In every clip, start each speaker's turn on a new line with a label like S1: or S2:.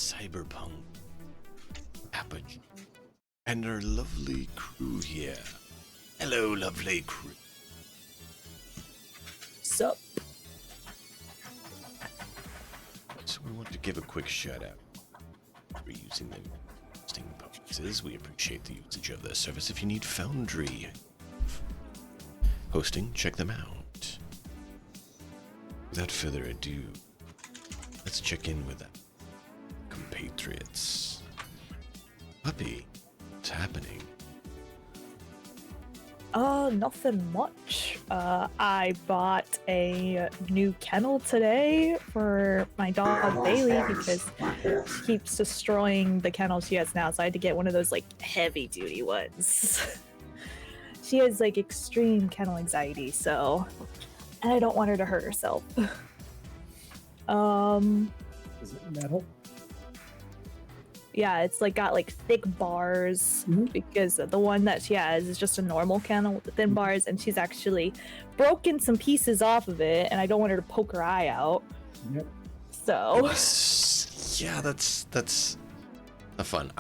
S1: Cyberpunk, Apogee, and our lovely crew here. Hello, lovely crew.
S2: Sup?
S1: So we want to give a quick shout out for using the hosting boxes. We appreciate the usage of this service. If you need Foundry hosting, check them out. Without further ado, let's check in with our compatriots. Puppy, what's happening?
S2: Nothing much. I bought a new kennel today for my dog Bailey because she keeps destroying the kennel she has now, so I had to get one of those like heavy duty ones. She has like extreme kennel anxiety, so and I don't want her to hurt herself.
S3: Is it metal?
S2: Yeah, it's like got like thick bars because the one that she has is just a normal kennel with the thin bars, and she's actually broken some pieces off of it, and I don't want her to poke her eye out.
S3: Yep.
S2: So
S1: Yeah, that's not fun.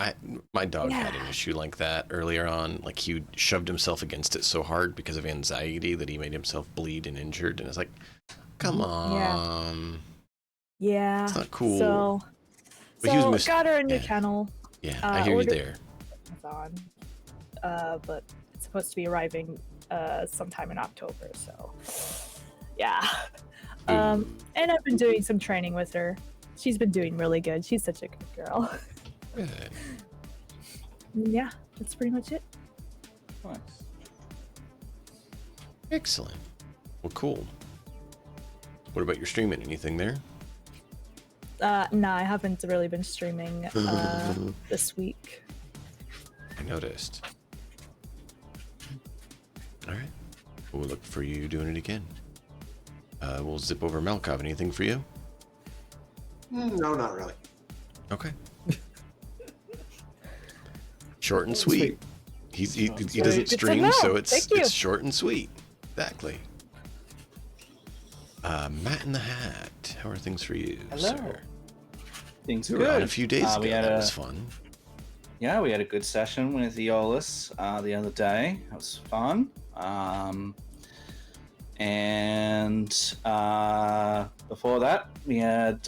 S1: My dog had an issue like that earlier on. Like he shoved himself against it so hard because of anxiety that he made himself bleed and injured, and it's like, come on.
S2: Yeah.
S1: It's not cool.
S2: So got her a new kennel.
S1: Yeah, I hear you there.
S2: Amazon, but it's supposed to be arriving sometime in October. So, yeah. And I've been doing some training with her. She's been doing really good. She's such a good girl.
S1: Good.
S2: Yeah, that's pretty much it.
S4: Nice.
S1: Excellent. Well, cool. What about your streaming? Anything there?
S2: No, I haven't really been streaming this week.
S1: I noticed. All right. We'll look for you doing it again. We'll zip over Malkov. Anything for you?
S5: No, not really.
S1: Okay. Short and sweet. He doesn't stream, so it's short and sweet. Exactly. Matt in the Hat. How are things for you,
S4: Hello.
S1: sir?
S4: Things
S1: We
S4: are
S1: were
S4: good.
S1: on a few days ago. That was fun.
S4: Yeah, we had a good session with Eolus the other day. It was fun. And before that, we had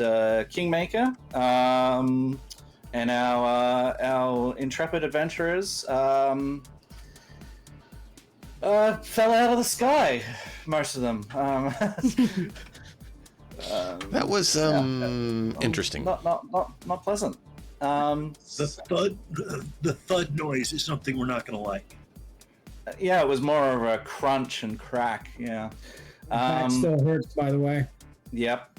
S4: Kingmaker and our intrepid adventurers fell out of the sky. Most of them.
S1: That was interesting.
S4: Not pleasant.
S6: The thud noise is something we're not going to like.
S4: Yeah, it was more of a crunch and crack. Yeah.
S3: Back still hurts, by the way.
S4: Yep.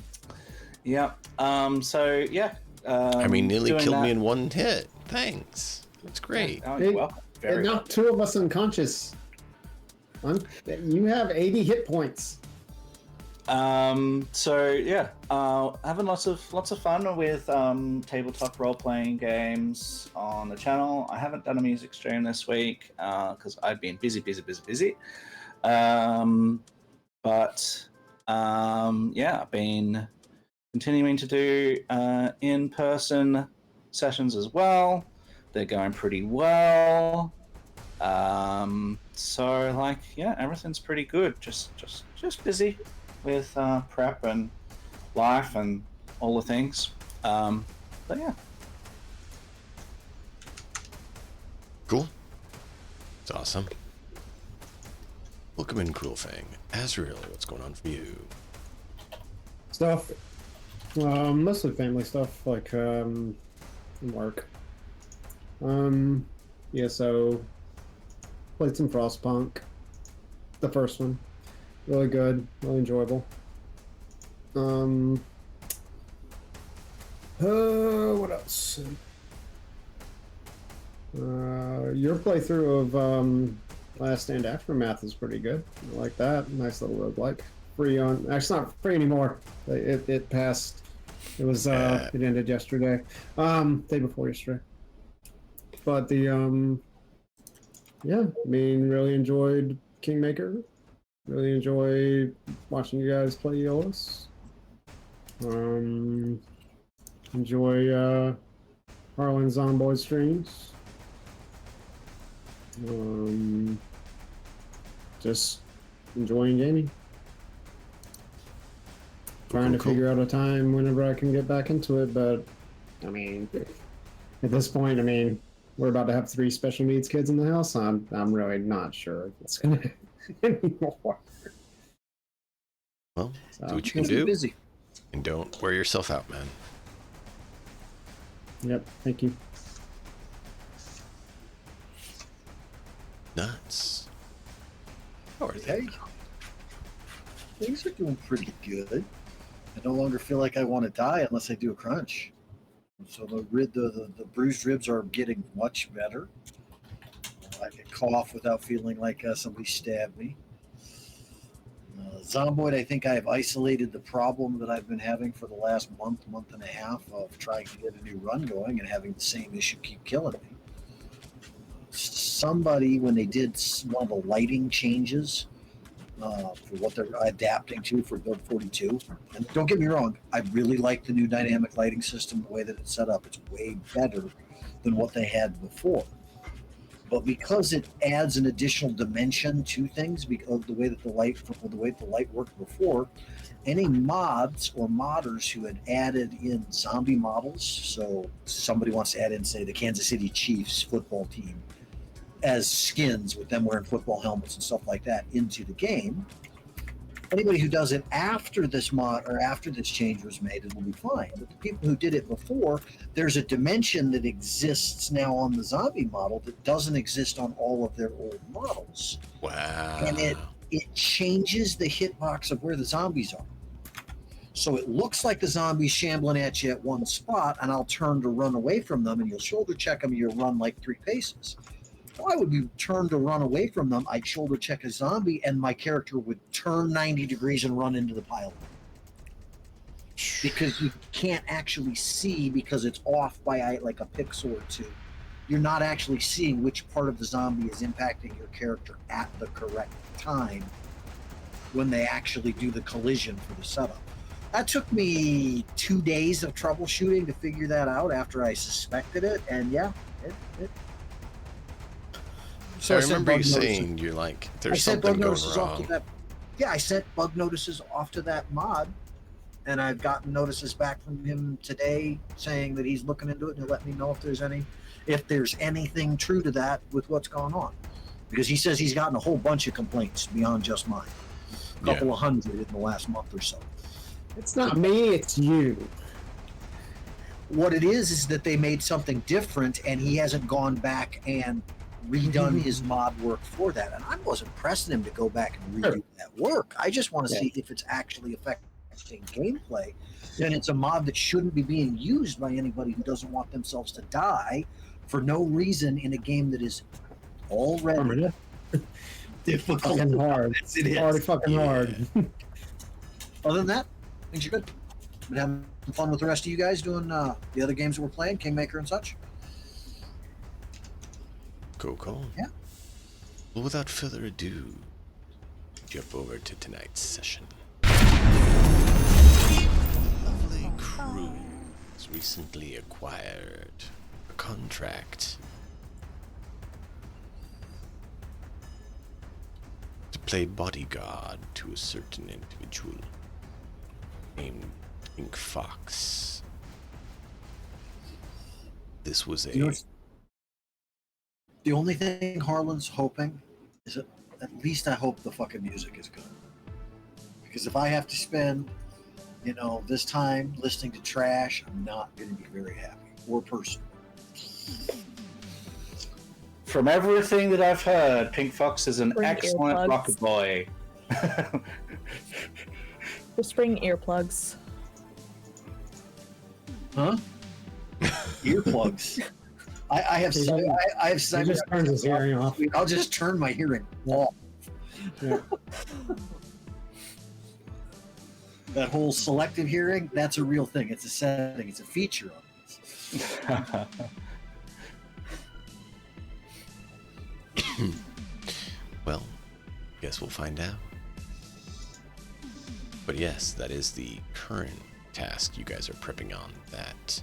S4: So yeah.
S1: I mean, nearly killed
S4: that.
S1: me in one hit. Thanks. That's great.
S4: Oh, you're welcome.
S3: It knocked two of us unconscious. You have 80 hit points.
S4: So yeah, having lots of fun with tabletop role-playing games on the channel. I haven't done a music stream this week because I've been busy. But yeah, I've been continuing to do in-person sessions as well. They're going pretty well. So like, yeah, everything's pretty good. Just busy with prep and life and all the things. But yeah.
S1: Cool. It's awesome. Welcome in, Cruel Fang. Azrael, what's going on for you?
S3: Stuff. Mostly family stuff, like work. Yeah, so played some Frostpunk. The first one. Really good, really enjoyable. What else? Your playthrough of Last Stand Aftermath is pretty good. I like that. Nice little roguelike. Free on. Actually, it's not free anymore. It passed. It was. It ended yesterday. Day before yesterday. But the yeah, I mean, really enjoyed Kingmaker. Really enjoy watching you guys play Eolus. Enjoy Harlan Zomboid streams. Just enjoying gaming. Trying to figure out a time whenever I can get back into it, but I mean, at this point, I mean, we're about to have 3 special needs kids in the house. I'm really not sure if it's gonna happen anymore.
S1: Well,
S3: So,
S1: do what you can do, and don't wear yourself out, man.
S3: Yep, thank you.
S1: Nuts. How are they?
S6: Hey, things are doing pretty good. I no longer feel like I want to die unless I do a crunch. So the bruised ribs are getting much better. I can cough without feeling like somebody stabbed me. Zomboid, I think I have isolated the problem that I've been having for the last month and a half of trying to get a new run going and having the same issue keep killing me. Somebody, when they did one of the lighting changes for what they're adapting to for build 42, and don't get me wrong, I really like the new dynamic lighting system, the way that it's set up. It's way better than what they had before. But because it adds an additional dimension to things, because of the way that the light worked before, any mods or modders who had added in zombie models, so somebody wants to add in, say, the Kansas City Chiefs football team as skins with them wearing football helmets and stuff like that into the game, anybody who does it after this mod or after this change was made, it will be fine. But the people who did it before, there's a dimension that exists now on the zombie model that doesn't exist on all of their old models.
S1: Wow.
S6: And it changes the hitbox of where the zombies are. So it looks like the zombie's shambling at you at one spot, and I'll turn to run away from them, and you'll shoulder check them, and you'll run like 3 paces. Why would you turn to run away from them? I'd shoulder check a zombie, and my character would turn 90 degrees and run into the pile. Because you can't actually see, because it's off by like a pixel or 2. You're not actually seeing which part of the zombie is impacting your character at the correct time when they actually do the collision for the setup. That took me 2 days of troubleshooting to figure that out after I suspected it, and yeah, it
S1: So I remember you saying you're like, there's something going wrong.
S6: Yeah, I sent bug notices off to that mod, and I've gotten notices back from him today saying that he's looking into it and he'll let me know if there's anything true to that with what's going on. Because he says he's gotten a whole bunch of complaints beyond just mine. A couple of hundred in the last month or so.
S3: It's not me, it's you.
S6: What it is that they made something different, and he hasn't gone back and redone his mod work for that. And I wasn't pressing him to go back and redo that work. I just want to see if it's actually affecting gameplay. And it's a mod that shouldn't be being used by anybody who doesn't want themselves to die for no reason in a game that is already difficult.
S3: Fucking hard.
S6: Yes, it is.
S3: Already fucking hard.
S6: Other than that, things are good. Been having fun with the rest of you guys doing the other games that we're playing, Kingmaker and such.
S1: Cool.
S6: Yeah.
S1: Well, without further ado, jump over to tonight's session. Lovely crew has recently acquired a contract to play bodyguard to a certain individual named Pink Fox. This was
S6: The only thing Harlan's hoping is that at least I hope the fucking music is good. Because if I have to spend, this time listening to trash, I'm not going to be very happy or personal.
S4: From everything that I've heard, Pink Fox is an
S2: Bring
S4: excellent
S2: earplugs.
S4: rocket boy.
S2: Just bring earplugs.
S6: Huh? Earplugs. I have
S3: He just turns his hearing off.
S6: I'll just turn my hearing off.
S3: Yeah.
S6: That whole selective hearing, that's a real thing. It's a setting. It's a feature of it.
S1: Well, guess we'll find out. But yes, that is the current task you guys are prepping on, that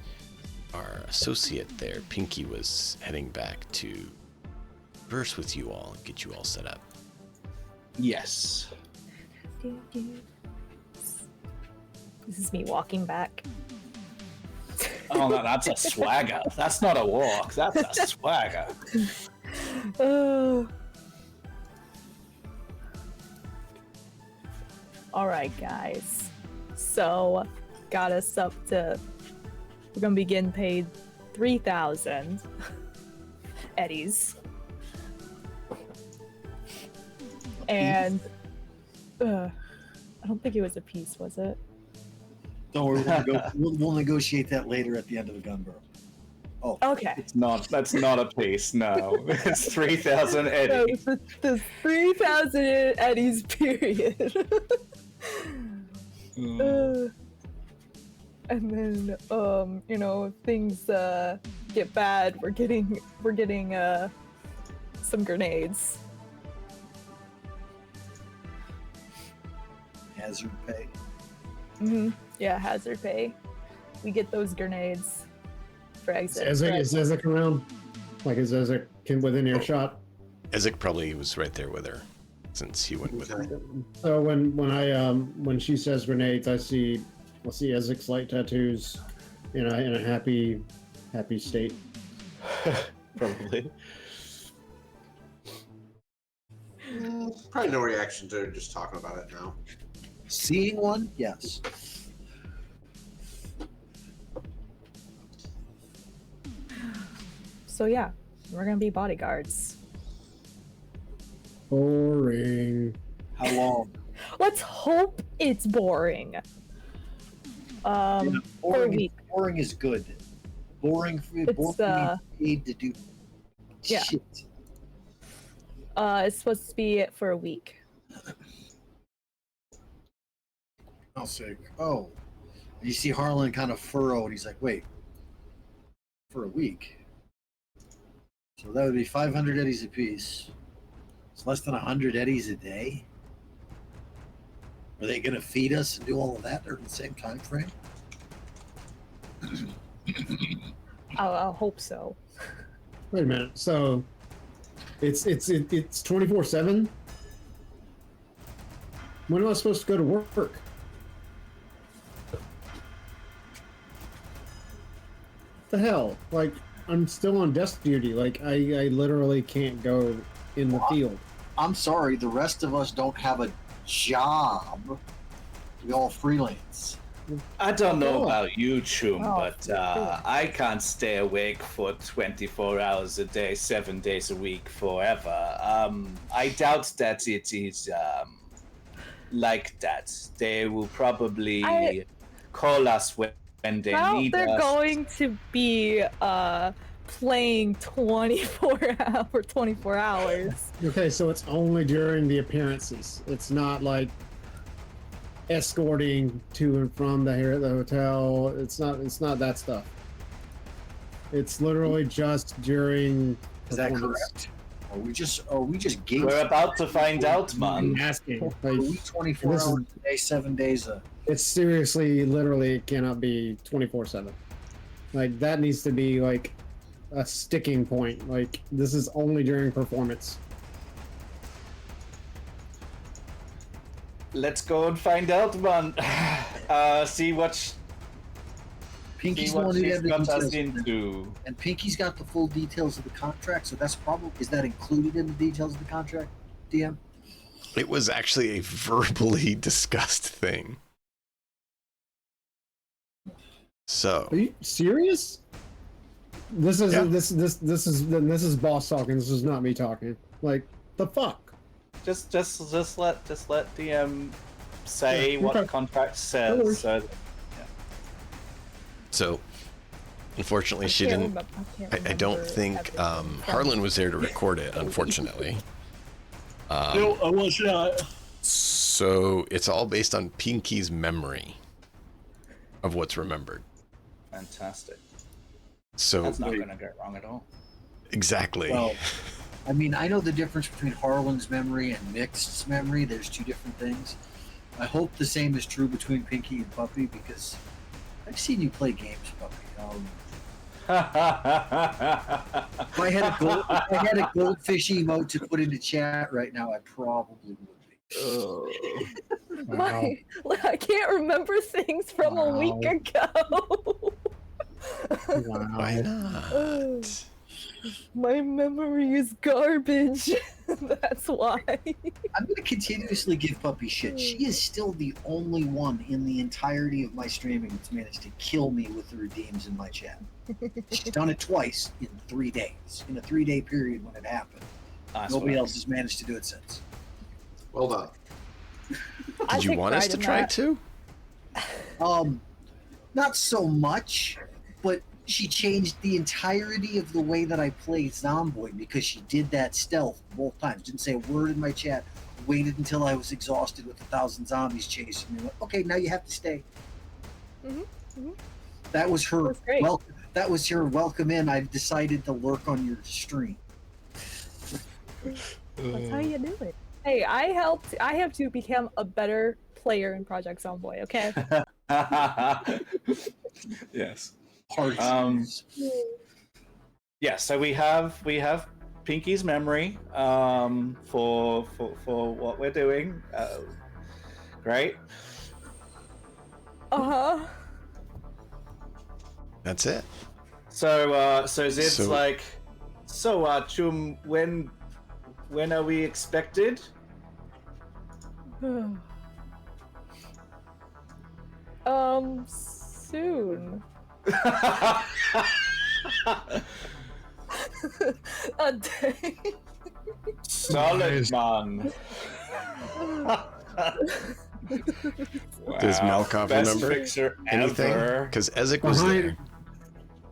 S1: our associate there, Pinky, was heading back to converse with you all and get you all set up.
S4: Yes.
S2: This is me walking back.
S4: Oh no, that's a swagger. That's not a walk. That's a swagger.
S2: All right, guys. So, got us up to. We're gonna be getting paid 3,000 eddies, and I don't think it was a piece, was it?
S6: Don't worry, we'll negotiate that later at the end of the gun barrel. Oh,
S2: Okay.
S4: It's not. That's not a piece. No, it's 3,000 eddies.
S2: So the 3,000 eddies, period. And then, if things get bad, we're getting some grenades.
S6: hazard pay.
S2: Yeah, hazard pay. We get those grenades for exit.
S3: Is Ezek around? Like, is Ezek within earshot?
S1: Ezek probably was right there with her, since he went with her.
S3: So when she says grenades, I'll see Ezek's light tattoos in a happy state.
S4: Probably.
S5: Probably no reaction to just talking about it now.
S6: Seeing one, yes.
S2: So yeah, we're gonna be bodyguards.
S3: Boring.
S6: How long?
S2: Let's hope it's boring. For a week.
S6: Boring is good. Boring
S2: It's,
S6: boring paid to do
S2: yeah.
S6: shit.
S2: It's supposed to be for a week.
S6: I'll say, oh. You see Harlan kind of furrow, and he's like, wait. For a week? So that would be 500 eddies apiece. It's less than 100 eddies a day? Are they going to feed us and do all of that during the same time frame?
S2: I'll hope so.
S3: Wait a minute. So it's 24/7. When am I supposed to go to work? The hell? Like, I'm still on desk duty. Like, I literally can't go in the field.
S6: I'm sorry, the rest of us don't have a job. We all freelance.
S4: I don't know
S3: Oh.
S4: about you, Choom,
S2: Oh,
S4: but I can't stay awake for 24 hours a day, 7 days a week forever. I doubt that it is like that. They will probably call us when they
S2: Well,
S4: need
S2: they're
S4: us.
S2: going to be playing 24 hours.
S3: Okay, so it's only during the appearances. It's not like escorting to and from the hotel. It's not that stuff. It's literally just during.
S6: Is that
S3: performance.
S6: correct? Are we just gates?
S4: We're about to find out,
S3: I'm
S4: man.
S3: asking.
S6: Are
S3: Like,
S6: we 24
S3: this is-
S6: hours a day, 7 days a...
S3: it's seriously, literally, it cannot be 24/7. Like, that needs to be like a sticking point. Like, this is only during performance.
S4: Let's go and find out, man. See what
S6: Pinky's the one who
S4: she's
S6: had the
S4: got us
S6: details.
S4: into.
S6: And Pinky's got the full details of the contract, so that's probably... Is that included in the details of the contract, DM?
S1: It was actually a verbally discussed thing. So
S3: Are you serious? This is
S1: Yeah.
S3: this is boss talking. This is not me talking. Like, the fuck?
S4: Just let DM say
S3: Yeah,
S4: what
S3: okay.
S4: the contract
S3: No worries.
S4: says.
S1: So, unfortunately, she
S2: can't
S1: didn't.
S2: remember-
S1: I don't
S2: remember
S1: think
S2: everything.
S1: Harlan was there to record it, unfortunately.
S6: No, I was not.
S1: So it's all based on Pinky's memory of what's remembered.
S4: Fantastic.
S1: So
S4: That's not going to get wrong at all.
S1: exactly.
S6: Well, I mean, I know the difference between Harlan's memory and Mixed's memory. There's two different things. I hope the same is true between Pinky and Puppy, because I've seen you play games, Puppy. If I had a goldfish emote to put into chat right now, I probably would be.
S3: Wow.
S2: I can't remember things from a week
S3: Wow.
S2: ago.
S1: Why
S3: Wow.
S1: not?
S2: My memory is garbage. That's why.
S6: I'm going to continuously give Puppy shit. She is still the only one in the entirety of my streaming that's managed to kill me with the redeems in my chat. She's done it twice in 3 days, in a 3-day period when it happened. Nobody else has managed to do it since.
S5: Well done.
S1: Did you want us to try too?
S6: Not so much, but she changed the entirety of the way that I play Zomboid because she did that stealth both times. Didn't say a word in my chat. Waited until I was exhausted with 1,000 zombies chasing me. Went, okay, now you have to stay. That was her.
S2: That's great.
S6: Well, that was your welcome in. I've decided to lurk on your stream.
S2: That's how you do it. Hey, I have to become a better player in Project Zomboid, okay?
S4: Yes.
S6: Hard.
S4: Yeah, so we have Pinky's memory for what we're doing. Great.
S2: Uh-huh.
S1: That's it.
S4: So Zid's
S1: So-
S4: like, Choom, when are we expected?
S2: Soon. A day.
S4: Solid man.
S1: Does Malkov
S4: Best
S1: remember
S4: fixer
S1: anything?
S4: ever.
S1: Because Ezek was there.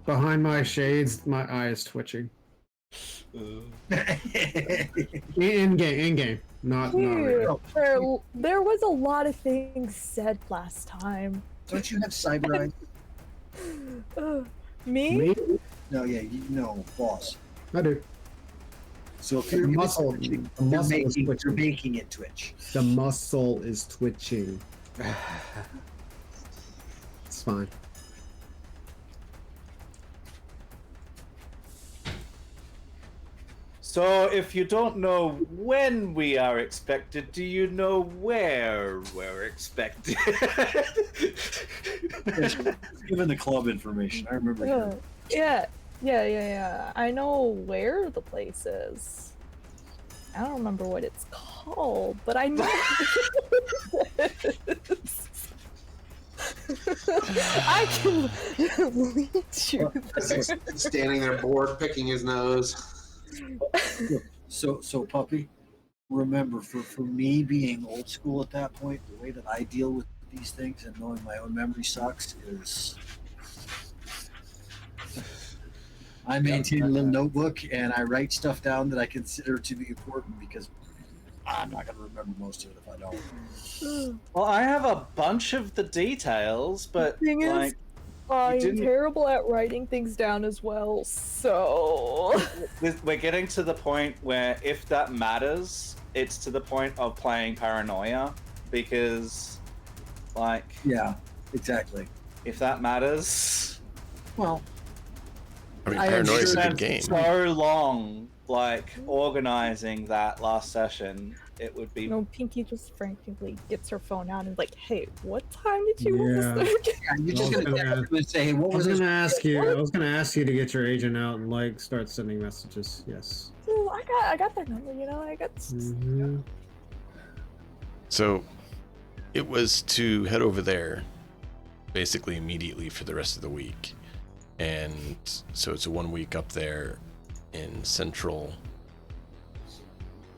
S3: Behind my shades, my eye is twitching. In game, not real.
S2: There was a lot of things said last time.
S6: Don't you have cyber eyes?
S2: Me?
S3: Me?
S6: No, yeah, you know, boss.
S3: I do.
S6: So if
S3: The
S6: you're
S3: muscle,
S6: twitching,
S3: the
S6: you're
S3: muscle is
S6: making, you're
S3: twitching.
S6: making it twitch.
S3: The muscle is twitching. It's fine.
S4: So if you don't know when we are expected, do you know where we're expected?
S6: Given the club information, I remember.
S2: Yeah. I know where the place is. I don't remember what it's called, but I know it is. I can lead you there.
S5: Standing there bored, picking his nose.
S6: So puppy, remember for me being old school at that point, the way that I deal with these things and knowing my own memory sucks is I maintain a little notebook and I write stuff down that I consider to be important because I'm not going to remember most of it if I don't.
S4: Well, I have a bunch of the details, but
S2: Thing is,
S4: like,
S2: I'm
S4: didn't-
S2: terrible at writing things down as well, so...
S4: we're getting to the point where if that matters, it's to the point of playing paranoia, because, like,
S6: Yeah, exactly.
S4: if that matters,
S6: Well,
S1: I mean,
S6: I
S1: Paranoia is a
S4: spent
S1: good game.
S4: so long, like, organizing that last session, it would be.
S2: Pinky just frantically gets her phone out and is like, hey, what time did you want to start?
S6: yeah, you're just
S3: I was
S6: going to
S3: gonna-
S6: say, hey, what
S3: I
S6: was
S3: was
S6: this?
S3: gonna ask you. I was gonna ask you to get your agent out and like start sending messages. Yes.
S2: So I got their number, I got...
S3: Mhm.
S1: So it was to head over there basically immediately for the rest of the week. And so it's a 1 week up there in central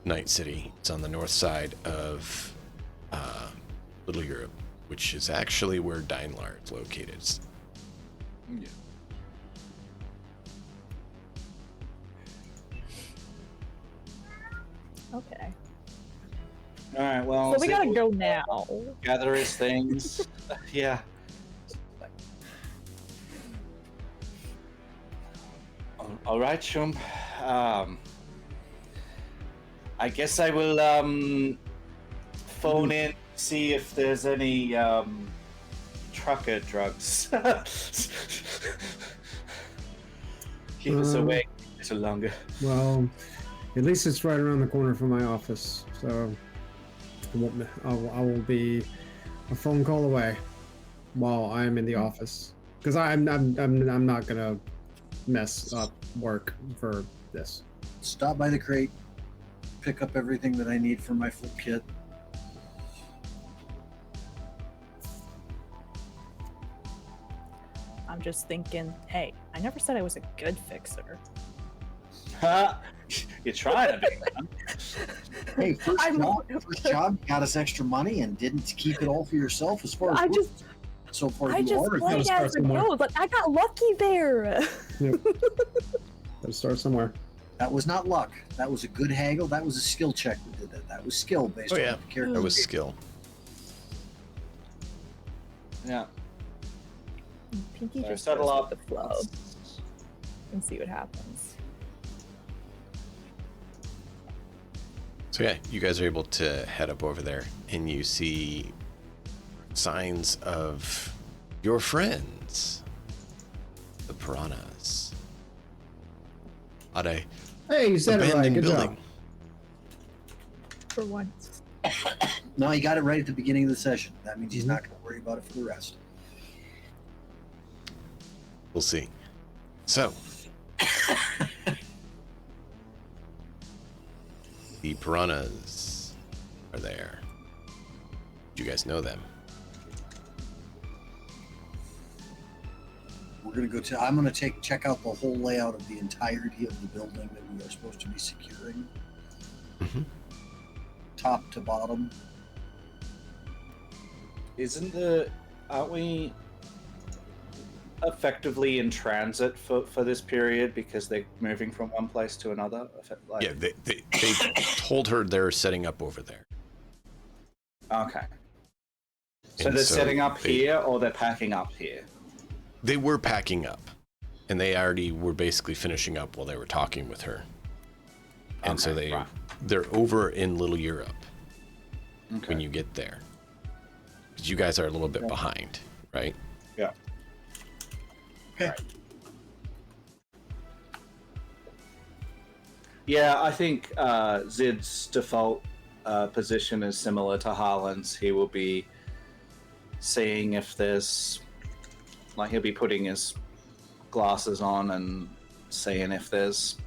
S1: Night City. It's on the north side of Little Europe, which is actually where Daimler is located.
S4: Yeah.
S2: Okay.
S4: All right. Well,
S2: So we
S4: Zid
S2: gotta
S4: will
S2: go now.
S4: gather his things. Yeah. All right, Choom. I guess I will phone in, see if there's any trucker drugs. Keep us awake a little longer.
S3: Well, at least it's right around the corner from my office, so I will be a phone call away while I am in the office, because I'm not gonna mess up work for this.
S6: Stop by the crate, pick up everything that I need for my flip kit.
S2: I'm just thinking, hey, I never said I was a good fixer.
S4: You're trying to be, man.
S6: Hey, first job got us extra money and didn't keep it all for yourself as far as so far
S2: I
S6: you
S2: just
S6: are.
S2: played
S3: start
S2: as a
S3: somewhere.
S2: node, but I got lucky there.
S3: Yep. Gotta start somewhere.
S6: That was not luck. That was a good haggle. That was a skill check that did that. That was skill based on
S1: yeah,
S6: what the character.
S1: that was skill.
S4: Yeah.
S2: Pinky
S4: So
S2: just
S4: settle
S2: goes
S4: up.
S2: with the flow and see what happens.
S1: So yeah, you guys are able to head up over there, and you see signs of your friends, the piranhas, at a
S3: Hey, you said it right.
S1: abandoned
S3: Good
S1: building.
S3: job.
S2: For once.
S6: No, he got it right at the beginning of the session. That means he's not going to worry about it for the rest.
S1: We'll see. So, the piranhas are there. Do you guys know them?
S6: We're going to go to. I'm going to check out the whole layout of the entirety of the building that we are supposed to be securing, top to bottom.
S4: Aren't we effectively in transit for this period because they're moving from one place to another? Like,
S1: Yeah, they told her they're setting up over there.
S4: Okay. So
S1: And
S4: they're
S1: so
S4: setting up
S1: they-
S4: here or they're packing up here?
S1: They were packing up, and they already were basically finishing up while they were talking with her. And so
S4: Okay, right.
S1: they're over in Little Europe
S4: Okay.
S1: when you get there. 'Cause you guys are a little bit behind, right?
S4: Yeah.
S6: Okay.
S4: Right. Yeah, I think Zid's default position is similar to Harlan's. He will be seeing if there's, like, he'll be putting his glasses on and seeing if there's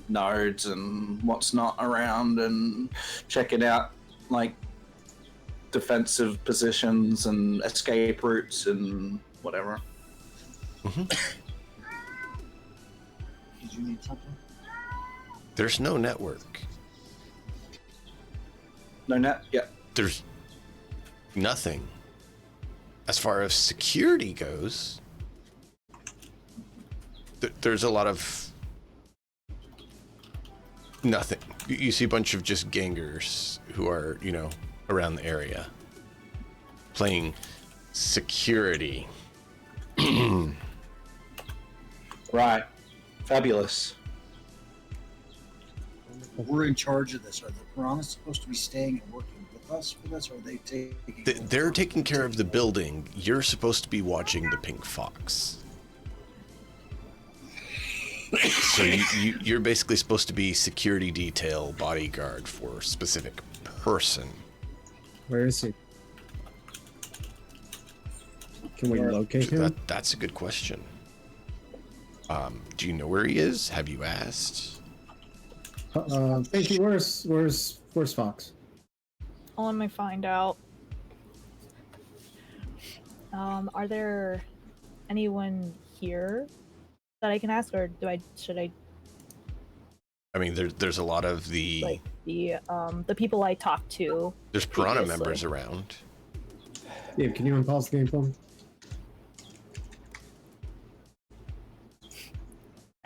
S4: nodes and what's not around, and checking out, like, defensive positions and escape routes and whatever.
S6: Did you need something?
S1: There's no network.
S4: No net? Yeah.
S1: There's nothing. As far as security goes, there's a lot of nothing. You see a bunch of just gangers who are, around the area playing security.
S4: Right. Fabulous.
S6: We're in charge of this. Are the piranhas supposed to be staying and working with us for this, or are they taking?
S1: They're taking care of the building. You're supposed to be watching the Pink Fox. So you're basically supposed to be security detail bodyguard for a specific person.
S3: Where is he? Can we locate him?
S1: That's a good question. Do you know where he is? Have you asked?
S3: Pinky, where's Fox?
S2: Let me find out. Are there anyone here that I can ask, or should I
S1: I mean, there's a lot of
S2: like the people I talked to?
S1: there's piranha
S2: previously?
S1: members around.
S3: Dave, can you unpause the game for me?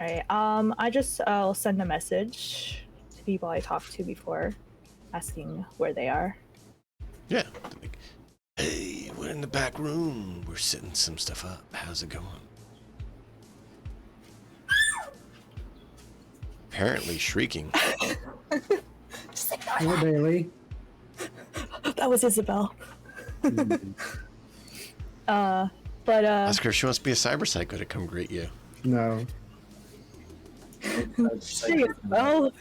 S2: Alright, I'll send a message to people I talked to before, asking where they are.
S1: Yeah. Like, hey, we're in the back room. We're setting some stuff up. How's it going? Apparently shrieking.
S3: Hello, Bailey.
S2: That was Isabel. But
S1: Ask her if she wants to be a cyber psycho to come greet you.
S3: No.
S2: Say it, well.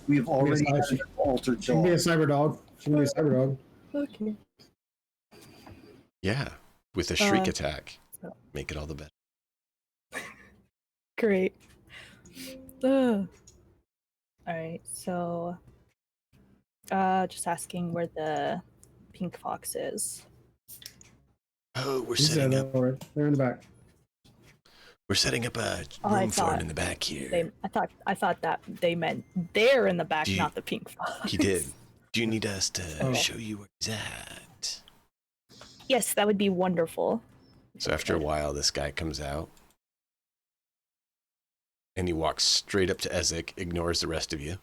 S6: We have already
S3: Yes,
S6: had an altered
S3: She can be a
S6: dog.
S3: cyber dog. She can be a cyber dog.
S2: Okay.
S1: Yeah, with a shriek
S2: Uh,
S1: attack. Make it all the better.
S2: Great. All right, so just asking where the pink fox is.
S1: Oh, we're
S3: She's there,
S1: setting up.
S3: though. They're in the back.
S1: We're setting up a
S2: Oh, I
S1: room for him
S2: thought
S1: in the back here.
S2: I thought that they meant they're in the back,
S1: Do you-
S2: not the pink fox.
S1: He did. Do you need us to
S3: Oh.
S1: show you where he's at?
S2: Yes, that would be wonderful.
S1: So after a while, this guy comes out. And he walks straight up to Ezek, ignores the rest of you.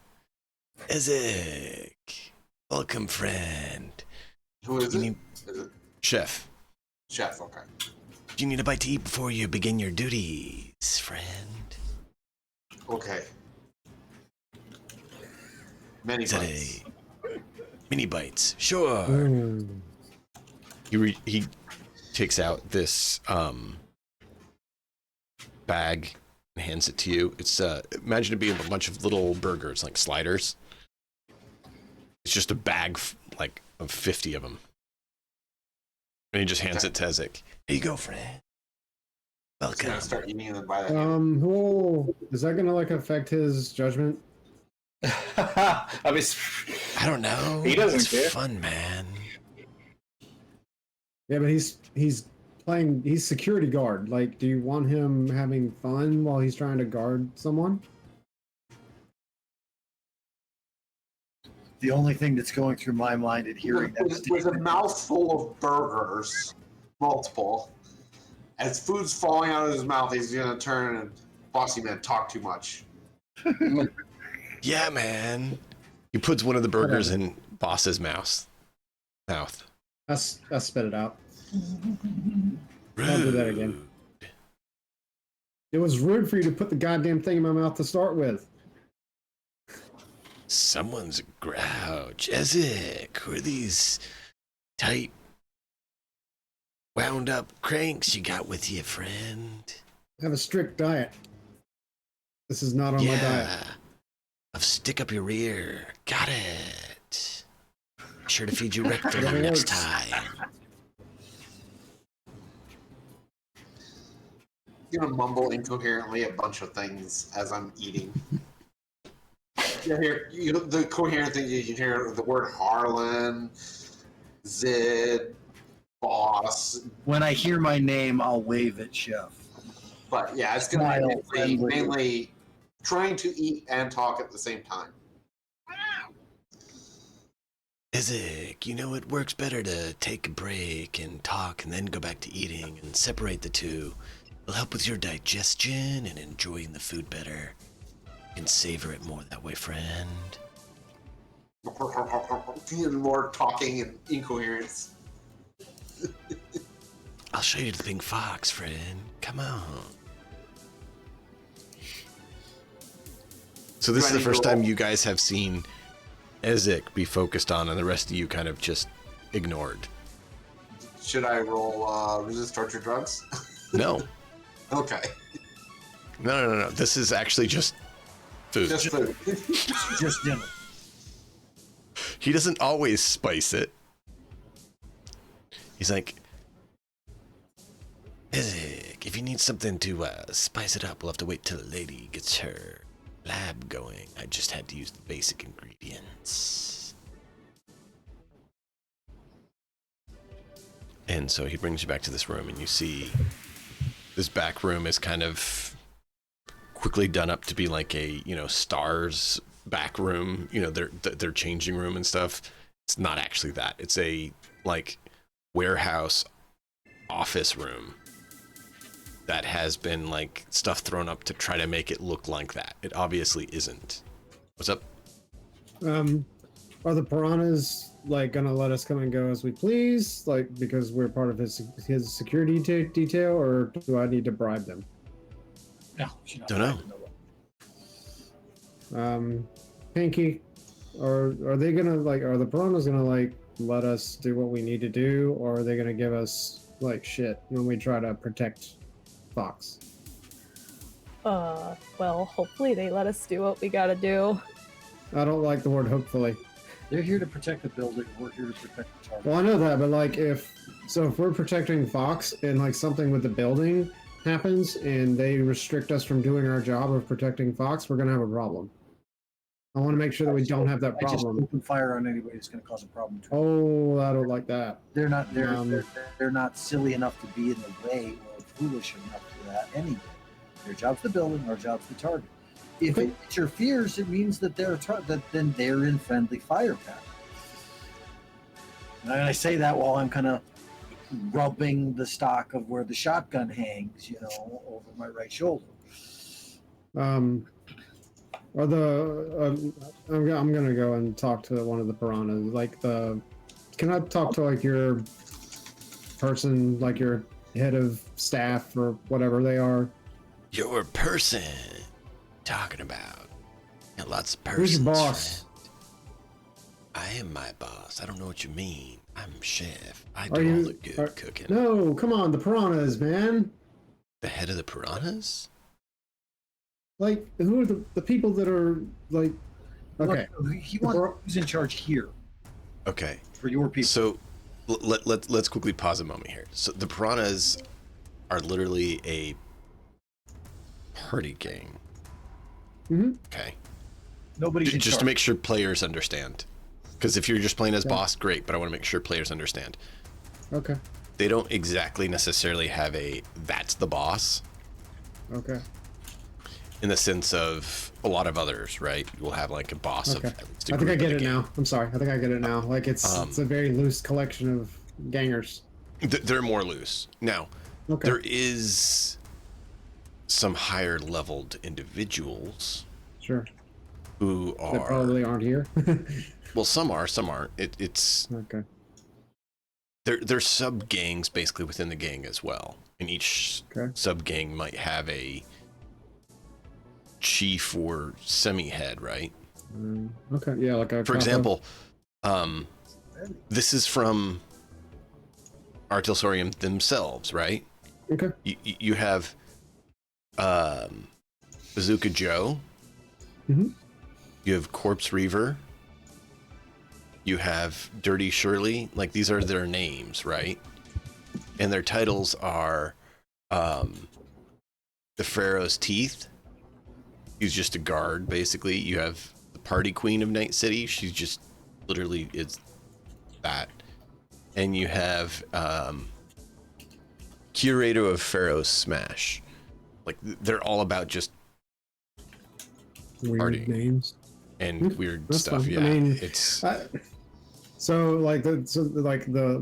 S1: Ezek! Welcome, friend.
S5: Who is
S1: You
S5: it?
S1: need-
S5: Is it
S1: Chef,
S5: Chef? Okay.
S1: do you need a bite to eat before you begin your duties, friend?
S5: Okay. Many
S1: Is that
S5: bites.
S1: a mini bites? Sure.
S3: Mm.
S1: He takes out this bag and hands it to you. It's imagine it being a bunch of little burgers, like sliders. It's just a bag like of 50 of them. And he just hands it to Ezek. Here you go, friend.
S5: He's
S1: Welcome.
S5: gonna start eating them by the
S3: Who is that gonna like affect his judgment?
S4: I mean,
S1: I don't know.
S4: He doesn't
S1: It's
S4: care.
S1: fun, man.
S3: Yeah, but he's security guard. Like, do you want him having fun while he's trying to guard someone?
S6: The only thing that's going through my mind at hearing that
S5: with a
S6: statement,
S5: mouthful of burgers, multiple. As food's falling out of his mouth, he's gonna turn and Bossy Man talk too much.
S1: Yeah, man. He puts one of the burgers in Boss's mouth.
S3: I spit it out. Don't do that again. It was rude for you to put the goddamn thing in my mouth to start with.
S1: Someone's a grouch. Ezek, who are these tight, wound up cranks you got with you, friend?
S3: I have a strict diet. This is not on my diet.
S1: Of stick up your rear. Got it. Sure to feed you rectally next time.
S5: I'm gonna mumble incoherently a bunch of things as I'm eating. The coherent thing you can hear the word Harlan, Zid, Boss,
S6: when I hear my name, I'll wave at Chef.
S5: but yeah, it's gonna
S6: Smile
S5: be
S6: friendly.
S5: mainly trying to eat and talk at the same time.
S1: Ezek, you know, it works better to take a break and talk and then go back to eating and separate the two. It'll help with your digestion and enjoying the food better. You can savor it more that way, friend.
S5: And more talking and incoherence.
S1: I'll show you the pink fox, friend. Come on. So this is the first time you guys have seen Ezek be focused on and the rest of you kind of just ignored.
S5: Should I roll resist torture drugs?
S1: No.
S5: Okay.
S1: No. This is actually just food.
S5: Just food.
S6: Just dinner.
S1: He doesn't always spice it. He's like, Ezek, if you need something to spice it up, we'll have to wait till the lady gets her lab going. I just had to use the basic ingredients. And so he brings you back to this room, and you see this back room is kind of quickly done up to be like a, stars back room, their changing room and stuff. It's not actually that. It's a like warehouse office room that has been like stuff thrown up to try to make it look like that. It obviously isn't. What's up?
S3: Are the piranhas like gonna let us come and go as we please, like because we're part of his security detail, or do I need to bribe them?
S6: No, she's not
S1: Don't know.
S3: Pinky, are they gonna are the piranhas gonna let us do what we need to do, or are they gonna give us shit when we try to protect Fox?
S2: Well, hopefully they let us do what we gotta do.
S3: I don't like the word hopefully.
S6: They're here to protect the building. We're here to protect the target.
S3: Well, I know that, but like if we're protecting Fox and like something with the building happens and they restrict us from doing our job of protecting Fox, we're gonna have a problem. I want to make sure that we don't have that
S6: I just
S3: problem.
S6: open fire on anybody that's going to cause a problem.
S3: Oh, I don't like that.
S6: They're not they're not silly enough to be in the way or foolish enough for that anyway. Their job's the building, our job's the target. If it interferes, it means that then they're in friendly fire pattern. And I say that while I'm kind of rubbing the stock of where the shotgun hangs, over my right shoulder.
S3: Or I'm gonna go and talk to one of the piranhas. Can I talk to like your person, like your head of staff or whatever they are?
S1: Your person. Talking about. Got lots of persons.
S3: Who's your boss?
S1: Friend. I am my boss. I don't know what you mean. I'm chef. I
S3: Are
S1: do
S3: you-
S1: all the good
S3: are-
S1: cooking.
S3: No, come on, the piranhas, man.
S1: The head of the piranhas?
S3: Like, who are the people that are like? Okay,
S6: Who's in charge here
S1: Okay.
S6: for your people?
S1: So let's quickly pause a moment here. So the piranhas are literally a party gang.
S3: Mm-hmm.
S1: Okay.
S6: Nobody's in
S1: Just to
S6: charge.
S1: make sure players understand. Because if you're just playing as
S3: Okay.
S1: boss, great, but I want to make sure players understand.
S3: Okay,
S1: They don't exactly necessarily have that's the boss
S3: okay,
S1: in the sense of a lot of others, right? You'll have like a boss of
S3: okay.
S1: at least a
S3: I think I
S1: group
S3: get
S1: in
S3: it
S1: the game.
S3: now. I'm sorry. I think I get it now. Like it's a very loose collection of gangers.
S1: They're more loose. Now,
S3: Okay.
S1: there is some higher leveled individuals
S3: Sure.
S1: who
S3: That
S1: are
S3: probably aren't here.
S1: well, some are, some aren't. It's
S3: Okay.
S1: they're sub gangs basically within the gang as well, and each
S3: Okay.
S1: sub gang might have a chief or semi head, right?
S3: Okay. Yeah. Like a
S1: For example, this is from Artilsorium themselves, right?
S3: Okay.
S1: You have Bazooka Joe.
S3: Mhm.
S1: You have Corpse Reaver. You have Dirty Shirley. Like, these are their names, right? And their titles are the Pharaoh's Teeth. He's just a guard, basically. You have the Party Queen of Night City. She's just literally is that. And you have Curator of Pharaoh's Smash. Like, they're all about just
S3: Weird
S1: Party.
S3: names.
S1: and weird
S3: That's
S1: stuff.
S3: fine.
S1: Yeah,
S3: I mean,
S1: it's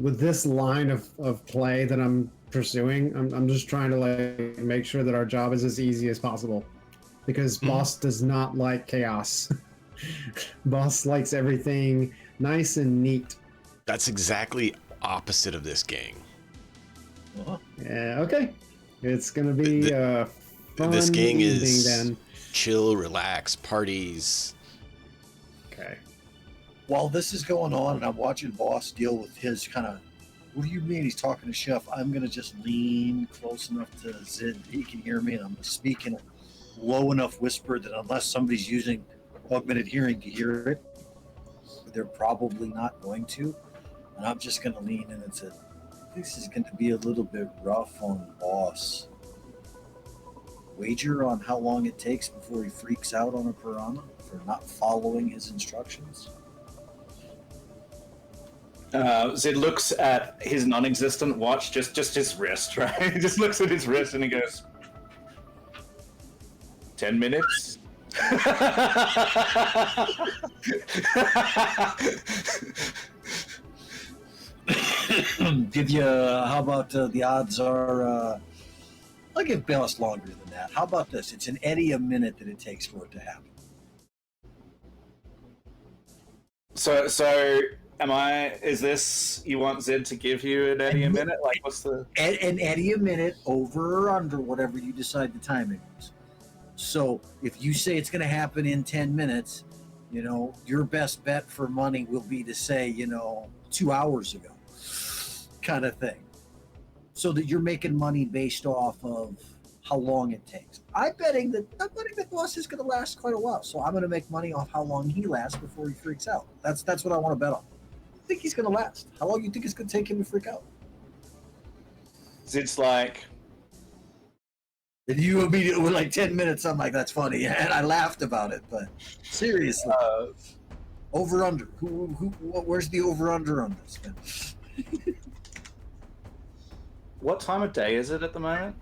S3: with this line of play that I'm pursuing, I'm just trying to like make sure that our job is as easy as possible, because boss does not like chaos. Boss likes everything nice and neat.
S1: that's exactly opposite of this gang.
S3: Yeah. Okay. It's gonna be fun
S1: This gang
S3: evening
S1: is
S3: then.
S1: chill, relax, parties.
S3: Okay.
S6: While this is going on and I'm watching Boss deal with his kind of, what do you mean he's talking to Chef? I'm going to just lean close enough to Zid he can hear me, and I'm going to speak in a low enough whisper that unless somebody's using augmented hearing to hear it, they're probably not going to. And I'm just going to lean in and say, this is going to be a little bit rough on Boss. Wager on how long it takes before he freaks out on a piranha for not following his instructions?
S4: Zid looks at his non-existent watch, just his wrist, right? He just looks at his wrist and he goes, 10 minutes?
S6: Give you, how about the odds are, I'll give Bayless longer than that. How about this? It's an eddy a minute that it takes for it to happen.
S4: So is this, you want Zid to give you an eddy a minute? Like, what's the...
S6: An eddy a minute, over or under, whatever you decide the timing is. So if you say it's going to happen in 10 minutes, your best bet for money will be to say, 2 hours ago, kind of thing. So that you're making money based off of how long it takes. I'm betting that boss is going to last quite a while. So I'm going to make money off how long he lasts before he freaks out. That's what I want to bet on. I think he's going to last. How long do you think it's going to take him to freak out?
S4: It's like,
S6: And you immediately were like 10 minutes. I'm like, that's funny, and I laughed about it. But seriously, over under. Where's the over under on this? Man?
S4: what time of day is it at the moment?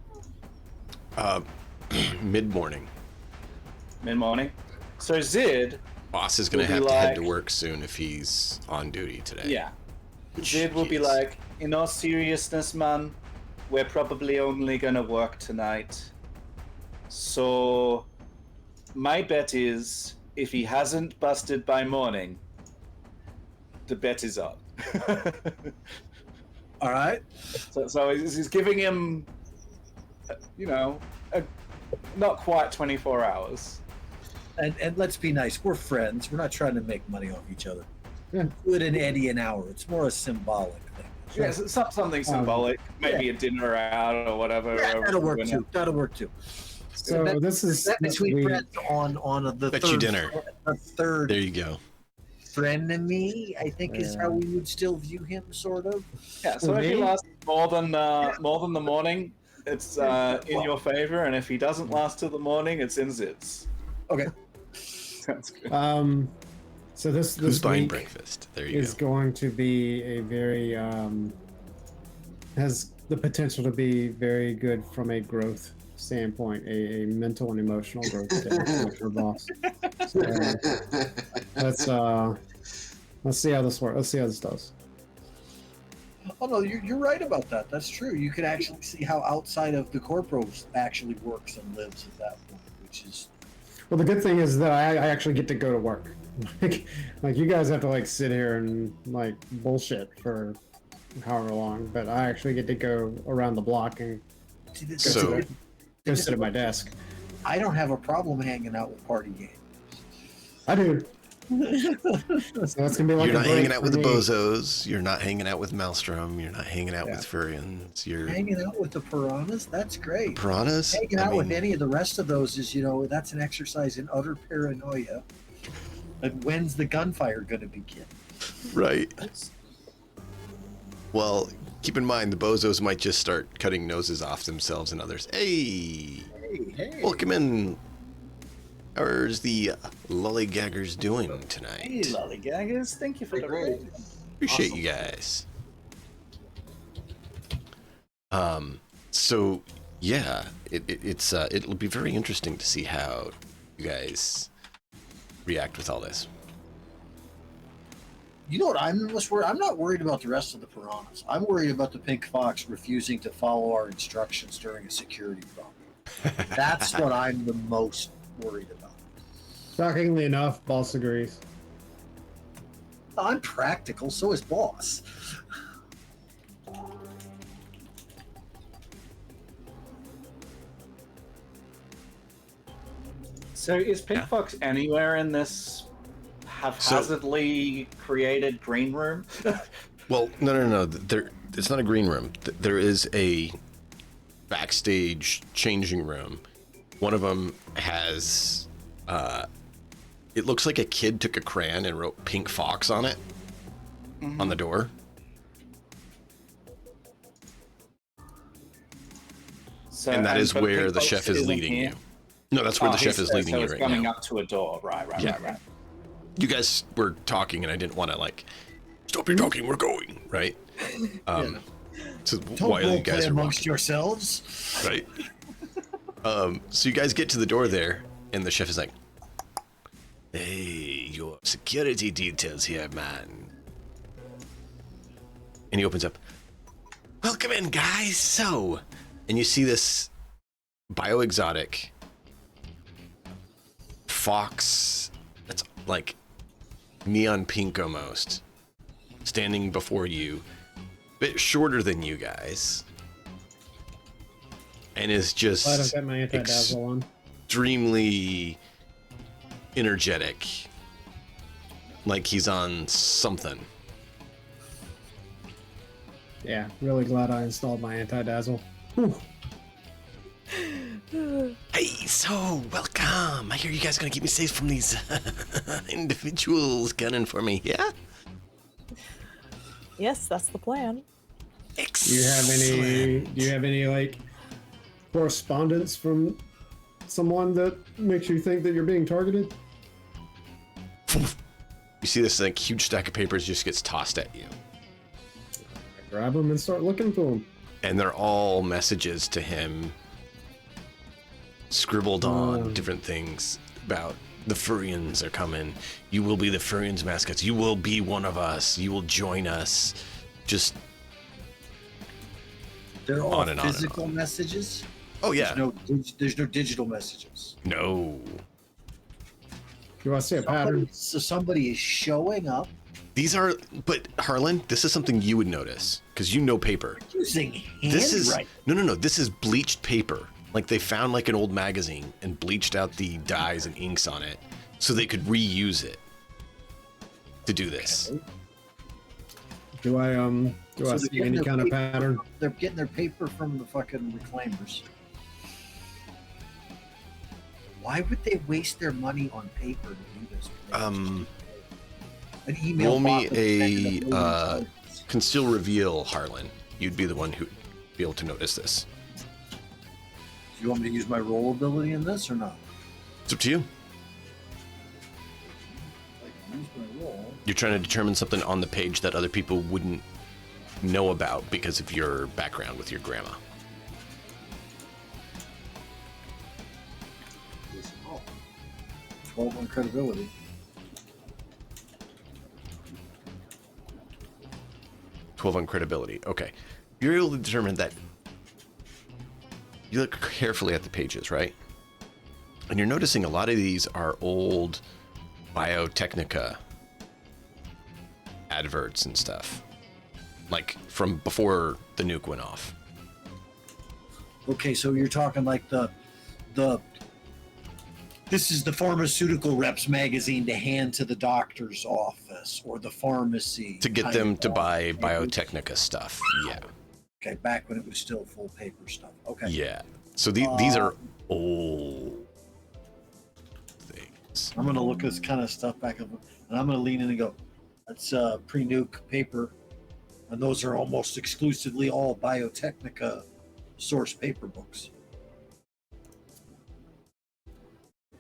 S1: Mid-morning.
S4: Mid-morning. So Zid,
S1: Boss is gonna
S4: Will be
S1: have to head to
S4: like-
S1: work soon if he's on duty today.
S4: yeah. Zid will be
S1: Jeez.
S4: like, in all seriousness, man, we're probably only gonna work tonight. So my bet is if he hasn't busted by morning, the bet is on.
S6: All right.
S4: So he's giving him, not quite 24 hours.
S6: And let's be nice. We're friends. We're not trying to make money off each other.
S3: Yeah.
S6: Good an Eddie an hour. It's more a symbolic thing.
S4: Yeah, something symbolic. Maybe a dinner out or whatever.
S6: Yeah, that'll work
S4: Winner.
S6: too. That'll work too.
S3: So
S6: Bet-
S3: this is
S6: Bet between
S3: we-
S6: friends on the
S1: Bet
S6: third
S1: you dinner.
S6: The third
S1: There you go.
S6: frenemy, I think, is how we would still view him, sort of.
S4: Yeah, so
S3: For
S4: if he
S3: me?
S4: lasts more than the morning, it's in your favor, and if he doesn't last till the morning, it's in Zid's.
S6: Okay.
S4: Sounds good.
S3: So this
S1: Who's buying
S3: week
S1: breakfast? There you
S3: is
S1: go.
S3: going to be a very has the potential to be very good from a growth standpoint, a mental and emotional growth standpoint for boss. So, let's see how this works. Let's see how this does.
S6: Oh no, you're right about that. That's true. You can actually see how outside of the corporos actually works and lives at that point, which is
S3: Well, the good thing is that I actually get to go to work. like you guys have to like sit here and like bullshit for however long, but I actually get to go around the block and
S6: see, this,
S1: So-
S3: go sit at my desk.
S6: I don't have a problem hanging out with party games.
S3: I do. So it's gonna be like
S1: You're
S3: a
S1: not
S3: break
S1: hanging out with
S3: for
S1: the
S3: me.
S1: bozos. You're not hanging out with Maelstrom. You're not hanging out
S3: Yeah.
S1: with Furians. You're
S6: Hanging out with the piranhas, that's great.
S1: piranhas.
S6: Hanging
S1: I
S6: out with
S1: mean,
S6: any of the rest of those is, that's an exercise in utter paranoia. And when's the gunfire going to begin?
S1: right. Well, keep in mind the bozos might just start cutting noses off themselves and others. Hey,
S6: Hey.
S1: welcome in. How's the lollygaggers doing
S4: Hey,
S1: tonight?
S4: lollygaggers, thank you for the
S5: Great.
S4: raid.
S1: Appreciate you guys. So yeah, it'll be very interesting to see how you guys react with all this.
S6: You know what I'm most worried? I'm not worried about the rest of the piranhas. I'm worried about the pink fox refusing to follow our instructions during a security problem. That's what I'm the most worried about.
S3: Shockingly enough, boss agrees.
S6: I'm practical, so is boss.
S4: So is Pink
S1: Yeah.
S4: Fox anywhere in this haphazardly created green room?
S1: Well, no. It's not a green room. There is a backstage changing room. One of them has, it looks like a kid took a crayon and wrote Pink Fox on it, on the door.
S4: So,
S1: And that is
S4: but
S1: where
S4: Pink
S1: the
S4: Fox
S1: chef is
S4: isn't
S1: leading
S4: here?
S1: you. No, that's where the chef
S4: he's-
S1: is leading
S4: so
S1: you
S4: it's
S1: right
S4: coming
S1: now.
S4: up to a door. Right.
S1: Yeah. You guys were talking, and I didn't want to stop your talking. We're going, right? So
S6: Don't
S1: while you
S6: role
S1: guys
S6: play
S1: are
S6: amongst
S1: walking,
S6: yourselves.
S1: right? So you guys get to the door there, and the chef is like, "Hey, your security details here, man." And he opens up. "Welcome in, guys. So," and you see this bioexotic fox that's like neon pink almost, standing before you, a bit shorter than you guys, and is just
S3: Glad I've got my anti-dazzle on.
S1: extremely energetic, like he's on something.
S3: Yeah, really glad I installed my anti-dazzle. Whew.
S1: Hey, so welcome. I hear you guys are gonna keep me safe from these individuals gunning for me. Yeah.
S2: Yes, that's the plan.
S3: Do you have any like correspondence from someone that makes you think that you're being targeted?
S1: You see this like huge stack of papers just gets tossed at you,
S3: I grab them and start looking through them.
S1: and they're all messages to him, scribbled on different things about the Furians are coming. You will be the Furians mascots. You will be one of us. You will join us. Just
S6: They're all
S1: on and on and
S6: physical
S1: on.
S6: messages.
S1: oh yeah,
S6: There's no digital messages.
S1: no.
S3: Do I see a pattern?
S6: So somebody is showing up
S1: These are, but Harlan, this is something you would notice because you know paper.
S6: using
S1: This is
S6: handwriting.
S1: no. This is bleached paper. Like they found like an old magazine and bleached out the dyes and inks on it, so they could reuse it to do this.
S3: Do I
S6: So
S3: see
S6: they're
S3: any
S6: getting their
S3: kind of
S6: paper-
S3: pattern?
S6: They're getting their paper from the fucking reclaimers. Why would they waste their money on paper to do this? An email
S1: Roll me
S6: bot that's sending
S1: a
S6: million times.
S1: conceal reveal, Harlan. You'd be the one who'd be able to notice this.
S6: Do you want me to use my roll ability in this or not?
S1: It's up to you.
S6: I can use my roll.
S1: You're trying to determine something on the page that other people wouldn't know about because of your background with your grandma.
S6: Oh. 12 on credibility.
S1: On credibility. Okay. You're able to determine that you look carefully at the pages, right? And you're noticing a lot of these are old Biotechnica adverts and stuff. Like from before the nuke went off.
S6: Okay, so you're talking like the this is the pharmaceutical reps magazine to hand to the doctor's office or the pharmacy
S1: To get
S6: kind
S1: them
S6: of
S1: to
S6: all
S1: buy
S6: papers.
S1: Biotechnica stuff. Yeah.
S6: Okay, back when it was still full paper stuff. Okay.
S1: Yeah. So these are old things.
S6: I'm gonna look this kind of stuff back up, and I'm gonna lean in and go, "That's pre-nuke paper, and those are almost exclusively all Biotechnica source paper books."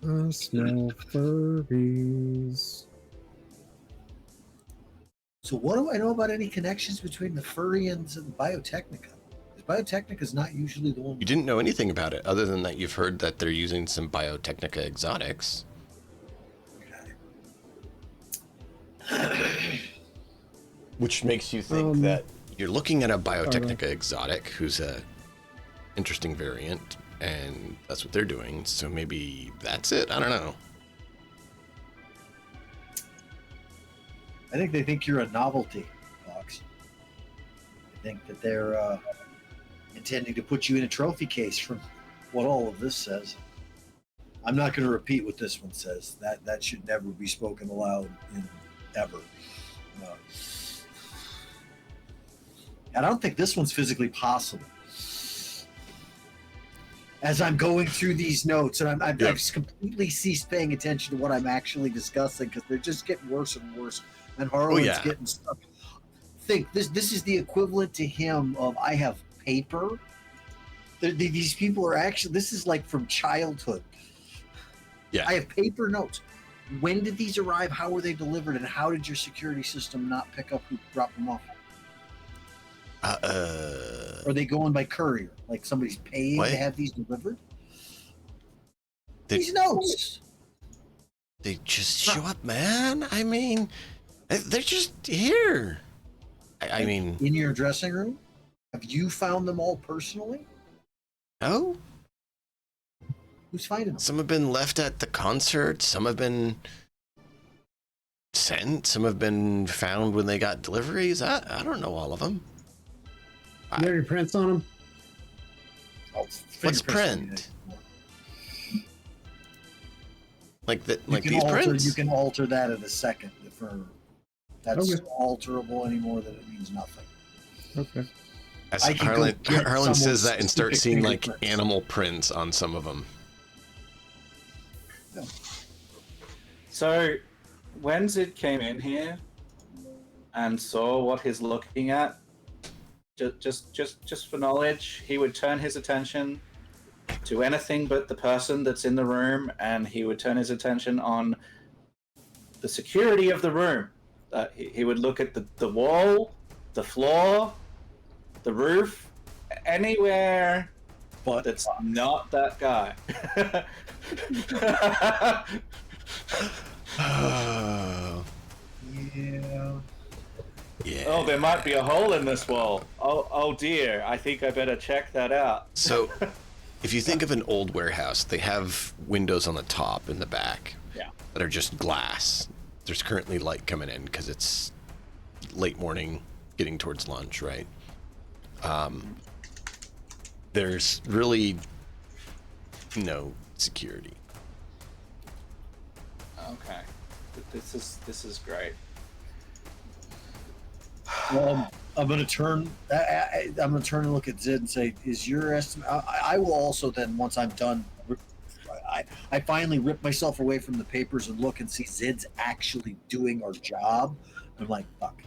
S3: Small furries.
S6: So, what do I know about any connections between the Furians and Biotechnica? Because Biotechnica is not usually the one.
S1: You didn't know anything about it other than that you've heard that they're using some Biotechnica exotics. Which makes you think that you're looking at a Biotechnica exotic who's a interesting variant, and that's what they're doing. So maybe that's it. I don't know.
S6: I think they think you're a novelty, Fox. I think that they're intending to put you in a trophy case from what all of this says. I'm not going to repeat what this one says. That should never be spoken aloud ever. And I don't think this one's physically possible. As I'm going through these notes, and I've just completely ceased paying attention to what I'm actually discussing because they're just getting worse and worse. And Harlan's getting stuck. Think this is the equivalent to him of I have paper. These people are actually. This is like from childhood.
S1: Yeah.
S6: I have paper notes. When did these arrive? How were they delivered? And how did your security system not pick up who dropped them off? Are they going by courier? Like somebody's paying to have these delivered? These notes.
S1: They just show up, man. I mean, they're just here. I mean,
S6: in your dressing room? Have you found them all personally?
S1: No.
S6: Who's finding them?
S1: Some have been left at the concert. Some have been sent. Some have been found when they got deliveries. I don't know all of them.
S3: You have any prints on them?
S6: Oh,
S1: What's print? Like that? Like these
S6: alter,
S1: prints?
S6: You can alter that in a second. That's
S3: Okay.
S6: alterable anymore that it means nothing.
S3: Okay.
S1: As
S6: I can go
S1: Harlan,
S6: get
S1: Harlan says
S6: someone's
S1: that and starts
S6: specific
S1: seeing like
S6: fingerprints.
S1: animal prints on some of them.
S4: So, when Zid came in here and saw what he's looking at, just for knowledge, he would turn his attention to anything but the person that's in the room, and he would turn his attention on the security of the room. He would look at the wall, the floor, the roof, anywhere
S6: But
S4: that's not that guy.
S1: Oh,
S6: yeah.
S1: yeah.
S4: Oh, there might be a hole in this wall. Oh dear, I think I better check that out.
S1: So, if you think of an old warehouse, they have windows on the top and the back
S4: Yeah.
S1: that are just glass. There's currently light coming in because it's late morning, getting towards lunch, right? There's really no security.
S4: Okay, this is great.
S6: I'm gonna turn. I'm gonna turn and look at Zid and say, "Is your estimate?" I will also then, once I'm done, I finally rip myself away from the papers and look and see Zid's actually doing our job. I'm like, fuck.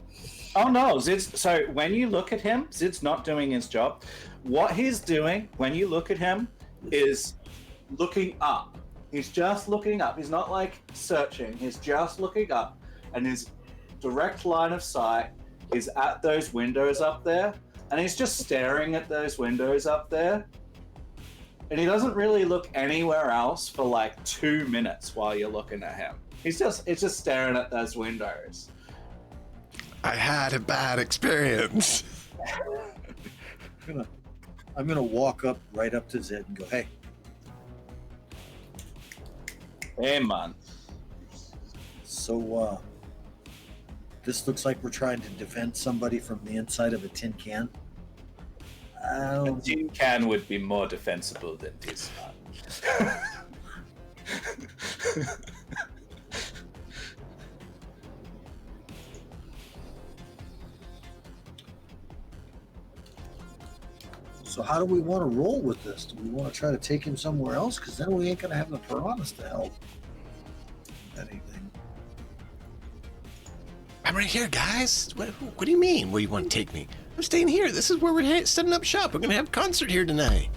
S4: Oh no, Zid's. So when you look at him, Zid's not doing his job. What he's doing when you look at him is looking up. He's just looking up. He's not like searching. He's just looking up, and his direct line of sight is at those windows up there, and he's just staring at those windows up there. And he doesn't really look anywhere else for like 2 minutes while you're looking at him. It's just staring at those windows.
S1: I had a bad experience.
S6: I'm gonna walk up right up to Zid and go, "Hey,
S4: Hey man.
S6: so this looks like we're trying to defend somebody from the inside of a tin can."
S4: A tin can would be more defensible than this man.
S6: So how do we want to roll with this? Do we want to try to take him somewhere else? Because then we ain't gonna have the piranhas to help. Anything.
S1: I'm right here, guys. What do you mean? Where you want to take me? I'm staying here. This is where we're setting up shop. We're gonna have a concert here tonight.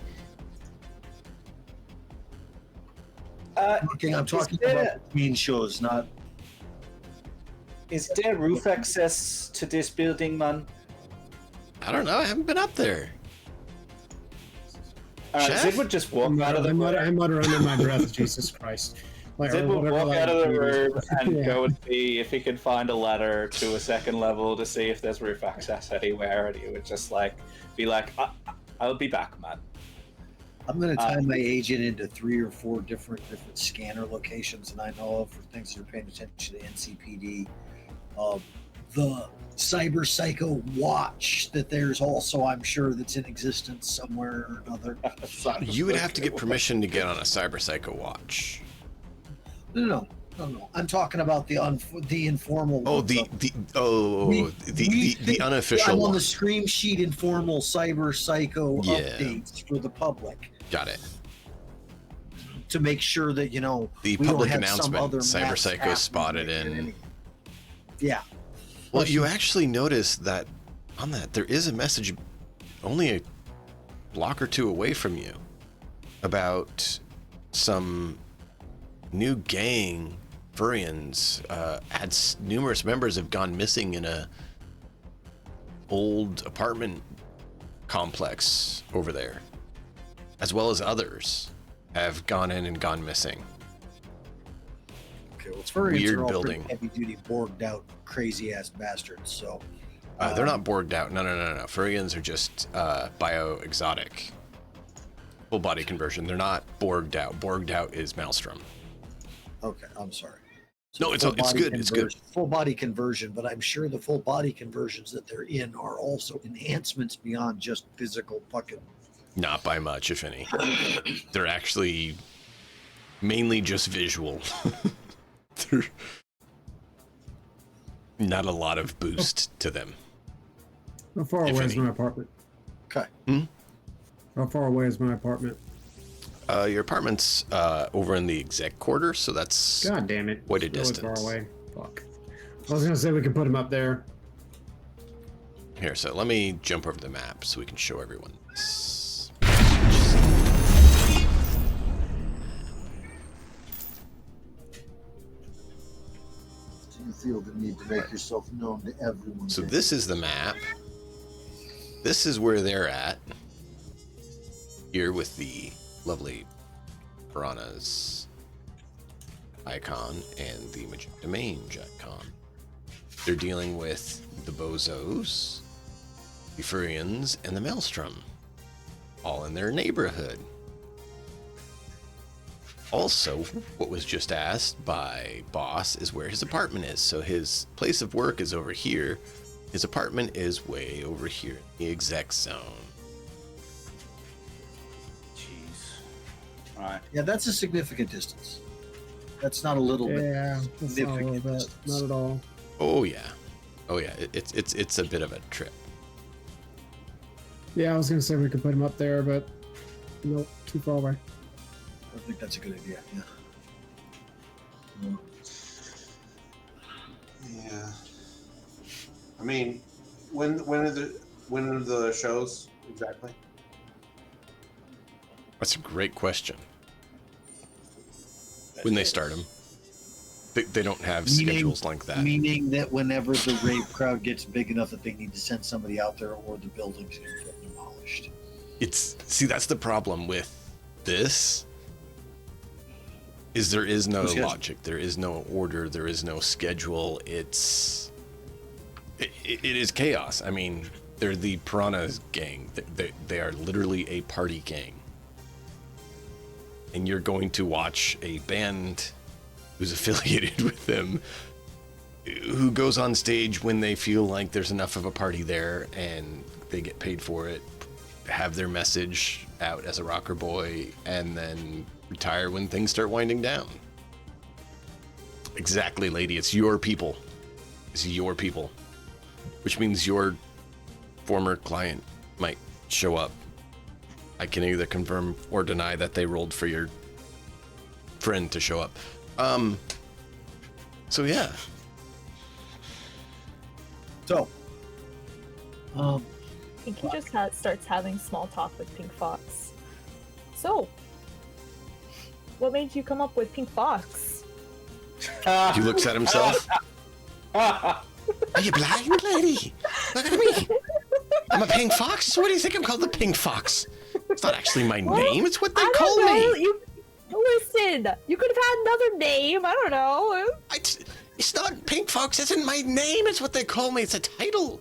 S6: I'm talking about between shows, not.
S4: Is there roof access to this building, man?
S1: I don't know. I haven't been up there. Chef?
S4: Zid would just walk out of the room.
S3: I mutter under my breath, Jesus Christ. Like,
S4: Zid
S3: or
S4: would
S3: whatever,
S4: walk
S3: like,
S4: out of the
S3: dude.
S4: room and
S3: Yeah.
S4: go and see if he could find a ladder to a second level to see if there's roof access anywhere, and he would just be like, "I'll be back, man."
S6: I'm going to tie my agent into 3 or 4 different scanner locations, and I know of for things that are paying attention to NCPD. The Cyber Psycho watch that there's also, I'm sure, that's in existence somewhere or another.
S1: You would have to get permission to get on a Cyber Psycho watch.
S6: No. I'm talking about the informal.
S1: Oh,
S6: ones.
S1: the unofficial
S6: I'm on
S1: one.
S6: the scream sheet informal Cyber Psycho
S1: Yeah.
S6: updates for the public
S1: Got it.
S6: to make sure that
S1: The
S6: we don't
S1: public
S6: have some
S1: announcement.
S6: other
S1: Cyber
S6: mass
S1: Psycho
S6: happening
S1: spotted
S6: at
S1: in.
S6: any- Yeah.
S1: Well, you actually notice that on that there is a message only a block or 2 away from you about some new gang. Furrians numerous members have gone missing in a old apartment complex over there, as well as others have gone in and gone missing.
S6: Okay, well, furries
S1: Weird
S6: are all
S1: building.
S6: heavy duty, borged out, crazy ass bastards. So
S1: They're not borged out. No. Furrians are just bio-exotic. Full body conversion. They're not borged out. Borged out is Maelstrom.
S6: okay, I'm sorry.
S1: No, it's
S6: full
S1: good.
S6: body
S1: It's good.
S6: Full body conversion, but I'm sure the full body conversions that they're in are also enhancements beyond just physical fucking.
S1: Not by much, if any. They're actually mainly just visual. They're not a lot of boost to them.
S3: How far
S1: If
S3: away is
S1: any.
S3: my apartment?
S6: Okay.
S3: How far away is my apartment?
S1: Your apartment's over in the exec quarter, so that's
S3: God damn it.
S1: quite a
S3: It's really
S1: distance.
S3: far away. Fuck. I was gonna say we could put him up there.
S1: Here, so let me jump over the map so we can show everyone this.
S6: Do you feel the need to make yourself known to everyone?
S1: So this is the map. This is where they're at. Here with the lovely piranhas icon and the magenta mange icon. They're dealing with the bozos, the furians, and the maelstrom, all in their neighborhood. Also, what was just asked by Boss is where his apartment is. So his place of work is over here. His apartment is way over here in the exec zone.
S4: Jeez. All right.
S6: Yeah, that's a significant distance. That's not a little bit.
S3: Yeah, that's not a little
S6: Significant
S3: bit.
S6: distance.
S3: Not at all.
S1: Oh yeah, oh yeah. It's a bit of a trip.
S3: Yeah, I was gonna say we could put him up there, but nope, too far away.
S6: I think that's a good idea. Yeah.
S5: Yeah. I mean, when are the shows exactly?
S1: That's a great question. When they start them, they don't have schedules like that.
S6: Meaning that whenever the rave crowd gets big enough that they need to send somebody out there, or the building's going to get demolished.
S1: See, that's the problem with this. Is there is no logic, there is no order, there is no schedule. It is chaos. I mean, they're the Piranhas gang. They are literally a party gang. And you're going to watch a band who's affiliated with them, who goes on stage when they feel like there's enough of a party there and they get paid for it, have their message out as a rocker boy, and then retire when things start winding down. Exactly, lady. It's your people. It's your people. Which means your former client might show up. I can either confirm or deny that they rolled for your friend to show up. So yeah.
S6: So,
S2: I think he just starts having small talk with Pink Fox. So, what made you come up with Pink Fox?
S1: He looks at himself. Are you blind, lady? Look at me. I'm a pink fox. So what do you think I'm called? The Pink Fox. It's not actually my name. It's what they call me.
S2: Listen, you could have had another name. I don't know.
S1: It's not Pink Fox. Isn't my name. It's what they call me. It's a title.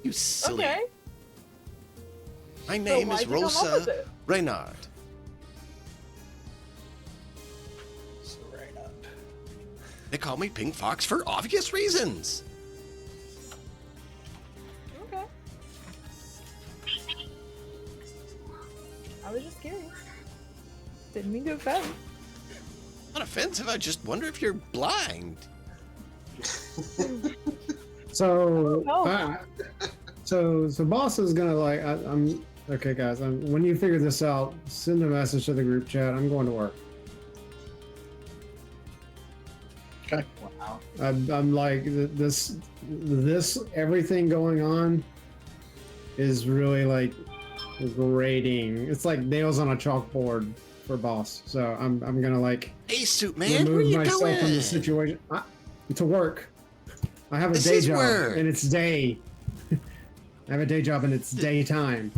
S1: You silly.
S2: Okay.
S1: My name
S2: why'd
S1: is
S2: you come up with
S1: Rosa
S2: it?
S1: Reynard. They call me Pink Fox for obvious reasons.
S2: Okay. I was just curious. Didn't mean to offend.
S1: Not offensive. I just wonder if you're blind.
S3: So,
S2: No.
S3: so Boss is gonna I'm okay, guys. When you figure this out, send a message to the group chat. I'm going to work.
S6: okay.
S4: Wow.
S3: I'm like this everything going on is really like grating. It's like nails on a chalkboard for Boss. So I'm gonna like
S1: Hey, suit man, where
S3: remove
S1: you
S3: myself
S1: going?
S3: from the situation. To work. I have a
S1: This
S3: day
S1: is
S3: job
S1: work.
S3: and it's day. I have a day job and it's daytime.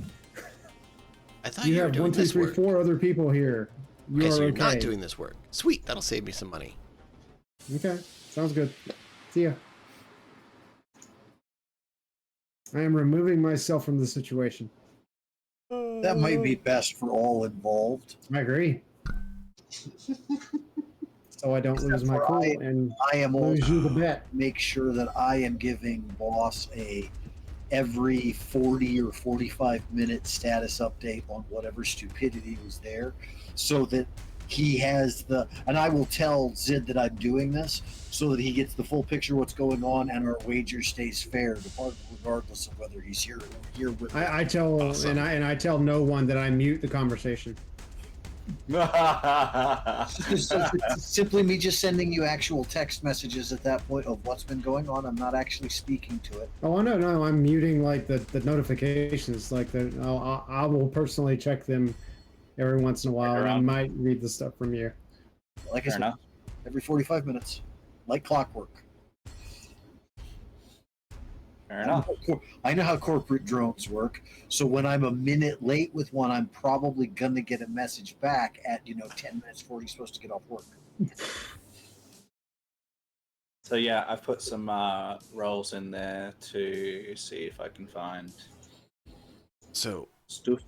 S1: I thought
S3: You
S1: you were
S3: have
S1: doing
S3: 1, 2,
S1: this
S3: 3,
S1: work.
S3: 4 other people here. You
S1: Okay,
S3: are
S1: so you're
S3: okay.
S1: not doing this work. Sweet, that'll save me some money.
S3: Okay, sounds good. See ya. I am removing myself from the situation.
S6: That might be best for all involved.
S3: I agree. So I don't lose my
S6: for
S3: cool
S6: I-
S3: and
S6: I am
S3: lose you the
S6: also
S3: bet.
S6: make sure that I am giving Boss a every 40 or 45 minute status update on whatever stupidity was there, so that he has and I will tell Zid that I'm doing this so that he gets the full picture of what's going on and our wager stays fair, regardless of whether he's here with.
S3: I tell
S1: Awesome.
S3: and I tell no one that I mute the conversation.
S6: Simply me just sending you actual text messages at that point of what's been going on. I'm not actually speaking to it.
S3: Oh, no, I'm muting like the notifications. Like I will personally check them every once in a while, and I might read the stuff from you.
S6: Like I said, every 45 minutes, like clockwork.
S4: Fair enough.
S6: I know how corporate drones work. So when I'm a minute late with one, I'm probably gonna get a message back at 10 minutes before you're supposed to get off work.
S4: So yeah, I've put some rolls in there to see if I can find
S1: So
S4: stuff.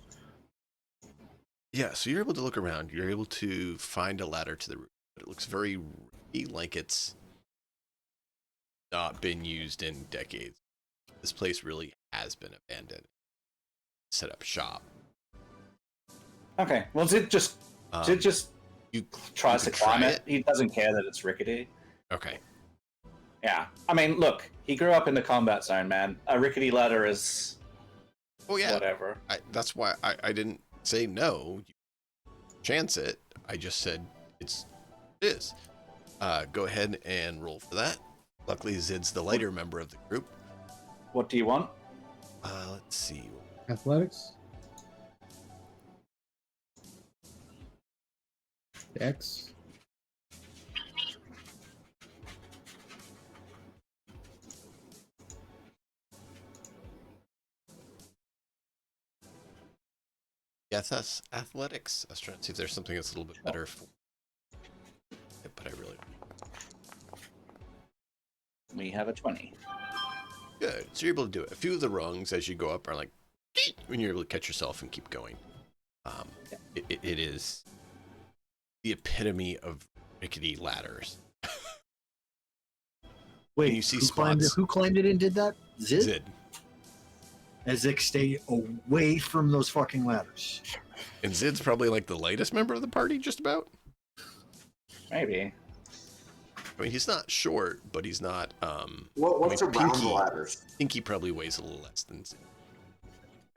S1: yeah, so you're able to look around. You're able to find a ladder to the roof, but it looks very like it's not been used in decades. This place really has been abandoned. Set up shop.
S4: Okay, well, Zid just
S1: You
S4: tries to
S1: could
S4: climb
S1: try
S4: it. He doesn't care that it's rickety.
S1: Okay.
S4: Yeah, I mean, look, he grew up in the combat zone, man. A rickety ladder is
S1: Oh yeah.
S4: whatever.
S1: That's why I didn't say no. Chance it. I just said it is. Go ahead and roll for that. Luckily, Zid's the lighter member of the group.
S4: What do you want?
S1: Let's see.
S3: Athletics. X.
S1: Yes, that's athletics. I was trying to see if there's something that's a little bit better for. Yeah, but I really
S4: We have a 20.
S1: good. So you're able to do it. A few of the rungs as you go up are like when you're able to catch yourself and keep going. It is the epitome of rickety ladders.
S6: Wait,
S1: you see
S6: who climbed it and did that? Zid?
S1: Zid.
S6: Ezek, stay away from those fucking ladders.
S1: And Zid's probably like the lightest member of the party, just about.
S4: Maybe.
S1: I mean, he's not short, but he's not.
S5: What's
S1: I mean,
S5: around the ladders?
S1: Pinky probably weighs a little less than Zid.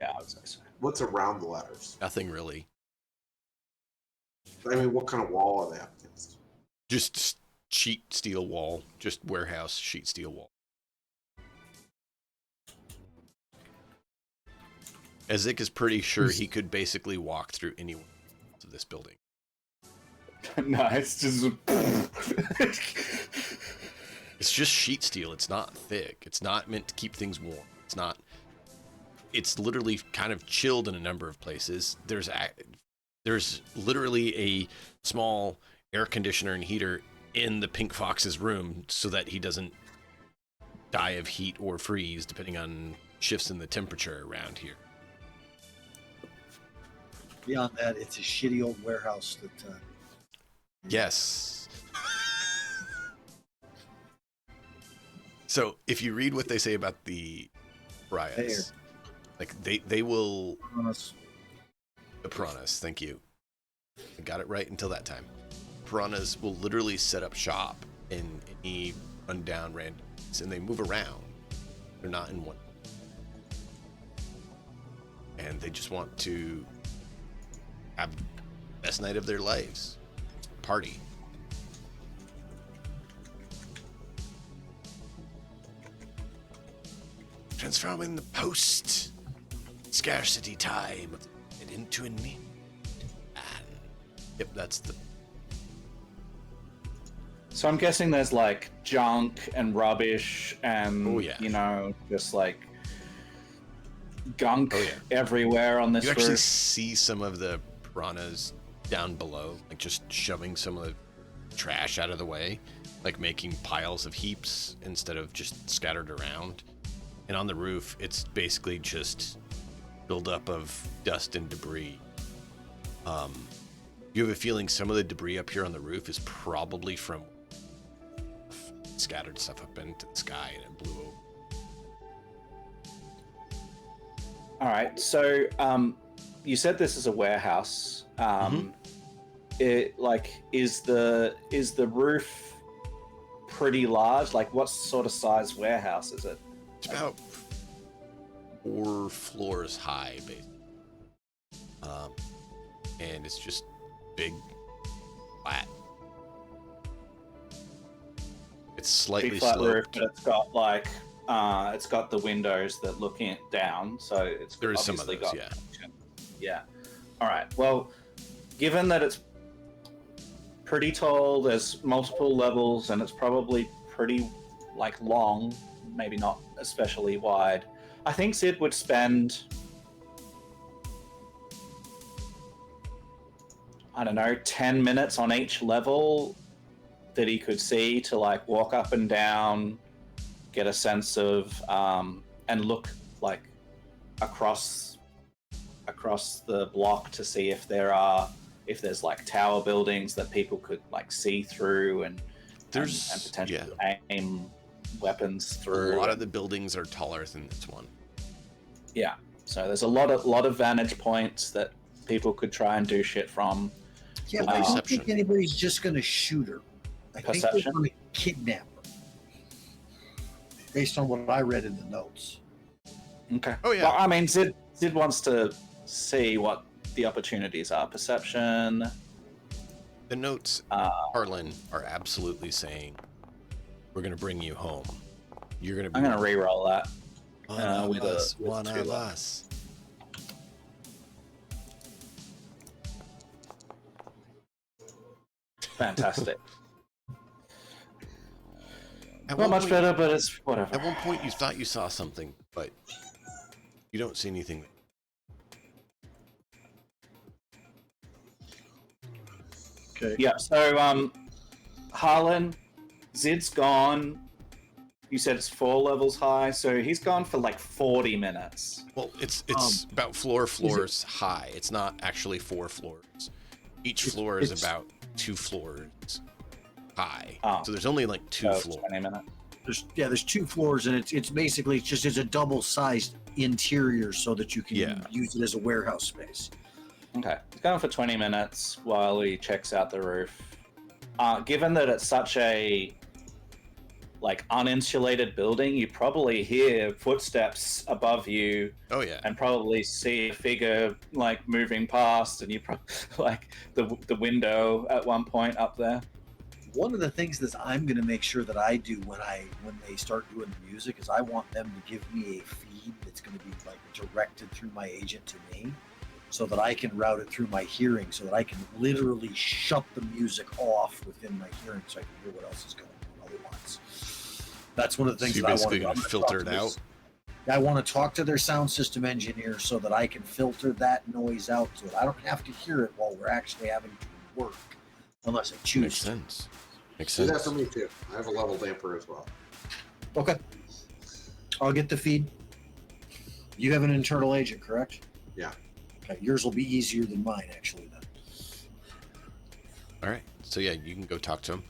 S4: Yeah, I would say so.
S5: What's around the ladders?
S1: Nothing really.
S5: I mean, what kind of wall are they up against?
S1: Just sheet steel wall. Just warehouse sheet steel wall. Ezek is pretty sure he could basically walk through any of this building.
S4: No, it's just.
S1: It's just sheet steel. It's not thick. It's not meant to keep things warm. It's not. It's literally kind of chilled in a number of places. There's literally a small air conditioner and heater in the Pink Fox's room so that he doesn't die of heat or freeze depending on shifts in the temperature around here.
S6: Beyond that, it's a shitty old warehouse that.
S1: Yes. So if you read what they say about the pariahs, like they will. The piranhas, thank you. I got it right until that time. Piranhas will literally set up shop in any rundown randoms, and they move around. They're not in one. And they just want to have the best night of their lives. Party. Transforming the post scarcity time into a need. And yep, that's the.
S4: So I'm guessing there's like junk and rubbish and just like gunk everywhere on this
S1: You actually
S4: roof.
S1: see some of the piranhas down below, like just shoving some of the trash out of the way, like making piles of heaps instead of just scattered around. And on the roof, it's basically just buildup of dust and debris. You have a feeling some of the debris up here on the roof is probably from scattered stuff up into the sky and it blew over.
S4: All right, so you said this is a warehouse. is the roof pretty large? Like, what sort of size warehouse is it?
S1: It's about 4 floors high, basically. And it's just big, flat. It's slightly
S4: Big flat roof,
S1: sloped.
S4: but it's got the windows that look down, so it's
S1: There is some of
S4: obviously
S1: those,
S4: got yeah. All right. Well, given that it's pretty tall, there's multiple levels, and it's probably pretty long, maybe not especially wide. I think Sid would spend, I don't know, 10 minutes on each level that he could see to walk up and down, get a sense of, and look across the block to see if there's tower buildings that people could see through and potentially aim weapons through.
S1: A lot of the buildings are taller than this one.
S4: Yeah, so there's a lot of vantage points that people could try and do shit from.
S6: Yeah, but I don't think anybody's just going to shoot her. I think they're going to kidnap her, based on what I read in the notes.
S4: Okay.
S1: Oh yeah.
S4: Well, I mean, Sid wants to see what the opportunities are. Perception.
S1: The notes, Harlan, are absolutely saying, "We're going to bring you home. You're going to."
S4: I'm going to re-roll that.
S1: One of us.
S4: Fantastic.
S1: Not
S4: much better, but it's whatever.
S1: At one point, you thought you saw something, but you don't see anything.
S6: Okay.
S4: Yeah. So, Harlan, Zid's gone. You said it's 4 levels high, so he's gone for 40 minutes.
S1: Well, it's about 4 floors high. It's not actually 4 floors. Each floor is about 2 floors high. So there's only 2 floors.
S4: 20 minutes.
S6: There's 2 floors, and it's basically it's a double-sized interior so that you can use it as a warehouse space.
S4: Okay, he's going for 20 minutes while he checks out the roof. Given that it's such a uninsulated building, you probably hear footsteps above you.
S1: Oh yeah.
S4: And probably see a figure moving past, and you probably the window at one point up there.
S6: One of the things that I'm going to make sure that I do when they start doing the music is I want them to give me a feed that's going to be directed through my agent to me, so that I can route it through my hearing, so that I can literally shut the music off within my hearing, so I can hear what else is going on otherwise. That's one of the things
S1: so
S6: that I want to
S1: basically going to filter it out.
S6: I want to talk to their sound system engineer so that I can filter that noise out, so that I don't have to hear it while we're actually having to work, unless I choose.
S1: Makes sense. Makes
S5: Do
S1: sense.
S5: that for me too. I have a level damper as well.
S6: Okay. I'll get the feed. You have an internal agent, correct?
S5: Yeah.
S6: Okay. Yours will be easier than mine, actually, then.
S1: All right. So yeah, you can go talk to him.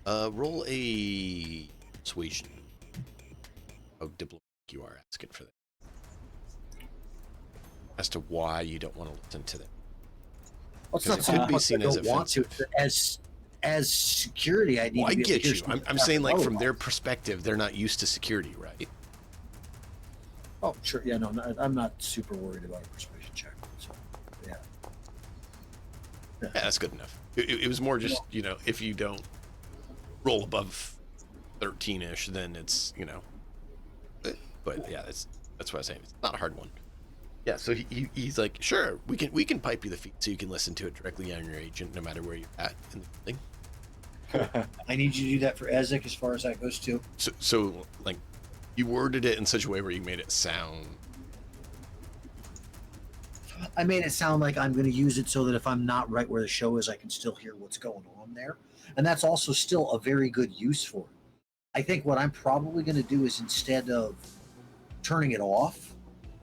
S1: Roll a persuasion. How diplomatic you are asking for that. As to why you don't want to listen to them.
S6: Well, it's not
S1: It
S6: so
S1: could be
S6: much
S1: seen
S6: I
S1: as
S6: don't want to.
S1: offensive.
S6: As security, I need
S1: Well, I
S6: to be able
S1: get
S6: to hear
S1: you.
S6: something
S1: I'm saying
S6: after
S1: from their
S6: otherwise.
S1: perspective, they're not used to security, right?
S6: Oh, sure. Yeah, no, I'm not super worried about a persuasion check. So, yeah.
S1: Yeah, that's good enough. It was more just, if you don't roll above 13-ish, then it's, But yeah, that's what I was saying. It's not a hard one. Yeah, so he's like, sure, we can pipe you the feed so you can listen to it directly on your agent, no matter where you're at in the thing.
S6: I need you to do that for Ezek as far as that goes too.
S1: So you worded it in such a way where you made it sound.
S6: I made it sound like I'm going to use it so that if I'm not right where the show is, I can still hear what's going on there. And that's also still a very good use for it. I think what I'm probably going to do is, instead of turning it off,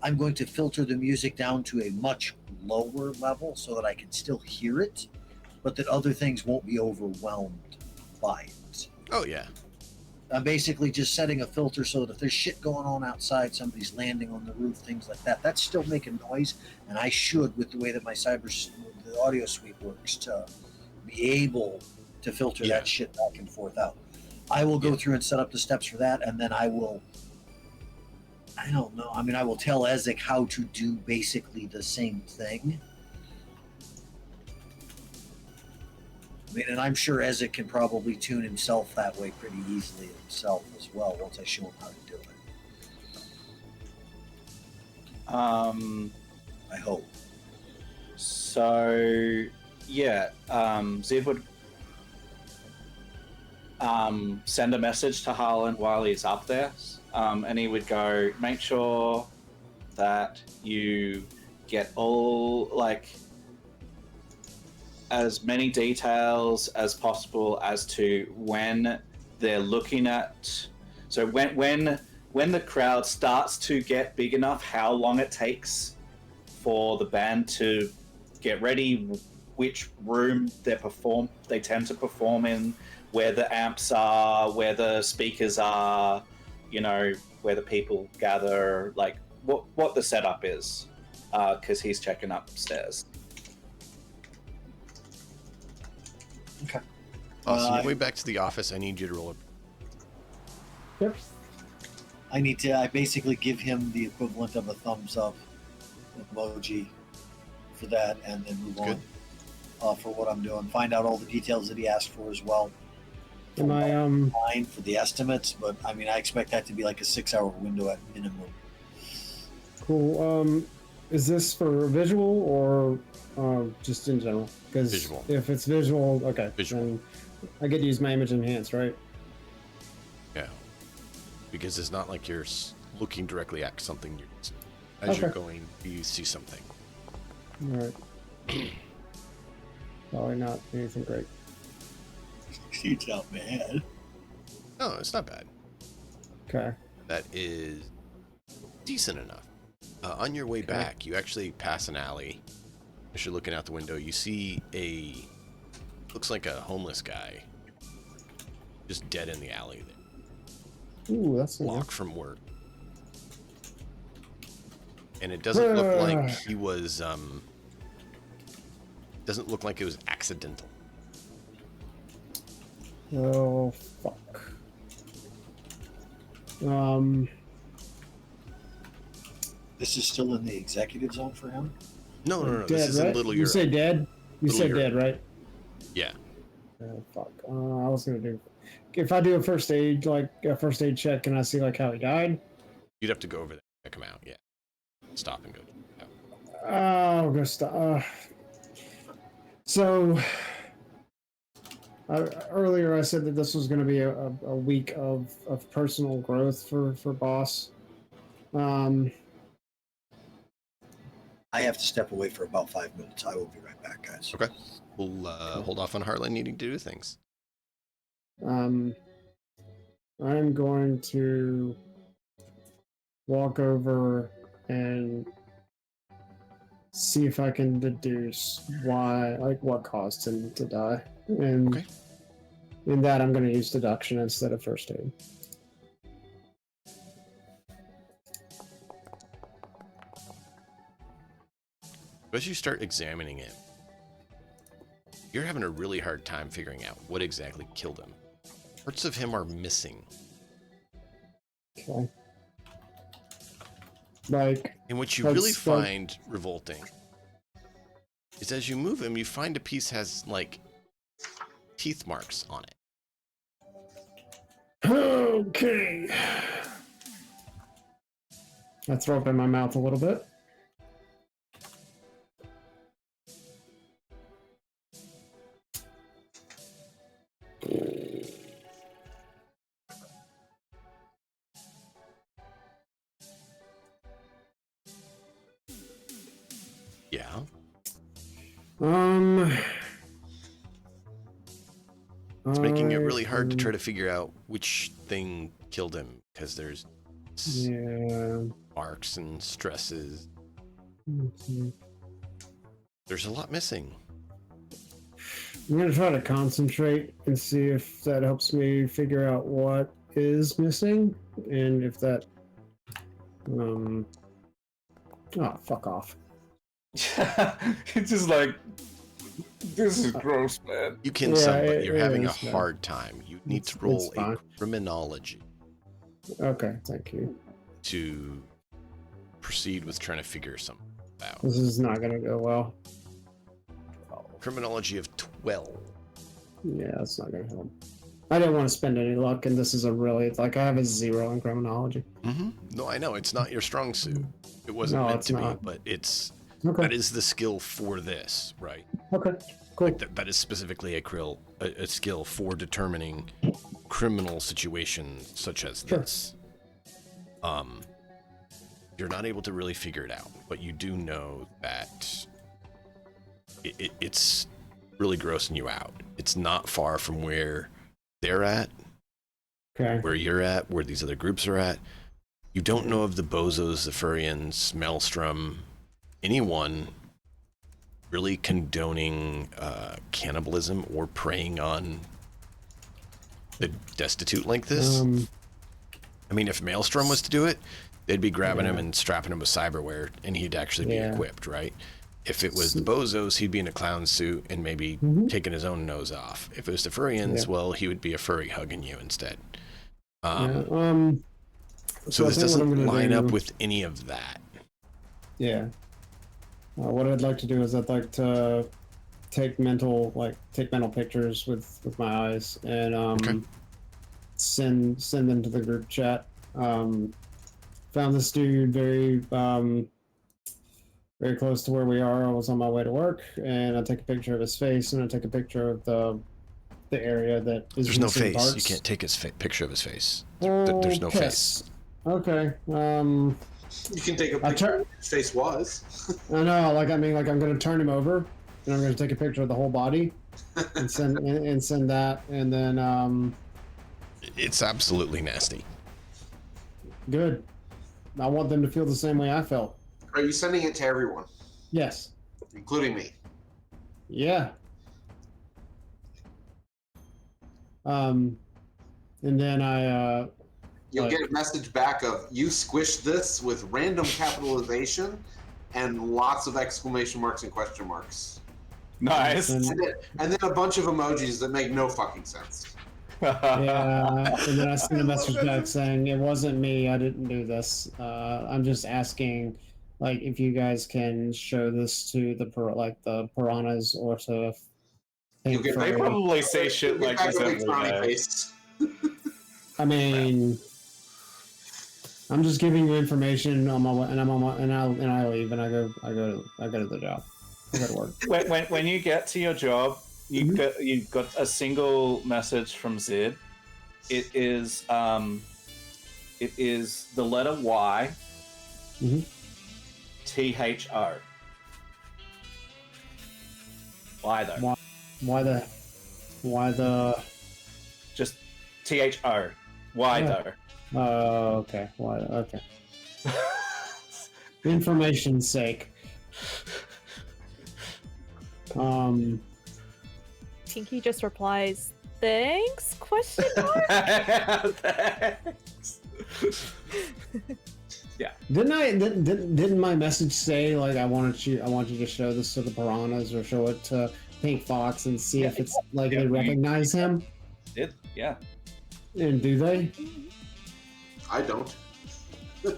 S6: I'm going to filter the music down to a much lower level so that I can still hear it, but that other things won't be overwhelmed by it.
S1: Oh yeah.
S6: I'm basically just setting a filter so that if there's shit going on outside, somebody's landing on the roof, things like that, that's still making noise, and I should, with the way that my the audio suite works, to be able to filter
S1: Yeah.
S6: that shit back and forth out. I will go
S1: Yeah.
S6: through and set up the steps for that, and then I will. I don't know. I mean, I will tell Ezek how to do basically the same thing. I mean, and I'm sure Ezek can probably tune himself that way pretty easily himself as well once I show him how to do it. I hope.
S4: So yeah, Ziv would send a message to Harlan while he's up there, and he would go, make sure that you get all, like, as many details as possible as to when they're looking at, so when the crowd starts to get big enough, how long it takes for the band to get ready, which room they tend to perform in, where the amps are, where the speakers are, you know, where the people gather, like what the setup is, because he's checking upstairs.
S6: Okay.
S1: On your way back to the office, I need you to roll a.
S3: Yep.
S6: I basically give him the equivalent of a thumbs up emoji for that, and then move
S1: Good.
S6: on for what I'm doing. Find out all the details that he asked for as well.
S3: Am I
S6: Fine for the estimates, but I mean, I expect that to be like a 6-hour window at minimum.
S3: cool? Is this for visual or just in general? Because
S1: Visual.
S3: if it's visual, okay.
S1: Visual.
S3: Then I get to use my image enhance, right?
S1: Yeah. Because it's not like you're looking directly at something. As you're
S3: Okay.
S1: going, you see something.
S3: All right. Probably not anything great.
S6: It's not bad.
S1: No, it's not bad.
S3: Okay.
S1: That is decent enough. On your way back, you actually pass an alley. As you're looking out the window, you see looks like a homeless guy just dead in the alley there,
S3: Ooh, that's nice.
S1: blocked from work. And it doesn't look like he was, doesn't look like it was accidental.
S3: Oh fuck.
S6: This is still in the executive zone for him.
S1: No.
S3: Dead,
S1: This is
S3: right?
S1: in Little
S3: You
S1: Europe.
S3: say dead? You
S1: Little
S3: said
S1: Europe.
S3: dead, right?
S1: Yeah.
S3: Oh, fuck. I was gonna do. If I do a first aid check, can I see like how he died?
S1: You'd have to go over there, check him out. Yeah. Stop and go. Yeah.
S3: Oh, go stop. So earlier I said that this was going to be a week of personal growth for Boss.
S6: I have to step away for about 5 minutes. I will be right back, guys.
S1: Okay. We'll hold off on Harlan needing to do things.
S3: I'm going to walk over and see if I can deduce what caused him to die. And
S1: Okay.
S3: in that, I'm going to use deduction instead of first aid.
S1: As you start examining it, you're having a really hard time figuring out what exactly killed him. Parts of him are missing.
S3: Okay. Like,
S1: And what you
S3: That's
S1: really
S3: like-
S1: find revolting is as you move him, you find a piece has, like, teeth marks on it.
S3: okay. I throw up in my mouth a little bit.
S1: Yeah. It's making it really hard to try to figure out which thing killed him because there's
S3: Yeah.
S1: marks and stresses.
S3: Mhm.
S1: There's a lot missing.
S3: I'm gonna try to concentrate and see if that helps me figure out what is missing, and if that. Oh, fuck off.
S4: It's just like This is gross, man.
S1: You can
S3: Yeah,
S1: some, but
S3: it
S1: you're having a
S3: is, yeah.
S1: hard time. You need to
S3: It's
S1: roll a
S3: fine.
S1: criminology
S3: Okay, thank you.
S1: to proceed with trying to figure something out.
S3: This is not gonna go well.
S1: Criminology of 12.
S3: Yeah, that's not gonna help. I didn't want to spend any luck, and this is a really like I have a 0 in criminology.
S1: Mm-hmm. No, I know it's not your strong suit. It wasn't
S3: No,
S1: meant
S3: it's
S1: to
S3: not.
S1: be, but it's
S3: Okay.
S1: that is the skill for this, right?
S3: Okay. Cool.
S1: That is specifically a skill for determining criminal situations such as
S3: Sure.
S1: this. You're not able to really figure it out, but you do know that it's really grossing you out. It's not far from where they're at,
S3: Okay.
S1: where you're at, where these other groups are at. You don't know of the Bozos, the Furians, Maelstrom, anyone really condoning cannibalism or preying on the destitute like this. I mean, if Maelstrom was to do it, they'd be grabbing him and strapping him with cyberware, and he'd actually be equipped, right? If it was the Bozos, he'd be in a clown suit and maybe taking his own nose off. If it was the Furians, well, he would be a furry hugging you instead. So this doesn't line up with any of that.
S3: Yeah. What I'd like to do is I'd like to take mental pictures with my eyes and send them to the group chat. Found this dude very close to where we are. I was on my way to work, and I take a picture of his face, and I take a picture of the area that is.
S1: There's no
S3: missing
S1: face.
S3: parts.
S1: You can't take his picture of his face. There's no face.
S3: Okay.
S5: You can take a picture of what his face was.
S3: I know. I'm gonna turn him over, and I'm gonna take a picture of the whole body, and send that, and then
S1: It's absolutely nasty.
S3: good. I want them to feel the same way I felt.
S5: Are you sending it to everyone,
S3: Yes.
S5: including me?
S3: Yeah. And then
S5: You'll get a message back of you squished this with random capitalization and lots of exclamation marks and question marks.
S4: Nice.
S3: And,
S5: And then a bunch of emojis that make no fucking sense.
S3: yeah, and then I sent a message back saying it wasn't me. I didn't do this. I'm just asking, like, if you guys can show this to the piranhas or to.
S5: You'll get
S4: They probably say shit like this every day.
S5: face.
S3: I mean, I'm just giving you information on my way, and I leave and I go to the job. I go to work.
S4: When you get to your job, you got a single message from Zid. It is the letter Y, THO. Why though?
S3: Why the?
S4: Just THO. Why though?
S3: Oh, okay. Why? Okay. Information's sake.
S2: Tinky just replies, "Thanks?" Question mark.
S4: Thanks. Yeah.
S3: Didn't my message say like I want you to show this to the piranhas or show it to Pink Fox and see if it's like they recognize him?
S4: Yeah.
S3: And do they?
S5: I don't.
S4: Well,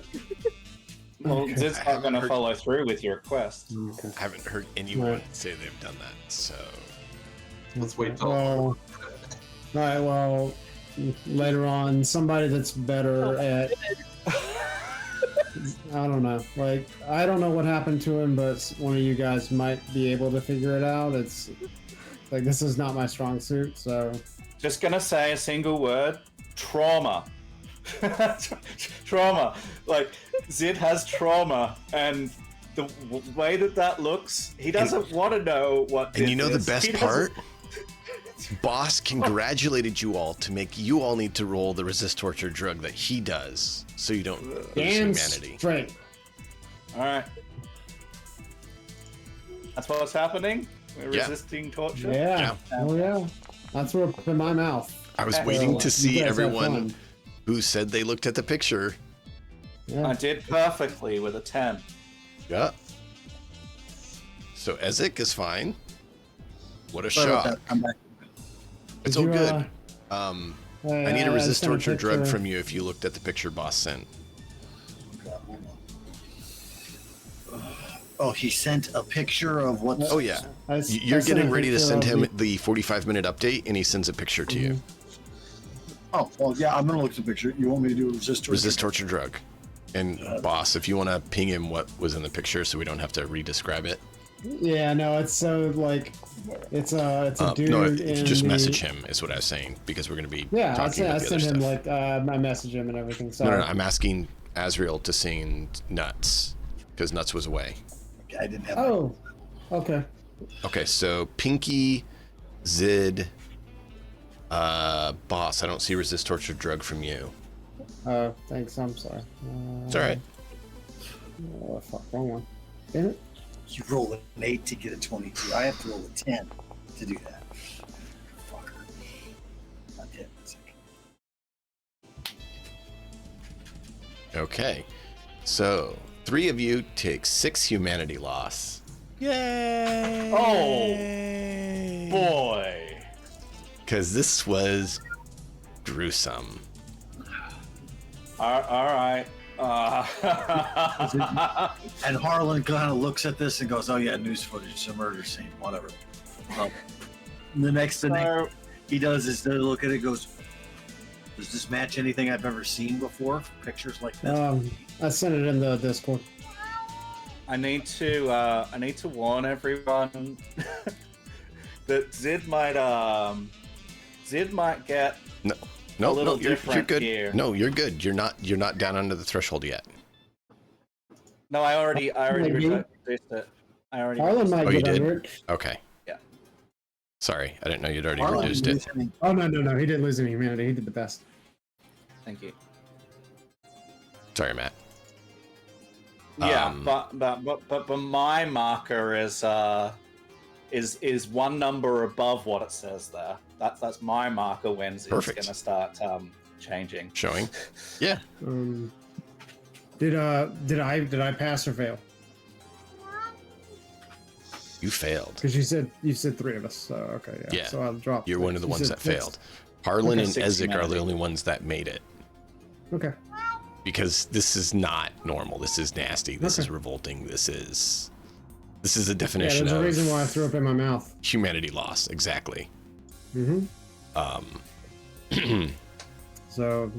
S3: Okay.
S4: Zid's not going to follow through with your quest.
S3: Okay.
S1: I haven't heard anyone say they've done that, so
S5: Let's wait till.
S3: Well, all right. Well, later on, somebody that's better at. I don't know. Like, I don't know what happened to him, but one of you guys might be able to figure it out. It's like this is not my strong suit, so.
S4: Just going to say a single word: trauma. Trauma. Like, Zid has trauma, and the way that looks, he doesn't want to know what.
S1: And you know the
S4: is.
S1: best
S4: He
S1: part?
S4: doesn't-
S1: Boss congratulated you all to make you all need to roll the resist torture drug that he does, so you don't lose
S3: Damn
S1: humanity.
S3: straight.
S4: All right. That's what's happening. We're
S1: Yeah.
S4: resisting torture.
S3: Yeah. Oh yeah. That's what in my mouth.
S1: I was
S4: Well,
S1: waiting to
S3: You
S1: see
S3: guys have
S1: everyone
S3: fun.
S1: who said they looked at the picture.
S3: Yeah.
S4: I did perfectly with a 10.
S1: Yeah. So Ezek is fine. What a
S6: Sorry about
S1: shock.
S6: that. I'm back.
S1: It's
S3: Did
S1: all
S3: you,
S1: good. I need a resist
S3: sent a
S1: torture drug
S3: picture.
S1: from you if you looked at the picture boss sent.
S6: Okay, hold on. Oh, he sent a picture of what?
S1: Oh yeah. You're getting ready to send him the 45-minute update, and he sends a picture to you.
S6: Oh, well, yeah, I'm gonna look at the picture. You want me to do a resist torture?
S1: Resist torture drug. And boss, if you want to ping him what was in the picture so we don't have to re-describe it.
S3: Yeah, no, it's so like, it's a dude.
S1: No,
S3: in
S1: just
S3: the-
S1: message him is what I was saying, because we're going to be
S3: Yeah,
S1: talking
S3: I
S1: about the other
S3: sent him
S1: stuff.
S3: like I message him and everything. So
S1: No, I'm asking Azrael to send Nuts, because Nuts was away.
S6: Okay, I didn't have.
S3: Oh, okay.
S1: Okay, so Pinky, Zid, boss, I don't see resist torture drug from you.
S3: Thanks. I'm sorry.
S1: It's all right.
S3: Oh, fuck, wrong one. Damn it.
S6: You roll an 8 to get a 22. I have to roll a 10 to do that. Fucker. Not dead.
S1: Okay, so 3 of you take 6 humanity loss. Yay!
S4: Oh, boy.
S1: Because this was gruesome.
S4: All right.
S6: And Harlan kind of looks at this and goes, "Oh yeah, news footage, it's a murder scene, whatever." The next thing he does is to look at it, and goes, "Does this match anything I've ever seen before? Pictures like this?"
S3: I sent it in the Discord.
S4: I need to warn everyone that Zid might get
S1: No,
S4: little
S1: you're
S4: different
S1: good.
S4: here.
S1: No, you're good. You're not down under the threreshold yet.
S4: No, I already
S3: Maybe.
S4: reduced it. I already
S3: Harlan
S4: reduced
S3: might
S1: Oh, you
S3: get
S1: did?
S3: under it.
S1: Okay.
S4: Yeah.
S1: Sorry, I didn't know you'd already
S6: Harlan
S1: reduced
S6: didn't
S1: it.
S6: lose any-
S3: Oh no, he didn't lose any humanity. He did the best.
S4: Thank you.
S1: Sorry, Matt.
S4: Yeah, but my marker is one number above what it says there. That's my marker when it's
S1: Perfect.
S4: gonna start changing.
S1: Showing. Yeah.
S3: Did I pass or fail?
S1: You failed.
S3: Because you said 3 of us. So okay, yeah.
S1: Yeah.
S3: So I'll drop.
S1: You're one of the
S3: You
S1: ones
S3: said
S1: that
S3: 6.
S1: failed. Harlan
S3: Okay.
S1: and
S4: 6
S1: Ezek are the
S4: humanity.
S1: only ones that made it.
S3: Okay.
S1: Because this is not normal. This is nasty. This is revolting. This is a
S3: Yeah,
S1: definition
S3: there's a
S1: of
S3: reason why I threw up in my mouth.
S1: humanity loss. Exactly.
S3: Mm-hmm. So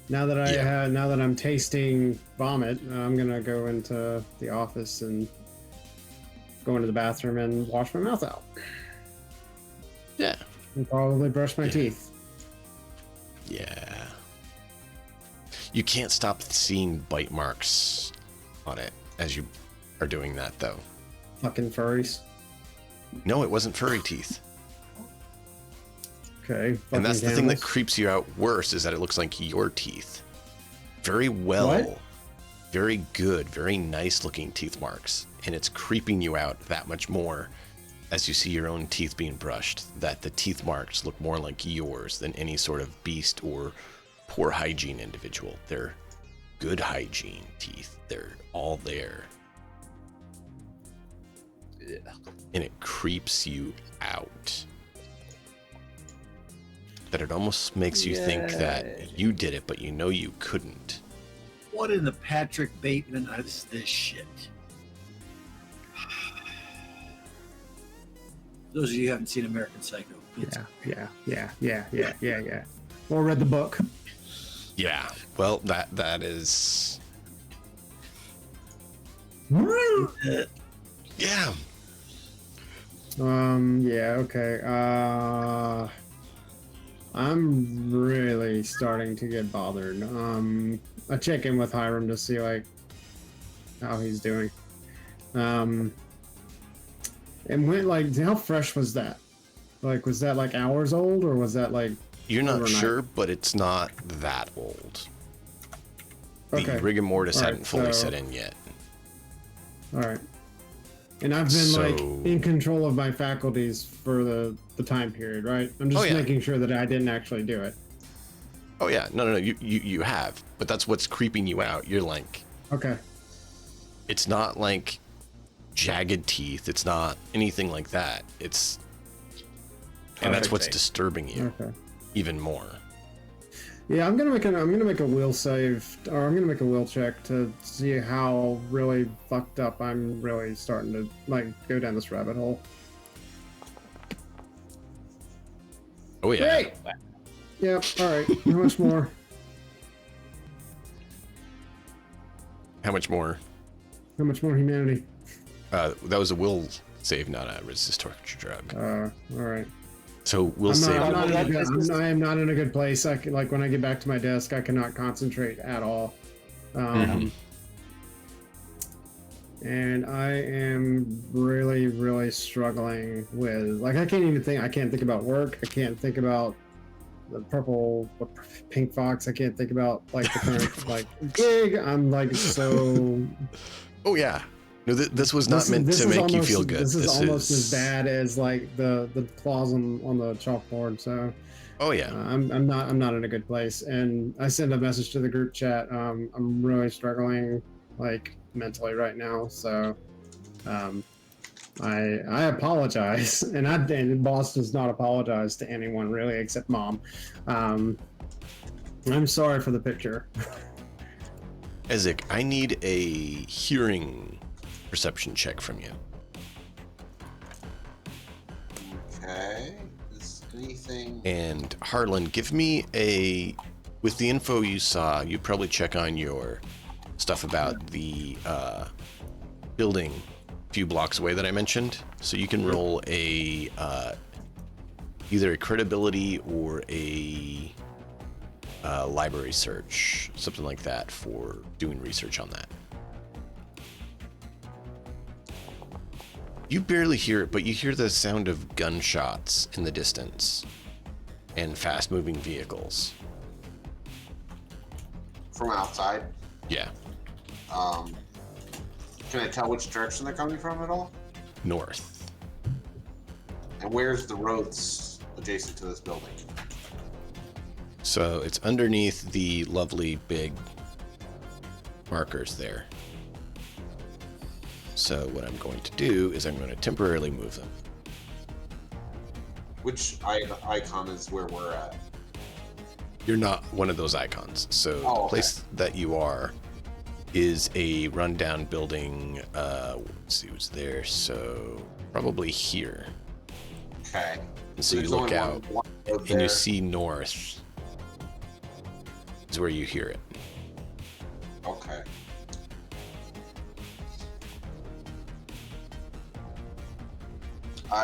S3: now that now that I'm tasting vomit, I'm gonna go into the office and go into the bathroom and wash my mouth out
S1: Yeah.
S3: and probably brush my teeth.
S1: Yeah. You can't stop seeing bite marks on it as you are doing that, though.
S3: Fucking furries.
S1: No, it wasn't furry teeth.
S3: Okay.
S1: And that's the thing that
S3: cannibals.
S1: creeps you out worse, is that it looks like your teeth. Very well.
S3: What?
S1: Very good, very nice looking teeth marks. And it's creeping you out that much more as you see your own teeth being brushed, that the teeth marks look more like yours than any sort of beast or poor hygiene individual. They're good hygiene teeth. They're all there. And it creeps you out. That it almost makes you think that you did it, but you know you couldn't.
S6: What in the Patrick Bateman is this shit? Those of you who haven't seen American Psycho, it's
S3: Yeah. Or read the book.
S1: Yeah. Well, that is. Yeah.
S3: Yeah, okay. I'm really starting to get bothered. I check in with Hiram to see like how he's doing. And when like how fresh was that? Like was that like hours old or was that like
S1: You're not
S3: overnight?
S1: sure, but it's not that old. The
S3: Okay.
S1: rigor mortis
S3: All right,
S1: hadn't fully
S3: so-
S1: set in yet.
S3: All right. And I've been like
S1: So-
S3: in control of my faculties for the time period, right? I'm just
S1: Oh, yeah.
S3: making sure that I didn't actually do it.
S1: Oh yeah, no, you have, but that's what's creeping you out. You're like,
S3: Okay.
S1: it's not like jagged teeth. It's not anything like that. It's And that's what's
S4: Perfect.
S1: disturbing you
S3: Okay.
S1: even more.
S3: Yeah, I'm gonna make a will save, or I'm gonna make a will check to see how really fucked up I'm really starting to like go down this rabbit hole.
S1: Oh yeah.
S3: Great. Yep. All right. How much more?
S1: How much more?
S3: How much more humanity?
S1: That was a will save, not a resist torture drug.
S3: All right.
S1: So we'll save.
S3: I am not in a good place. Like when I get back to my desk, I cannot concentrate at all. And I am really, really struggling with like I can't think about work. I can't think about the pink fox. I can't think about like the current like gig. I'm like so.
S1: Oh yeah. No, this was not meant to make you feel good.
S3: This is almost as bad as like the clause on the chalkboard. So.
S1: Oh yeah.
S3: I'm not in a good place, and I sent a message to the group chat. I'm really struggling like mentally right now. So, I apologize, and boss does not apologize to anyone really except mom. I'm sorry for the picture.
S1: Ezek, I need a hearing perception check from you.
S5: Okay. Is anything?
S1: And Harlan, give me with the info you saw, you probably check on your stuff about the building a few blocks away that I mentioned. So you can roll either a credibility or a library search, something like that, for doing research on that. You barely hear it, but you hear the sound of gunshots in the distance and fast-moving vehicles.
S5: From outside?
S1: Yeah,
S5: Can I tell which direction they're coming from at all?
S1: north.
S5: And where's the roads adjacent to this building?
S1: So it's underneath the lovely big markers there. So what I'm going to do is I'm going to temporarily move them.
S5: Which icon is where we're at?
S1: You're not one of those icons. So
S5: Oh,
S1: the
S5: okay.
S1: place that you are is a rundown building. Let's see what's there. So probably here.
S5: Okay.
S1: And so you
S5: There's
S1: look
S5: only
S1: out
S5: one road
S1: and you
S5: there.
S1: see north is where you hear it.
S5: Okay.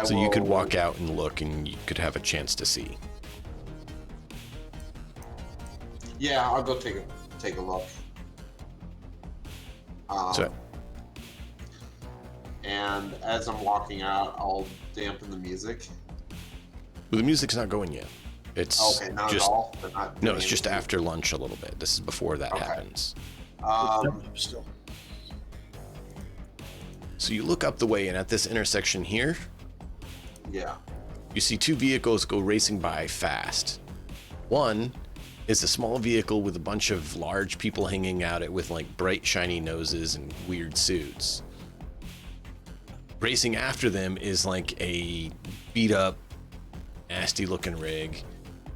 S1: So you could walk out and look and you could have a chance to see.
S5: Yeah, I'll go take a look.
S1: So
S5: And as I'm walking out, I'll dampen the music.
S1: well, the music's not going yet. It's
S5: Okay, not
S1: just
S5: at all. They're not
S1: no,
S5: doing
S1: it's just
S5: anything?
S1: after lunch a little bit. This is before that
S5: Okay.
S1: happens.
S6: Still.
S1: So you look up the way, and at this intersection here,
S5: Yeah.
S1: you see two vehicles go racing by fast. One is a small vehicle with a bunch of large people hanging out it with like bright shiny noses and weird suits. Racing after them is like a beat up, nasty looking rig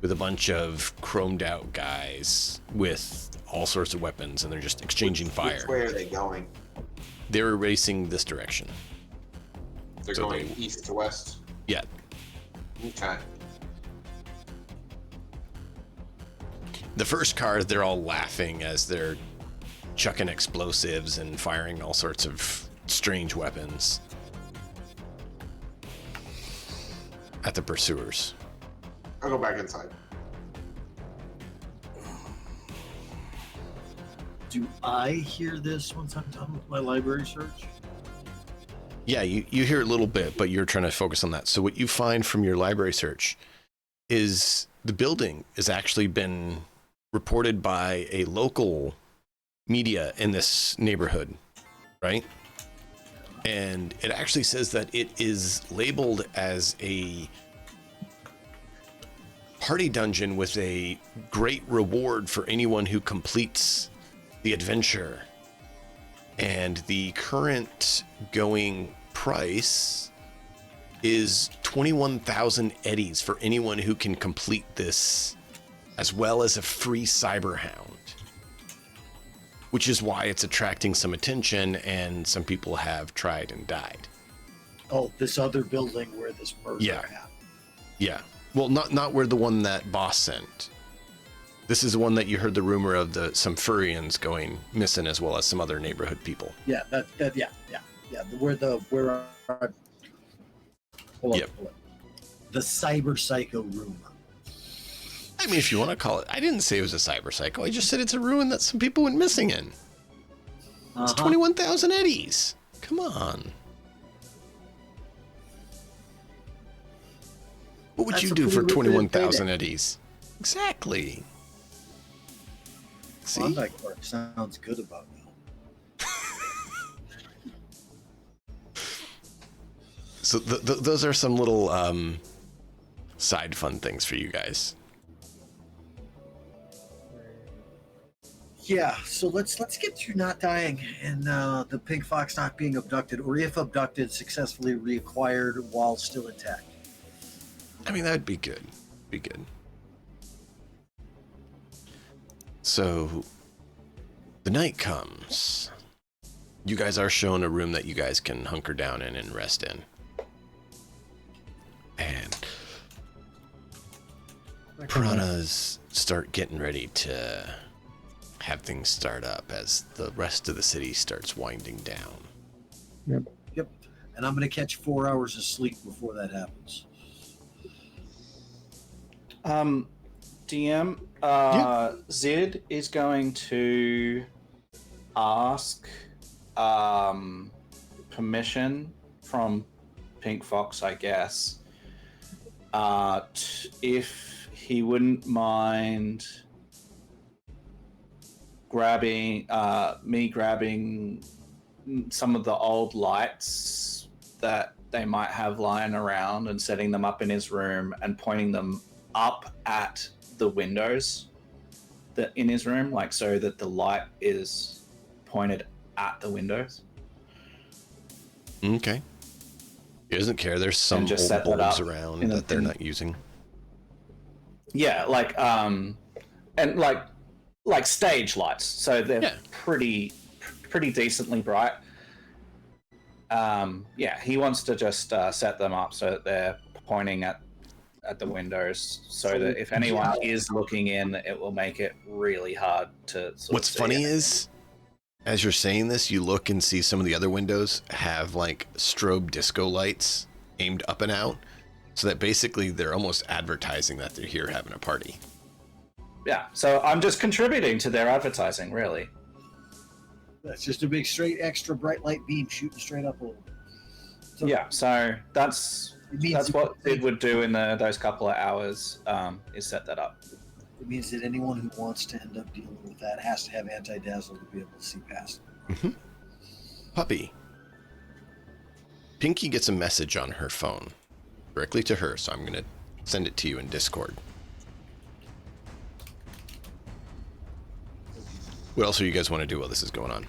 S1: with a bunch of chromed out guys with all sorts of weapons, and they're just exchanging fire.
S5: Which way are they going?
S1: They're racing this direction.
S5: They're
S1: So
S5: going
S1: they-
S5: east to west.
S1: Yeah.
S5: Okay.
S1: The first car, they're all laughing as they're chucking explosives and firing all sorts of strange weapons at the pursuers.
S5: I'll go back inside.
S6: Do I hear this once I'm done with my library search?
S1: Yeah, you hear a little bit, but you're trying to focus on that. So what you find from your library search is the building has actually been reported by a local media in this neighborhood, right? And it actually says that it is labeled as a party dungeon with a great reward for anyone who completes the adventure. And the current going price is 21,000 eddies for anyone who can complete this, as well as a free cyber hound, which is why it's attracting some attention and some people have tried and died.
S6: Oh, this other building where this murder happened.
S1: Yeah. Well, not where the one that boss sent. This is the one that you heard the rumor of some Furrians going missing, as well as some other neighborhood people.
S6: Yeah, yeah. Where hold on. The cyber psycho rumor.
S1: I mean, if you want to call it, I didn't say it was a cyber psycho. I just said it's a ruin that some people went missing in. It's 21,000 eddies. Come on. What would you do for 21,000 eddies? Exactly. See?
S6: Klondike Park sounds good about me.
S1: So those are some little side fun things for you guys.
S6: Yeah, so let's get through not dying and the pink fox not being abducted, or if abducted, successfully reacquired while still intact.
S1: I mean, that would be good. Be good. So the night comes. You guys are shown a room that you guys can hunker down in and rest in. And piranhas start getting ready to have things start up as the rest of the city starts winding down.
S6: Yep. And I'm going to catch 4 hours of sleep before that happens.
S4: DM, Zid is going to ask permission from Pink Fox, I guess, if he wouldn't mind grabbing some of the old lights that they might have lying around and setting them up in his room and pointing them up at the windows that in his room, like so that the light is pointed at the windows.
S1: Okay. He doesn't care. There's some
S4: just
S1: old
S4: set that
S1: bulbs
S4: up
S1: around that they're not using.
S4: Yeah, and like stage lights, so they're pretty decently bright. He wants to just set them up so that they're pointing at the windows, so that if anyone is looking in, it will make it really hard to
S1: What's funny is, as you're saying this, you look and see some of the other windows have like strobe disco lights aimed up and out, so that basically they're almost advertising that they're here having a party.
S4: Yeah, so I'm just contributing to their advertising, really.
S6: That's just a big straight extra bright light beam shooting straight up a little bit. So
S4: So that's what it would do in those couple of hours, is set that up.
S6: It means that anyone who wants to end up dealing with that has to have anti-dazzle to be able to see past it.
S1: Mm-hmm. Puppy. Pinky gets a message on her phone directly to her, so I'm going to send it to you in Discord. What else do you guys want to do while this is going on?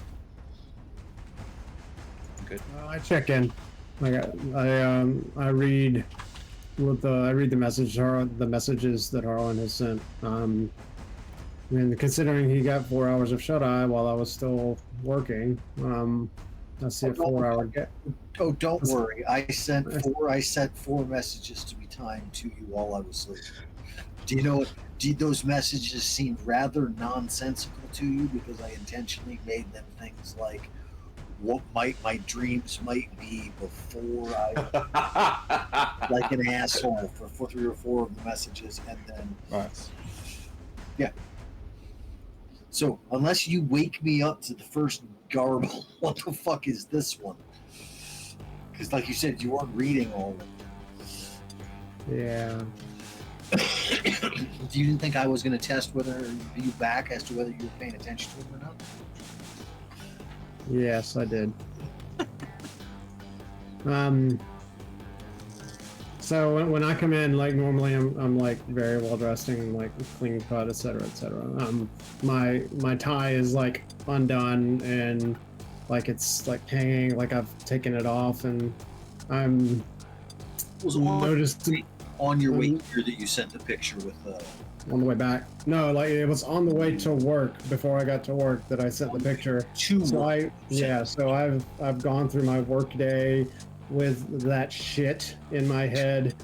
S4: Good.
S3: I check in. I read the messages that Harlan has sent. I mean, considering he got 4 hours of shut eye while I was still working, I see a 4 hour gap.
S6: Oh, don't worry. I sent 4 messages to be timed to you while I was sleeping. Do you know what? Those messages seemed rather nonsensical to you because I intentionally made them things like what my dreams might be before I like an asshole for 3 or 4 of the messages, and then yeah. So unless you wake me up to the first garble, what the fuck is this one? Because like you said, you weren't reading all of it.
S3: Yeah.
S6: You didn't think I was going to test whether you back as to whether you were paying attention to it or not?
S3: Yes, I did. So when I come in, like normally I'm like very well dressed and like clean cut, etc., etc. My tie is like undone and like it's like hanging, like I've taken it off, and I'm
S6: It was
S3: noticed
S6: on your way here that you sent the picture with
S3: on the way back. No, like it was on the way to work before I got to work that I sent the picture. So I've gone through my work day with that shit in my head,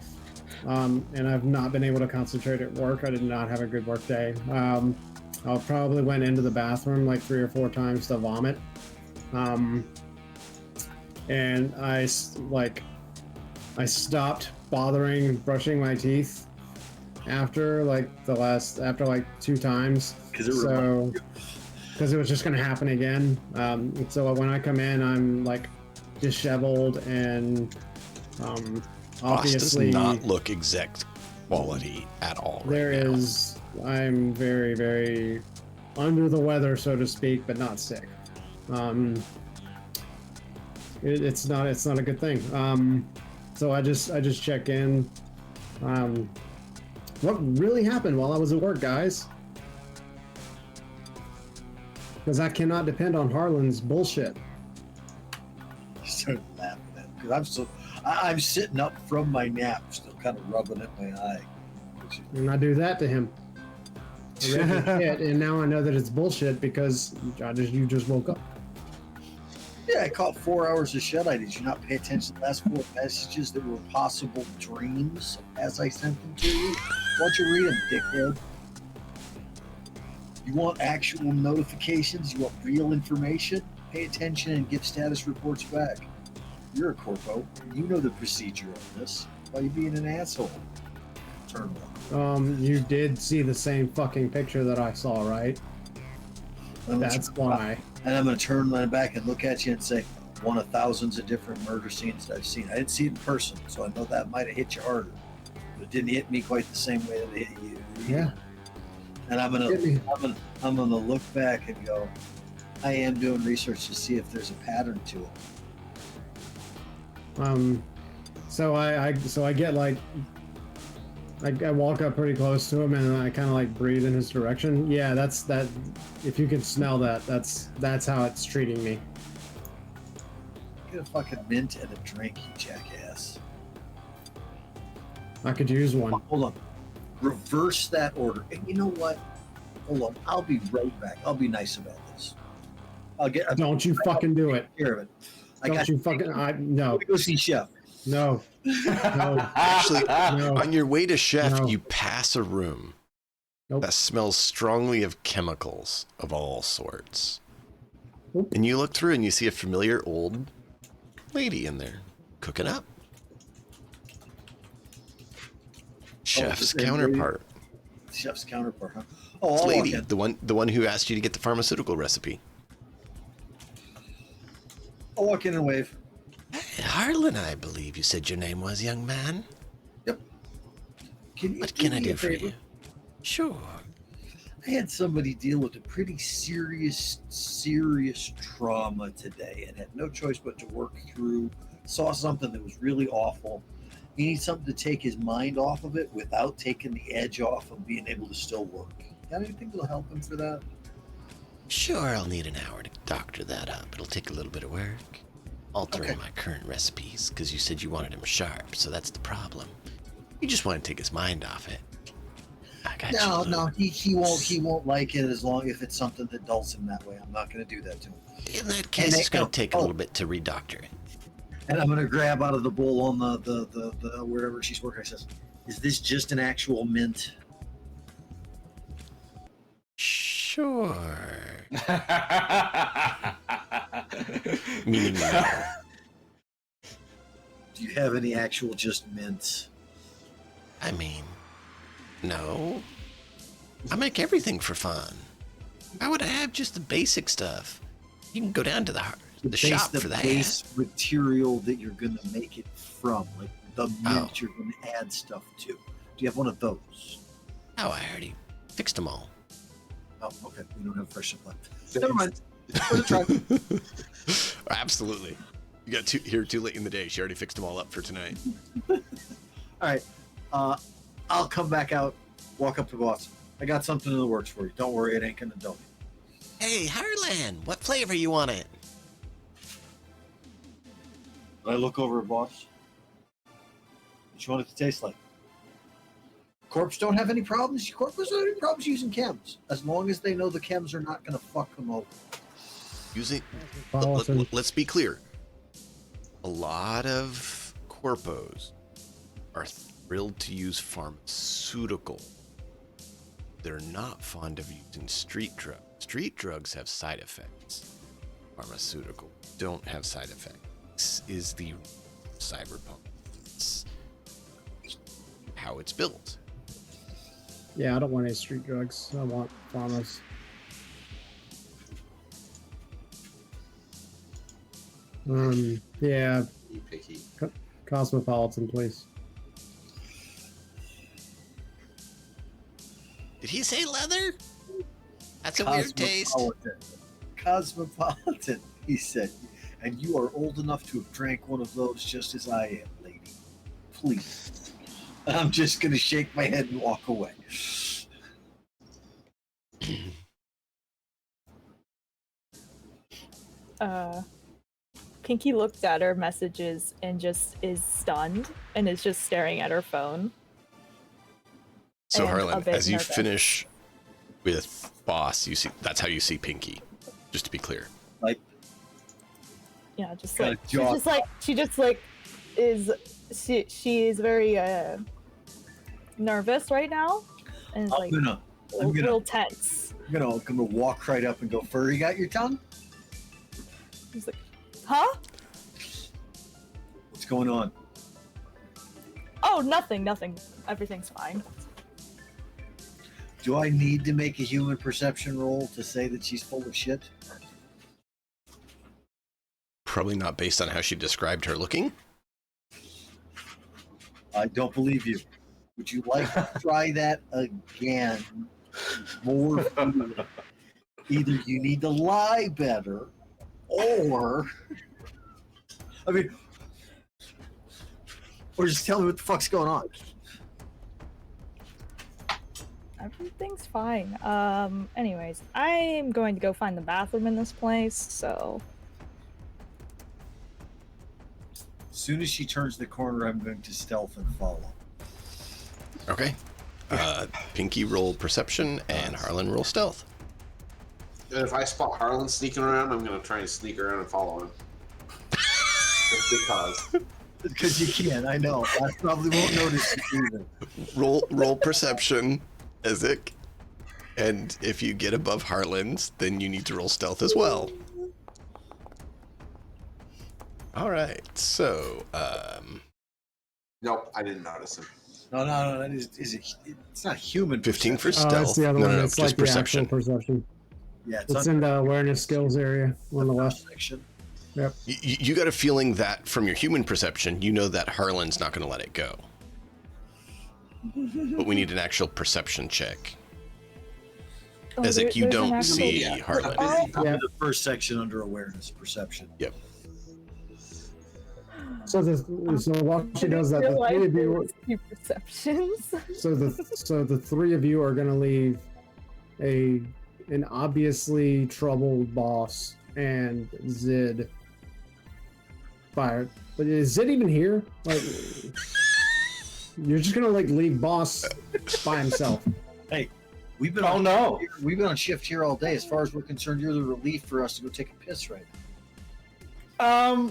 S3: and I've not been able to concentrate at work. I did not have a good work day. I probably went into the bathroom like 3 or 4 times to vomit, and I stopped bothering brushing my teeth after like 2 times, because it was just going to happen again. So when I come in, I'm like disheveled and obviously
S1: does not look exact quality at all.
S3: I'm very, very under the weather, so to speak, but not sick. It's not a good thing. So I just check in. What really happened while I was at work, guys? Because I cannot depend on Harlan's bullshit.
S6: You started laughing at it because I'm sitting up from my nap, still kind of rubbing at my eye.
S3: And I do that to him. I read his shit, and now I know that it's bullshit because you just woke up.
S6: Yeah, I caught 4 hours of shut-eye. Did you not pay attention to the last 4 messages that were possible dreams as I sent them to you? Why don't you read them, dickhead? You want actual notifications? You want real information? Pay attention and give status reports back. You're a corpo. You know the procedure on this. Why are you being an asshole? Turn one.
S3: You did see the same fucking picture that I saw, right? That's why.
S6: And I'm going to turn my back and look at you and say, one of thousands of different murder scenes that I've seen. I didn't see it in person, so I know that might have hit you harder. But it didn't hit me quite the same way that it hit you.
S3: Yeah.
S6: And I'm gonna look back and go, I am doing research to see if there's a pattern to it.
S3: So I get like, I walk up pretty close to him and I kind of like breathe in his direction. Yeah, that's that. If you can smell that, that's how it's treating me.
S6: Get a fucking mint and a drink, you jackass.
S3: I could use one.
S6: Hold on. Reverse that order. And you know what? Hold on. I'll be right back. I'll be nice about this.
S3: Don't you fucking do it.
S6: Care of it.
S3: No.
S6: Go see Chef.
S3: No. No.
S1: Actually,
S3: No.
S1: on your way to Chef,
S3: No.
S1: you pass a room
S3: Nope.
S1: that smells strongly of chemicals of all sorts.
S3: Nope.
S1: And you look through and you see a familiar old lady in there cooking up. Chef's
S6: the same
S1: counterpart.
S6: Chef's counterpart, huh? Oh,
S1: This
S6: I'll
S1: lady,
S6: walk in.
S1: the one who asked you to get the pharmaceutical recipe.
S6: I'll walk in and wave.
S1: Hey, Harlan, I believe you said your name was, young man.
S6: Yep.
S1: What can I do for you? Sure.
S6: I had somebody deal with a pretty serious trauma today and had no choice but to work through. Saw something that was really awful. He needs something to take his mind off of it without taking the edge off of being able to still work. Got anything that'll help him for that?
S1: Sure, I'll need an hour to doctor that up. It'll take a little bit of work. Altering
S6: Okay.
S1: my current recipes, because you said you wanted him sharp, so that's the problem. You just want to take his mind off it. I got you.
S6: No, he won't like it as long if it's something that dulls him that way. I'm not going to do that to him.
S1: In that case, it's going to take a little bit to redoctor it.
S6: And I'm going to grab out of the bowl on the wherever she's working. I says, "Is this just an actual mint?"
S1: Sure. Meaning no.
S6: Do you have any actual just mints?
S1: I mean, no. I make everything for fun. Why would I have just the basic stuff? You can go down to the shop for that.
S6: The base material that you're going to make it from, like the mint you're going to add stuff to. Do you have one of those?
S1: Oh, I already fixed them all.
S6: Oh, okay. We don't have fresh supply. Never mind. Worth a try.
S1: Absolutely. You got here too late in the day. She already fixed them all up for tonight.
S6: All right. I'll come back out, walk up to boss. I got something in the works for you. Don't worry, it ain't going to dull you.
S1: Hey, Harlan, what flavor you want it?
S6: I look over at boss. What you want it to taste like? Corpse don't have any problems. Corpse don't have any problems using chems, as long as they know the chems are not going to fuck them over.
S1: Using.
S3: Cosmopolitan.
S1: Let's be clear. A lot of corpos are thrilled to use pharmaceutical. They're not fond of using street drugs. Street drugs have side effects. Pharmaceutical don't have side effects. This is the cyberpunk. It's how it's built.
S3: Yeah, I don't want any street drugs. I want pharmas. Yeah,
S5: Be picky.
S3: Cosmopolitan, please.
S1: Did he say leather? That's a weird taste.
S6: Cosmopolitan, he said. And you are old enough to have drank one of those just as I am, lady. Please. I'm just going to shake my head and walk away.
S2: Pinky looked at her messages and just is stunned and is just staring at her phone.
S1: So
S2: And a
S1: Harlan,
S2: bit
S1: as you
S2: nervous.
S1: finish with boss, you see that's how you see Pinky. Just to be clear.
S6: Like,
S2: Yeah, just
S6: Got
S2: like
S6: a jaw.
S2: she is very nervous right now and is
S6: I'm
S2: like
S6: gonna
S2: real tense.
S6: walk right up and go, Furry, got your tongue?
S2: He's like, huh?
S6: What's going on?
S2: Oh, nothing. Everything's fine.
S6: Do I need to make a human perception roll to say that she's full of shit?
S1: Probably not based on how she described her looking.
S6: I don't believe you. Would you like to try that again? More food. Either you need to lie better, or or just tell me what the fuck's going on.
S2: Everything's fine. Anyways, I'm going to go find the bathroom in this place, so
S6: As soon as she turns the corner, I'm going to stealth and follow.
S1: Okay. Pinky roll perception and Harlan roll stealth.
S5: And if I spot Harlan sneaking around, I'm gonna try and sneak around and follow him. Just because.
S6: Because you can, I know. I probably won't notice you either.
S1: Roll perception, Ezek. And if you get above Harlan's, then you need to roll stealth as well. All right. So,
S5: Nope, I didn't notice him.
S6: No, that is it? It's not human.
S1: 15 for
S6: perception.
S1: stealth.
S3: That's the other
S1: no,
S3: one.
S1: no,
S3: It's
S1: just
S3: like the
S1: perception.
S3: actual perception.
S6: Yeah,
S3: It's in the awareness skills area on the left.
S6: section.
S3: Yep.
S1: You got a feeling that from your human perception, you know that Harlan's not going to let it go. But we need an actual perception check.
S2: Oh,
S1: Ezek, you
S2: there's an
S1: don't
S2: actual-
S1: see
S5: Yeah.
S1: Harlan.
S2: Oh,
S3: Yeah.
S6: The first section under awareness perception.
S1: Yep.
S3: So while she does that, the
S2: realize
S3: three of
S2: there
S3: you.
S2: was two perceptions.
S3: So the three of you are gonna leave an obviously troubled boss and Zid fired. But is Zid even here? Like, you're just gonna like leave boss by himself?
S6: Hey, we've been
S4: Oh no!
S6: we've been on shift here all day. As far as we're concerned, you're the relief for us to go take a piss right now.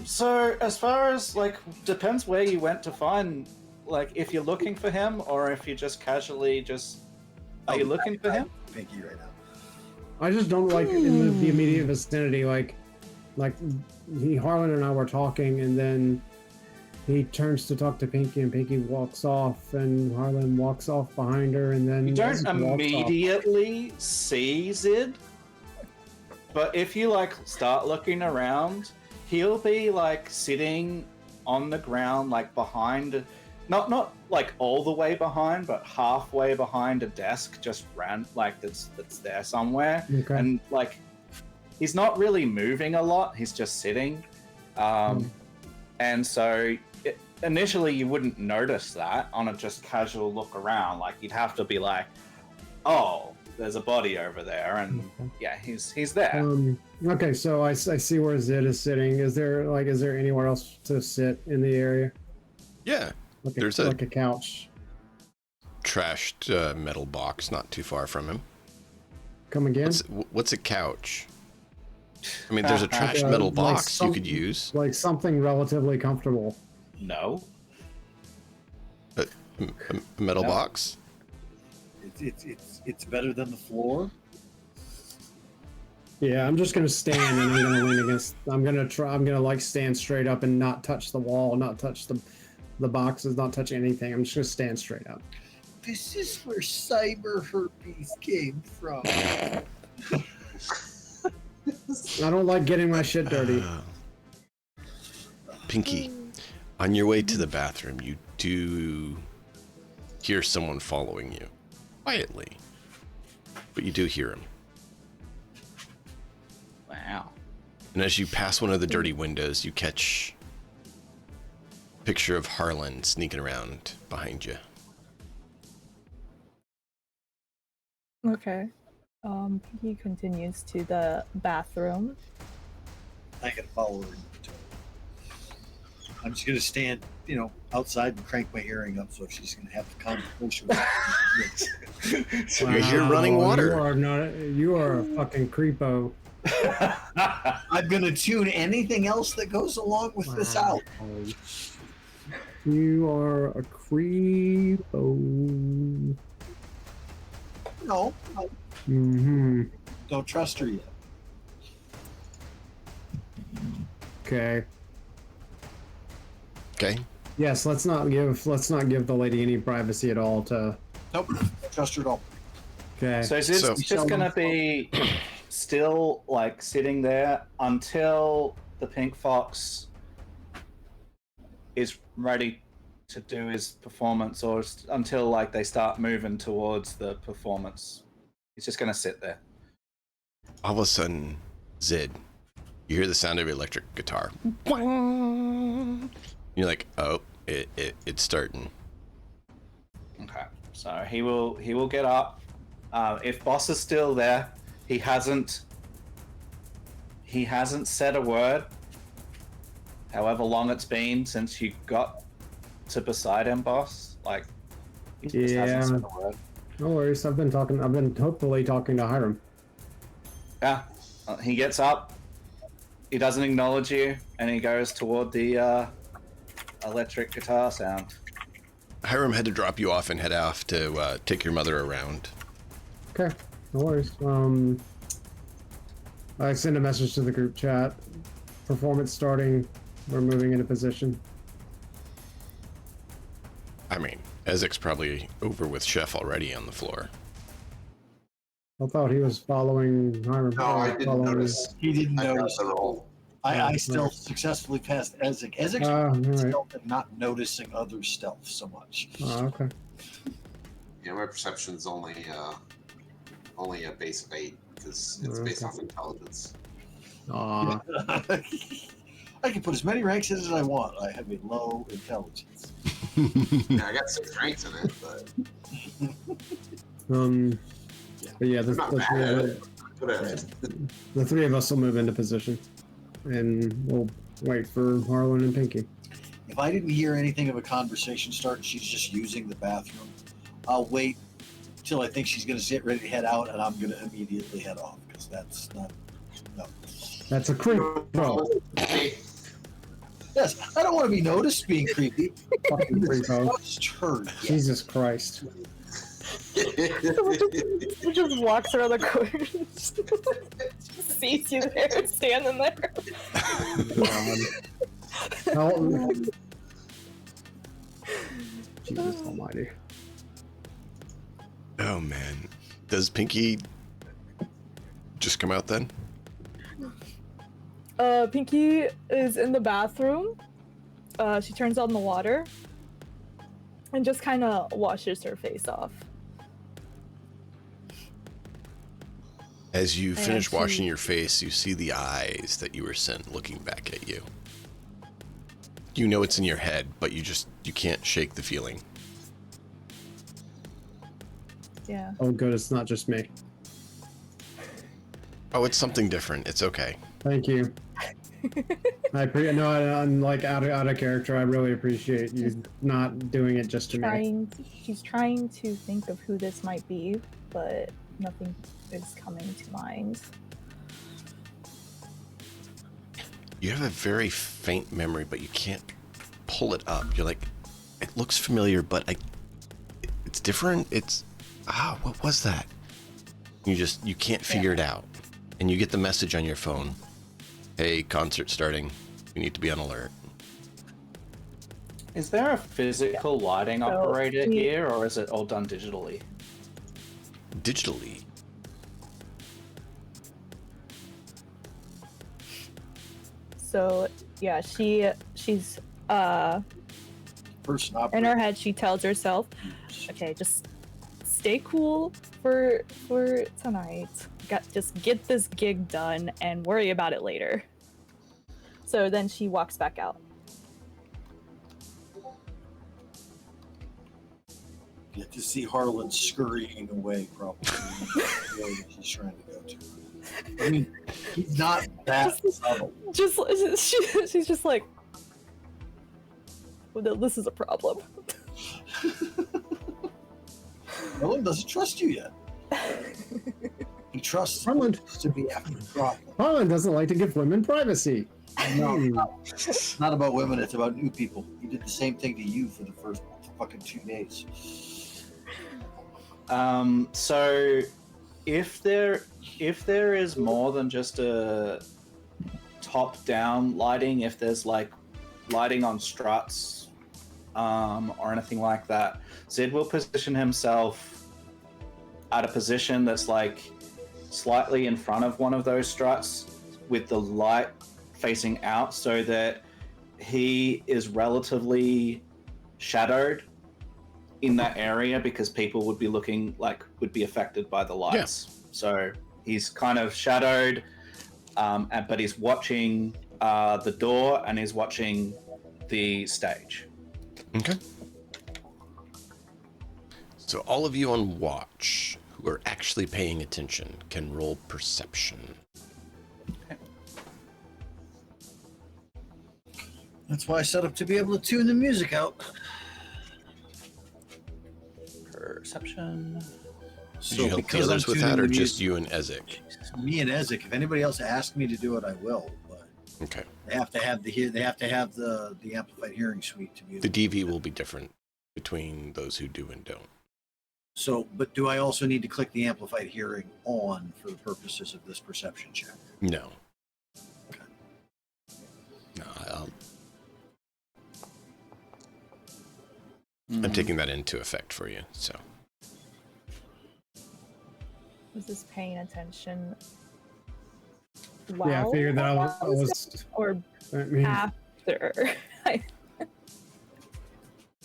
S4: So as far as like depends where you went to find, like if you're looking for him or if you just casually just are you looking for him?
S6: Pinky right now.
S3: I just don't like in the immediate vicinity. Like Harlan and I were talking, and then he turns to talk to Pinky, and Pinky walks off, and Harlan walks off behind her, and then
S4: You don't
S3: Zid walks off.
S4: immediately see Zid, but if you like start looking around, he'll be like sitting on the ground, like behind, not like all the way behind, but halfway behind a desk, just ran like that's there somewhere,
S3: Okay.
S4: and like he's not really moving a lot. He's just sitting, and so. Initially, you wouldn't notice that on a just casual look around. Like you'd have to be like, "Oh, there's a body over there," and yeah, he's there.
S3: Okay, so I see where Zid is sitting. Is there anywhere else to sit in the area?
S1: Yeah. There's
S3: like a couch.
S1: trashed metal box not too far from him.
S3: Come again?
S1: What's a couch? I mean, there's a trashed metal box you could use.
S3: Like something relatively comfortable.
S4: No.
S1: A metal
S4: No.
S1: box?
S6: It's better than the floor.
S3: Yeah, I'm just gonna stand and I'm gonna lean against. I'm gonna like stand straight up and not touch the wall, not touch the boxes, not touch anything. I'm just gonna stand straight up.
S6: This is where cyber herpes came from.
S3: I don't like getting my shit dirty.
S1: Pinky, on your way to the bathroom, you do hear someone following you. Quietly. But you do hear him.
S4: Wow.
S1: And as you pass one of the dirty windows, you catch a picture of Harlan sneaking around behind you.
S2: Okay. He continues to the bathroom.
S6: I can follow her. I'm just gonna stand, outside and crank my hearing up, so if she's gonna have the conversation with me.
S1: You're here running water.
S3: You are a fucking creepo.
S6: I'm gonna tune anything else that goes along with this out.
S3: You are a creepo.
S6: No,
S3: Mm-hmm.
S6: don't trust her yet.
S3: Okay.
S1: Okay?
S3: Yes, let's not give the lady any privacy at all to.
S6: Nope, don't trust her at all.
S3: Okay.
S4: So is this
S1: So-
S4: just gonna be still like sitting there until the pink fox is ready to do his performance, or until like they start moving towards the performance? He's just gonna sit there.
S1: All of a sudden, Zid, you hear the sound of electric guitar. You're like, oh, it's starting.
S4: Okay, so he will get up. If Boss is still there, he hasn't said a word. However long it's been since you got to beside him, Boss. Like, he just hasn't said a word.
S3: No worries. I've been hopefully talking to Hiram.
S4: Yeah, he gets up. He doesn't acknowledge you, and he goes toward the electric guitar sound.
S1: Hiram had to drop you off and head off to take your mother around.
S3: Okay. No worries. I send a message to the group chat. Performance starting. We're moving into position.
S1: I mean, Ezek's probably over with Chef already on the floor.
S3: I thought he was following Hiram.
S5: No, I didn't
S3: following-
S5: notice.
S6: He didn't
S5: I got
S6: notice.
S5: the roll.
S6: I still successfully passed Ezek. Ezek's
S3: alright.
S6: stealth and not noticing other stealth so much.
S3: Oh, okay.
S5: Yeah, my perception's only a base of 8 because it's based off intelligence.
S3: Aw.
S6: I can put as many ranks in as I want. I have a low intelligence.
S5: Yeah, I got 6 ranks in it, but
S3: But yeah,
S5: I'm not mad at it. Good at it.
S3: the three of us will move into position, and we'll wait for Harlan and Pinky.
S6: If I didn't hear anything of a conversation start and she's just using the bathroom, I'll wait till I think she's going to get ready to head out, and I'm going to immediately head off, because that's not... No.
S3: That's a creepo.
S6: Yes, I don't want to be noticed being creepy.
S3: Fucking creepo.
S6: Just turn. Yeah.
S3: Jesus Christ.
S2: He just walks around the corner. Just sees you there, standing there.
S3: God. How- Jesus Almighty.
S1: Oh man, does Pinky just come out then?
S2: Pinky is in the bathroom. She turns on the water and just kind of washes her face off.
S1: As you finish
S2: she-
S1: washing your face, you see the eyes that you were sent looking back at you. You know it's in your head, but you can't shake the feeling.
S2: Yeah.
S3: Oh, good. It's not just me.
S1: Oh, it's something different. It's okay.
S3: Thank you. I'm like out of character. I really appreciate you not doing it just to me.
S2: She's trying to think of who this might be, but nothing is coming to mind.
S1: You have a very faint memory, but you can't pull it up. You're like, it looks familiar, but it's different. What was that? You can't figure it out. And you get the message on your phone. Hey, concert starting. You need to be on alert.
S4: Is there a physical lighting operator here, or is it all done digitally?
S1: Digitally.
S2: So yeah, she's
S6: Person
S2: in her head she tells herself, okay, just stay cool for tonight. Just get this gig done and worry about it later. So then she walks back out.
S6: Get to see Harlan scurrying away, probably. The way that she's trying to go to. I mean, he's not that subtle.
S2: She's just like, well, this is a problem.
S6: Harlan doesn't trust you yet. He trusts
S3: Harlan
S6: to be after the problem.
S3: Harlan doesn't like to give women privacy.
S6: No, it's not about women, it's about new people. He did the same thing to you for the first fucking 2 days.
S4: So if there is more than just a top-down lighting, if there's like lighting on struts, or anything like that, Zid will position himself at a position that's like slightly in front of one of those struts with the light facing out so that he is relatively shadowed in that area because people would be affected by the lights. Yeah. So he's kind of shadowed, but he's watching the door and he's watching the stage.
S1: Okay. So all of you on watch who are actually paying attention can roll perception.
S4: Okay.
S6: That's why I set up to be able to tune the music out.
S4: Perception.
S1: Did you help the others with that, or just you and Ezek?
S6: Me and Ezek. If anybody else asks me to do it, I will. But
S1: okay.
S6: They have to have the amplified hearing suite to be able
S1: the DV will be different between those who do and don't.
S6: So, but do I also need to click the amplified hearing on for the purposes of this perception check?
S1: No.
S6: Okay.
S1: No, I'm taking that into effect for you, so.
S2: Was this paying attention?
S3: Yeah, I figured that I was
S2: or after.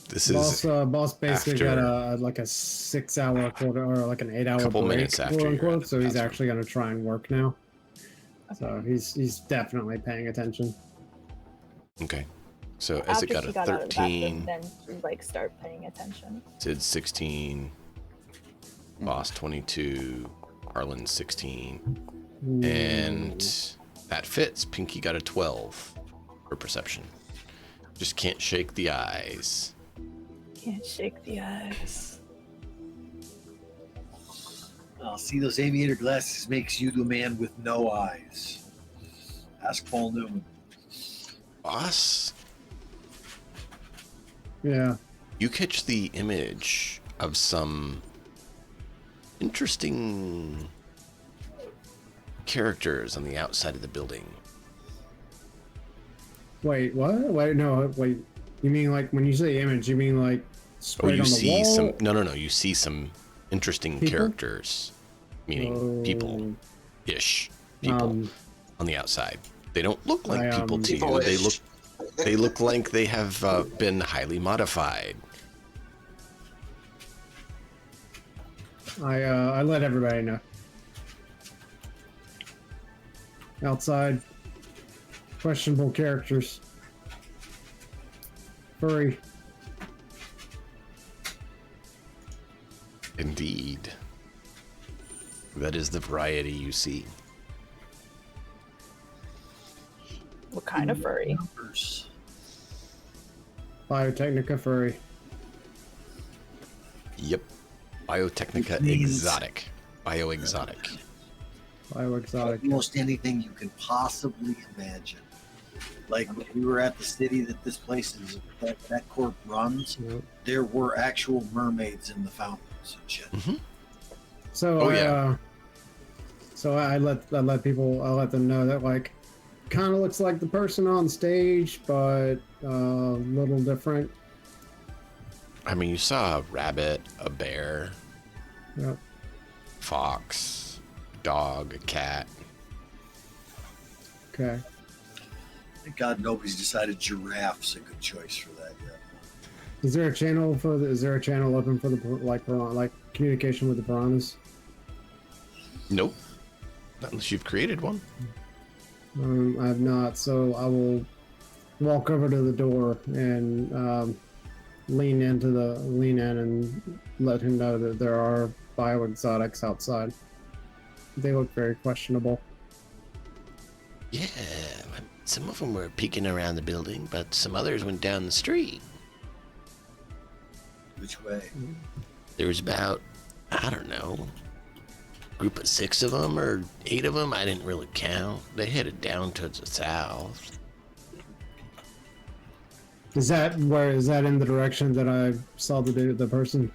S1: This is
S3: boss basically
S1: after,
S3: got a 6 hour quarter or like an 8 hour
S1: couple
S3: break,
S1: minutes after
S3: quote unquote, so he's
S1: bathroom.
S3: actually going to try and work now.
S2: Okay.
S3: So he's definitely paying attention.
S1: Okay. So
S2: After
S1: as it got
S2: she
S1: a
S2: got
S1: 13,
S2: out of the bathroom, then she start paying attention.
S1: Sid 16, Boss 22, Harlan 16, and that fits. Pinky got a 12 for perception. Just can't shake the eyes.
S2: Can't shake the eyes.
S6: See, those aviator glasses makes you the man with no eyes. Ask Paul Newman.
S1: Boss,
S3: Yeah.
S1: you catch the image of some interesting characters on the outside of the building.
S3: Wait, what? Wait, no, wait. You mean like when you say image, you mean like sprayed
S1: you
S3: on the
S1: see
S3: wall?
S1: some no, you see some interesting
S3: People?
S1: characters, meaning people-ish people on the outside. They don't look like people to you. They look like they have been highly modified.
S3: I let everybody know. Outside, questionable characters. Furry.
S1: Indeed. That is the variety you see.
S2: What kind of furry?
S6: Numbers.
S3: Biotechnica furry.
S1: Yep. Biotechnica
S6: Which means-
S1: exotic. Bioexotic.
S3: Bioexotic.
S6: Almost anything you can possibly imagine. Like when we were at the city that this place is, that corp runs,
S3: Yep.
S6: there were actual mermaids in the fountains and shit.
S3: So
S1: Oh, yeah.
S3: So I let them know that like kind of looks like the person on stage, but a little different.
S1: I mean, you saw a rabbit, a bear,
S3: Yep.
S1: fox, dog, a cat.
S3: Okay.
S6: Thank God nobody's decided giraffe's a good choice for that yet.
S3: Is there a channel open for the like communication with the piranhas?
S1: Nope. Not unless you've created one.
S3: I have not, so I will walk over to the door and lean in and let him know that there are bioexotics outside. They look very questionable.
S1: Yeah, some of them were peeking around the building, but some others went down the street.
S6: Which way?
S1: There was about, I don't know, a group of 6 of them or 8 of them. I didn't really count. They headed down towards the south.
S3: Is that in the direction that I saw the person?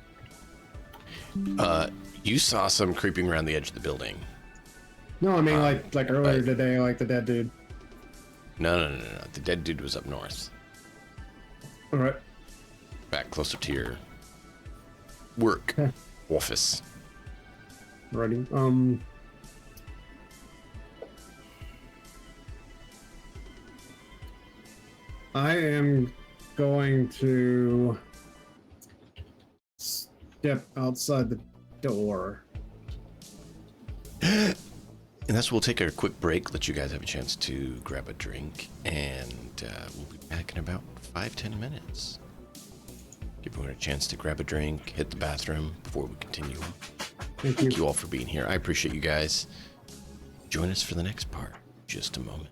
S1: You saw some creeping around the edge of the building.
S3: No, I mean like earlier
S1: but-
S3: today, like the dead dude.
S1: No. The dead dude was up north.
S3: All right.
S1: Back closer to your work
S3: Okay.
S1: office.
S3: Ready. I am going to step outside the door.
S1: And that's we'll take a quick break, let you guys have a chance to grab a drink, and we'll be back in about 5-10 minutes. Give everyone a chance to grab a drink, hit the bathroom before we continue.
S3: Thank
S1: Thank
S3: you.
S1: you all for being here. I appreciate you guys. Join us for the next part. Just a moment.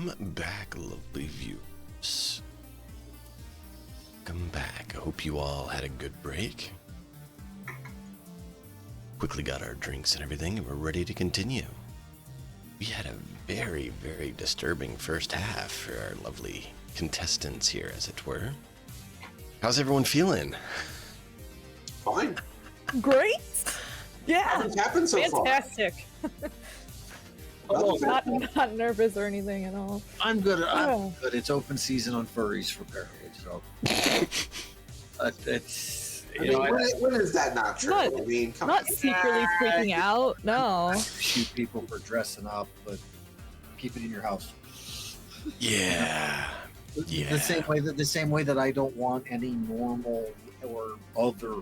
S1: Welcome back, lovely viewers. Welcome back. I hope you all had a good break. Quickly got our drinks and everything, and we're ready to continue. We had a very, very disturbing first half for our lovely contestants here, as it were. How's everyone feeling?
S5: Fine.
S2: Great. Yeah.
S5: Nothing's happened so far.
S2: Fantastic. Not nervous or anything at all.
S6: I'm good.
S2: Oh.
S6: But it's open season on furries for apparently, so it's
S5: I mean, when is that not true?
S2: Not-
S5: I mean, come
S2: Not
S5: on.
S2: secretly freaking out. No.
S6: shoot people for dressing up, but keep it in your house.
S1: Yeah. Yeah.
S6: The same way that I don't want any normal or other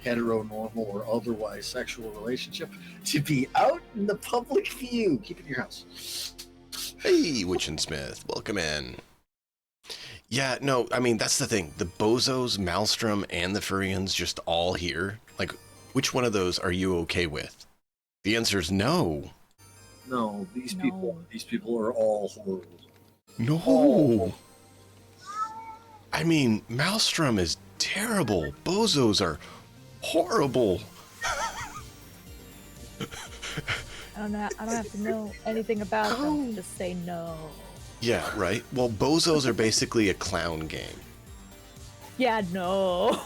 S6: heteronormal or otherwise sexual relationship to be out in the public view. Keep it in your house.
S1: Hey, Witch and Smith, welcome in. Yeah, no, I mean, that's the thing. The Bozos, Maelstrom, and the Furians just all here. Like, which one of those are you okay with? The answer is no.
S6: No, these people are all horrible.
S1: No.
S6: Oh.
S1: I mean, Maelstrom is terrible. Bozos are horrible.
S2: I don't have to know anything about them. Just say no.
S1: Yeah, right? Well, Bozos are basically a clown gang.
S2: Yeah, no.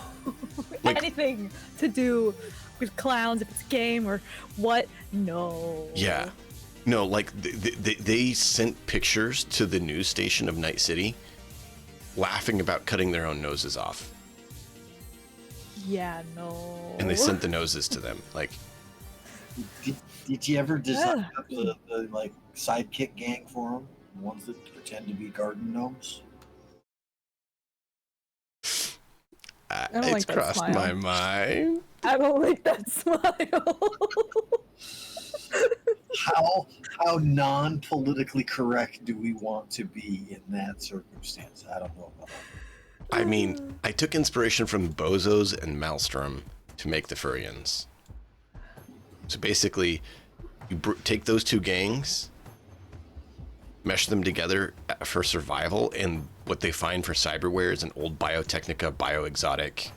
S1: Like-
S2: Anything to do with clowns, if it's a game or what? No.
S1: Yeah. No, like, they sent pictures to the news station of Night City laughing about cutting their own noses off.
S2: Yeah, no.
S1: And they sent the noses to them. Like,
S6: Did you ever design up the like sidekick gang for them? The ones that pretend to be garden gnomes?
S2: don't
S1: it's
S2: like that
S1: crossed
S2: smile.
S1: my mind.
S2: I don't like that smile.
S6: How non-politically correct do we want to be in that circumstance? I don't know about that.
S1: I mean, I took inspiration from Bozos and Maelstrom to make the Furians. So basically, you take those two gangs, mesh them together for survival, and what they find for cyberware is an old Biotechnica bioexotic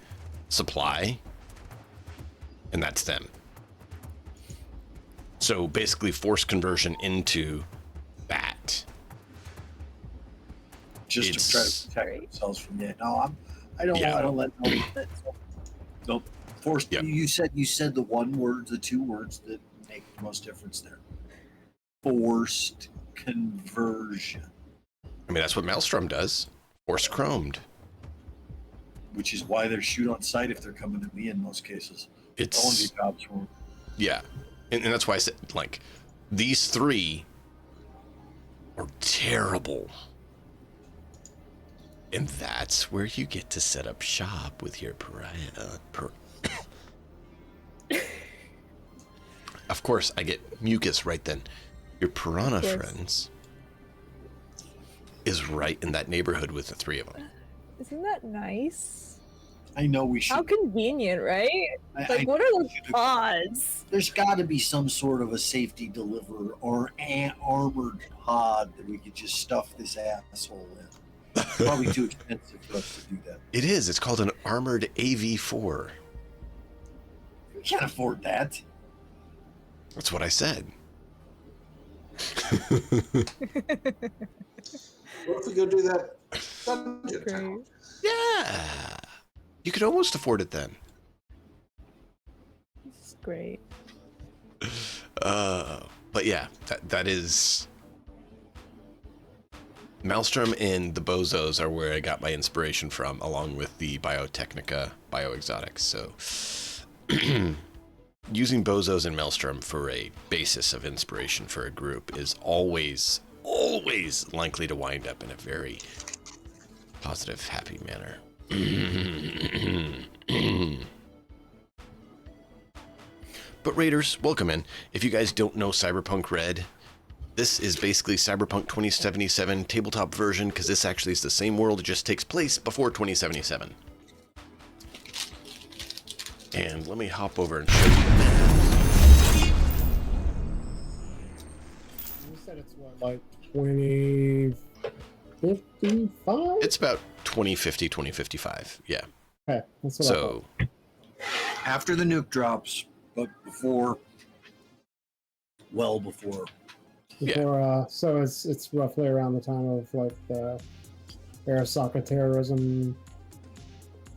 S1: supply, and that's them. So basically, forced conversion into that.
S6: Just to try to protect themselves from that. No, I don't let no forced.
S1: Yep.
S6: You said the two words that make the most difference there. Forced conversion,
S1: I mean, that's what Maelstrom does. Force chromed.
S6: which is why they're shoot on sight if they're coming to me in most cases.
S1: It's
S6: Only jobs for them.
S1: yeah, and that's why I said, like, these three are terrible. And that's where you get to set up shop with your pariah. Of course, I get mucus right then. Your piranha
S2: Yes.
S1: friends is right in that neighborhood with the three of them.
S2: Isn't that nice?
S6: I know we should.
S2: How convenient, right? Like, what are those pods?
S6: There's got to be some sort of a safety deliverer or an armored pod that we could just stuff this asshole in. Probably too expensive for us to do that.
S1: It is. It's called an armored AV4.
S6: We can't afford that.
S1: That's what I said.
S5: What if we go do that dungeon
S2: Great.
S5: town?
S1: Yeah. You could almost afford it then.
S2: It's great.
S1: But yeah, that is... Maelstrom and the Bozos are where I got my inspiration from, along with the Biotechnica bioexotics. So using Bozos and Maelstrom for a basis of inspiration for a group is always likely to wind up in a very positive, happy manner. But Raiders, welcome in. If you guys don't know Cyberpunk Red, this is basically Cyberpunk 2077 tabletop version, because this actually is the same world, it just takes place before 2077. And let me hop over and show you the map.
S3: said it's what, like 2055?
S1: It's about 2050, 2055. Yeah.
S3: Okay, that's what I thought.
S1: So
S6: After the nuke drops, but before, well before.
S3: Before, so it's roughly around the time of like the Arasaka terrorism,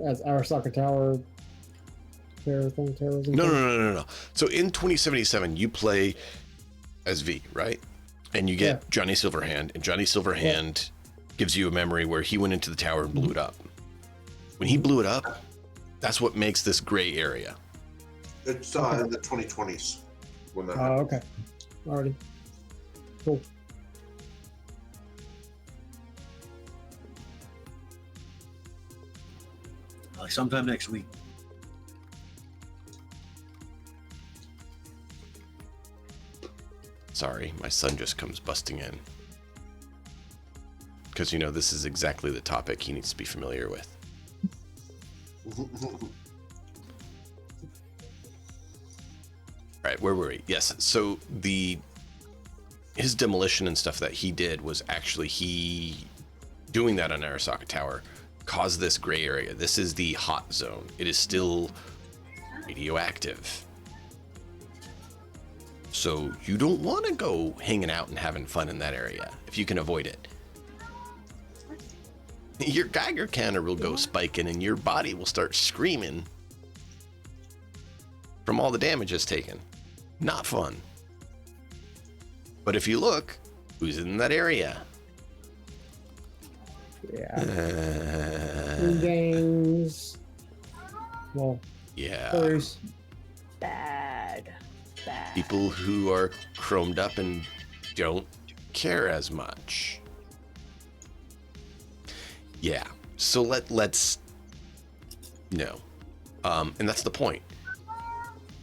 S3: as Arasaka Tower terrorism.
S1: no. So in 2077, you play as V, right? And you get Johnny Silverhand, and Johnny Silverhand gives you a memory where he went into the tower and blew it up. When he blew it up, that's what makes this gray area.
S5: It's in the 2020s when that
S3: Oh,
S5: happened.
S3: okay. Already. Cool.
S6: Like sometime next week.
S1: Sorry, my son just comes busting in. Because, this is exactly the topic he needs to be familiar with. Right, where were we? Yes, so his demolition and stuff that he did was actually he doing that on Arasaka Tower caused this gray area. This is the hot zone. It is still radioactive. So you don't want to go hanging out and having fun in that area if you can avoid it. Your Geiger counter will go spiking and your body will start screaming from all the damage it's taken. Not fun. But if you look, who's in that area?
S3: Yeah. Gangs. Well,
S1: Yeah.
S3: furries.
S2: Bad.
S1: People who are chromed up and don't care as much. Yeah. So let's no. And that's the point.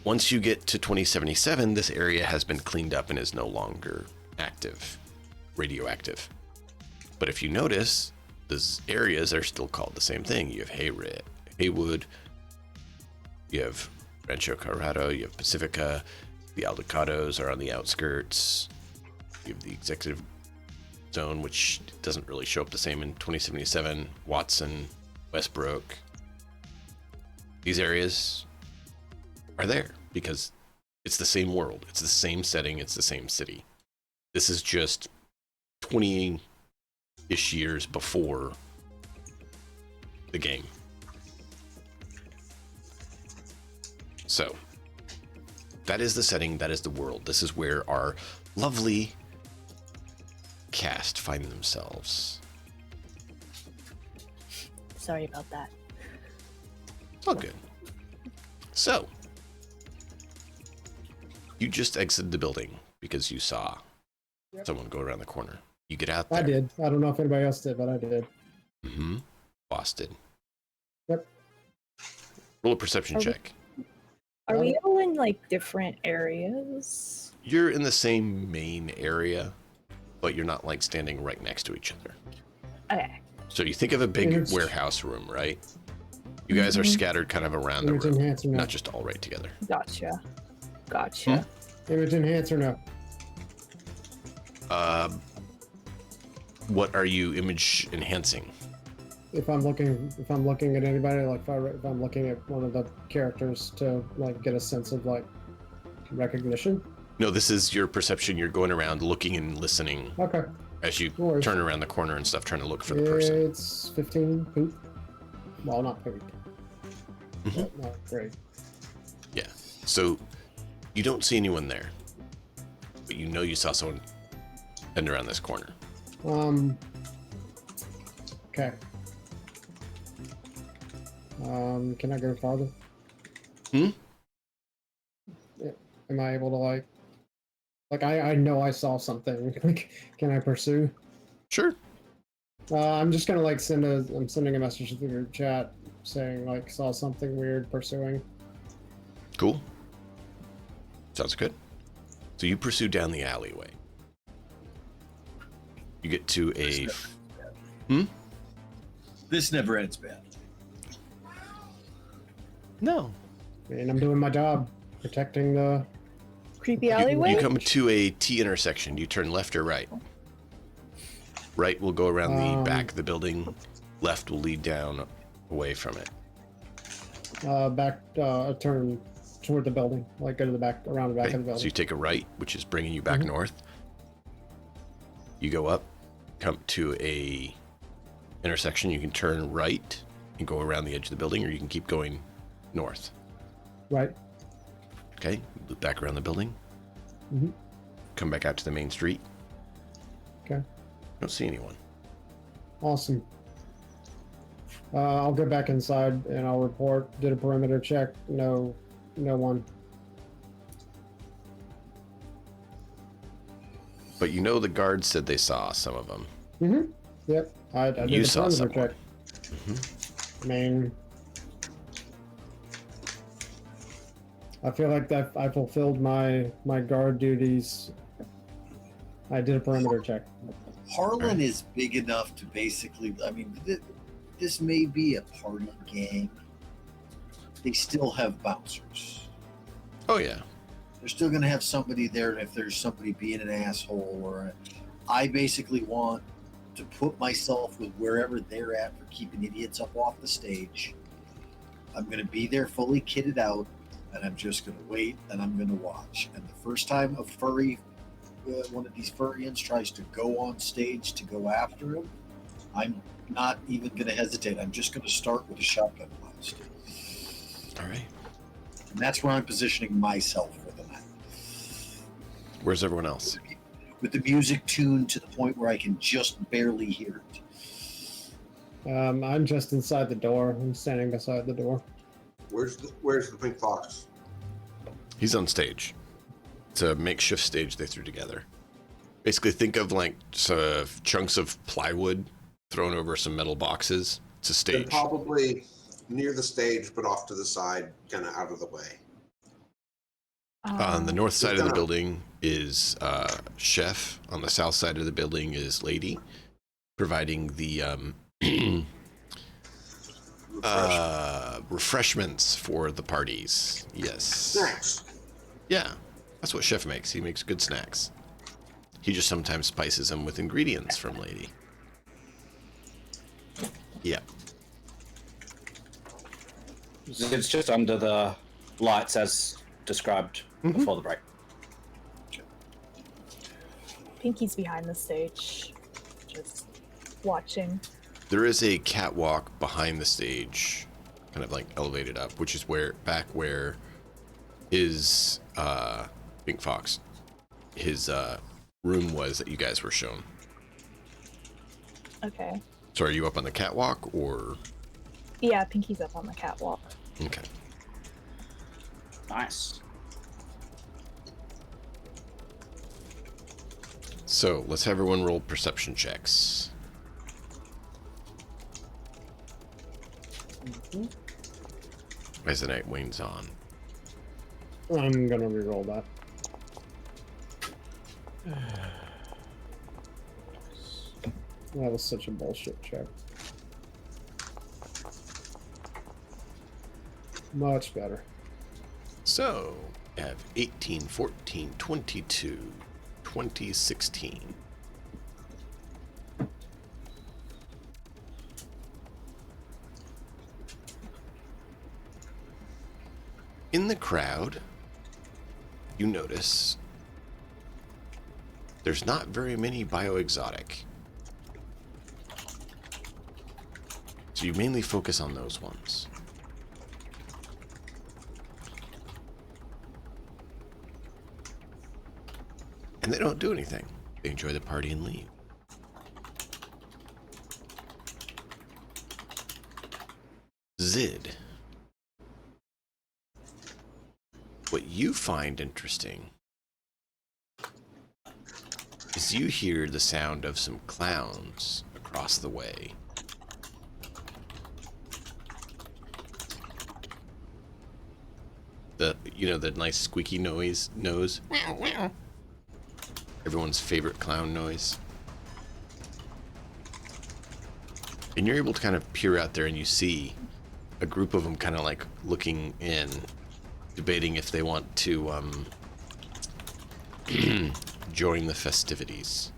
S1: Once you get to 2077, this area has been cleaned up and is no longer active, radioactive. But if you notice, those areas are still called the same thing. You have Haywood, you have Rancho Colorado, you have Pacifica, the Aldecados are on the outskirts, you have the executive zone, which doesn't really show up the same in 2077, Watson, Westbrook. These areas are there because it's the same world, it's the same setting, it's the same city. This is just 20-ish years before the game. So that is the setting, that is the world. This is where our lovely cast find themselves.
S2: Sorry about that.
S1: It's all good. So you just exited the building because you saw someone go around the corner. You get out there.
S3: I did. I don't know if anybody else did, but I did.
S1: Mm-hmm. Boss did.
S3: Yep.
S1: Roll a perception check.
S2: Are we all in like different areas?
S1: You're in the same main area, but you're not like standing right next to each other.
S2: Okay.
S1: So you think of a big
S3: Image-
S1: warehouse room, right? You guys are scattered kind of around the
S3: Image
S1: room,
S3: enhancer, no.
S1: not just all right together.
S2: Gotcha.
S3: Image enhancer, no.
S1: What are you image enhancing?
S3: If I'm looking at anybody, like if I'm looking at one of the characters to like get a sense of like recognition.
S1: No, this is your perception. You're going around looking and listening
S3: Okay.
S1: as you
S3: No worries.
S1: turn around the corner and stuff, trying to look for the person.
S3: It's 15 poop. Well, not poop.
S1: Mhm.
S3: But not great.
S1: Yeah. So you don't see anyone there, but you know you saw someone heading around this corner.
S3: Okay. Can I go farther?
S1: Hmm?
S3: Yeah. Am I able to like I know I saw something. Like, can I pursue?
S1: Sure.
S3: I'm just gonna like I'm sending a message to the group chat saying like saw something weird pursuing.
S1: Cool. Sounds good. So you pursue down the alleyway. You get to a...
S6: This never ends bad.
S1: No.
S3: And I'm doing my job, protecting the
S2: creepy
S1: You
S2: alleyway.
S1: come to a T intersection. You turn left or right. Right will go around the back of the building. Left will lead down away from it.
S3: Back, a turn toward the building, like go to the back, around the back
S1: Okay,
S3: of the building.
S1: so you take a right, which is bringing you back north. You go up, come to a intersection. You can turn right and go around the edge of the building, or you can keep going north.
S3: Right.
S1: Okay, loop back around the building.
S3: Mhm.
S1: Come back out to the main street.
S3: Okay.
S1: Don't see anyone.
S3: Awesome. I'll go back inside and I'll report. Did a perimeter check. No one.
S1: But you know the guards said they saw some of them.
S3: Mm-hmm. Yep. I did
S1: You
S3: a
S1: saw
S3: perimeter
S1: someone.
S3: check. I mean, I feel like that I fulfilled my guard duties. I did a perimeter check.
S6: Harlan is big enough to basically, I mean, this may be a party gang. They still have bouncers.
S1: Oh yeah.
S6: They're still going to have somebody there if there's somebody being an asshole. Or I basically want to put myself with wherever they're at for keeping idiots up off the stage. I'm going to be there fully kitted out, and I'm just going to wait and I'm going to watch. And the first time a furry, one of these furrians tries to go on stage to go after him, I'm not even going to hesitate. I'm just going to start with a shotgun blast.
S1: All right.
S6: And that's where I'm positioning myself for the night.
S1: Where's everyone else?
S6: With the music tuned to the point where I can just barely hear it.
S3: I'm just inside the door. I'm standing beside the door.
S5: Where's the pink fox?
S1: He's on stage. It's a makeshift stage they threw together. Basically, think of like chunks of plywood thrown over some metal boxes. It's a
S5: They're
S1: stage.
S5: probably near the stage, but off to the side, kind of out of the way.
S1: On the north side of the
S5: kinda-
S1: building is Chef. On the south side of the building is Lady, providing the refreshments for the parties. Yes.
S5: Snacks.
S1: Yeah, that's what Chef makes. He makes good snacks. He just sometimes spices them with ingredients from Lady. Yeah.
S4: It's just under the lights as described before the break.
S2: Pinky's behind the stage, just watching.
S1: There is a catwalk behind the stage, kind of like elevated up, which is where his Pink Fox, his room was that you guys were shown.
S2: Okay.
S1: So are you up on the catwalk or?
S2: Yeah, Pinky's up on the catwalk.
S1: Okay.
S4: Nice.
S1: So let's have everyone roll perception checks. As the night wanes on.
S3: I'm gonna reroll that. That was such a bullshit check. Much better.
S1: So we have 18, 14, 22, 20, 16. In the crowd, you notice there's not very many bioexotic. So you mainly focus on those ones. And they don't do anything. They enjoy the party and leave. Zid. What you find interesting is you hear the sound of some clowns across the way. The nice squeaky nose. Everyone's favorite clown noise. And you're able to kind of peer out there and you see a group of them kind of like looking in, debating if they want to Join the festivities.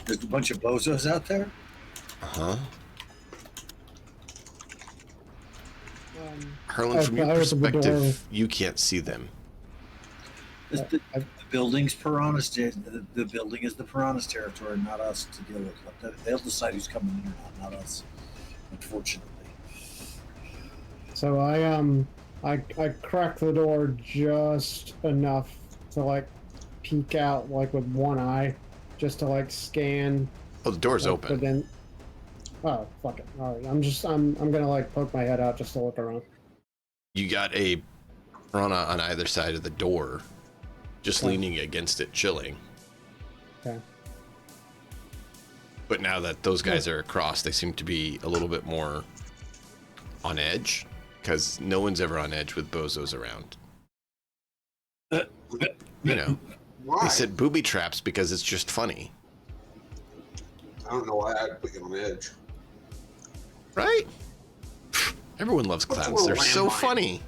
S6: There's a bunch of bozos out there.
S1: Uh-huh.
S3: Um,
S1: Harlan, from your
S3: I opened the door.
S1: perspective, you can't see them.
S6: The building's Piranha's. The building is the Piranha's territory, not us to deal with. They'll decide who's coming in or not us. Unfortunately.
S3: So I cracked the door just enough to like peek out like with one eye, just to like scan.
S1: Oh, the door's
S3: But
S1: open.
S3: then, oh fuck it. All right, I'm gonna like poke my head out just to look around.
S1: You got a piranha on either side of the door, just
S3: Okay.
S1: leaning against it, chilling.
S3: Okay.
S1: But now that those guys are across, they seem to be a little bit more on edge, because no one's ever on edge with bozos around. You know,
S5: Why?
S1: they said booby traps because it's just funny,
S5: I don't know why I'd put you on edge.
S1: right? Everyone loves
S5: What's a
S1: clowns. They're
S5: little
S1: so
S5: landmine?
S1: funny.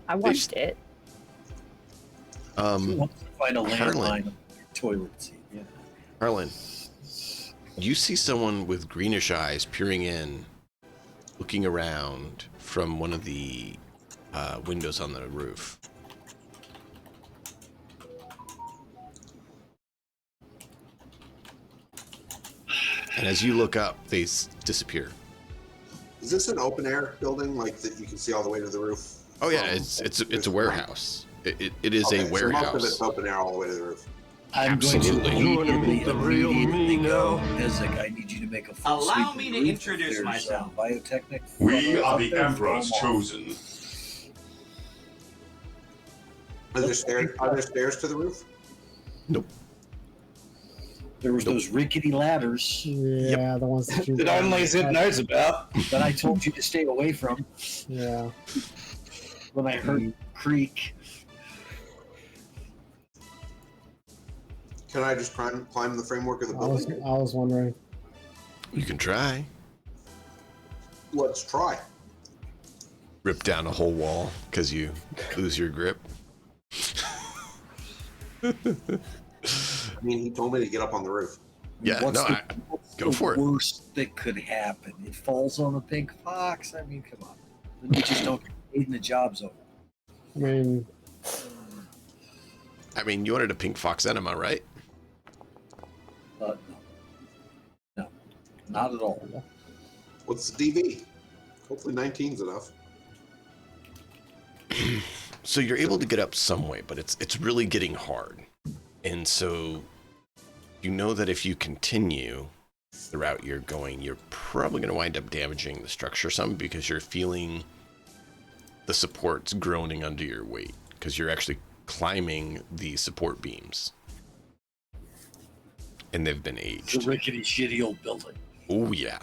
S2: I watched it.
S6: Who wants to find a
S1: Harlan.
S6: landline toilet seat? Yeah.
S1: Harlan, you see someone with greenish eyes peering in, looking around from one of the windows on the roof. And as you look up, they disappear.
S5: Is this an open air building, like that you can see all the way to the roof?
S1: Oh yeah,
S5: from-
S1: it's a warehouse. It is
S5: Okay,
S1: a
S5: so most of
S1: warehouse.
S5: it's open air all the way to the roof.
S6: I'm
S1: Absolutely.
S6: going to
S1: You
S7: wanna meet the real
S6: immediately
S7: me
S6: go.
S7: now?
S6: Ezek, I need you to make a full
S7: Allow
S6: sweep
S7: me
S6: of
S7: to
S6: the roof.
S7: introduce
S6: There's,
S7: myself.
S6: Biotechnic.
S7: We are
S6: up
S7: the
S6: there,
S7: Emperor's
S6: throw 'em off.
S7: chosen.
S5: Are there stairs to the roof?
S1: Nope.
S6: There was those rickety ladders
S3: Yeah, the ones that you.
S4: That only Zip knows about.
S6: that I told you to stay away from
S3: Yeah.
S6: when I heard creak.
S5: Can I just climb the framework of the
S3: I was
S5: building?
S3: wondering.
S1: You can try.
S5: Let's try.
S1: Rip down a whole wall because you lose your grip.
S5: I mean, he told me to get up on the roof.
S1: Yeah,
S6: What's
S1: no,
S6: what's
S1: go
S6: the
S1: for it.
S6: worst that could happen? It falls on a pink fox. I mean, come on. Then you just don't get paid and the job's over.
S3: I mean,
S1: You wanted a pink fox enema, right?
S6: No. No, not at all.
S5: What's the DB? Hopefully 19's enough.
S1: So you're able to get up some way, but it's really getting hard. And so you know that if you continue the route you're going, you're probably going to wind up damaging the structure some because you're feeling the supports groaning under your weight because you're actually climbing the support beams. And they've been
S6: It's
S1: aged.
S6: a rickety, shitty old building.
S1: Oh, yeah.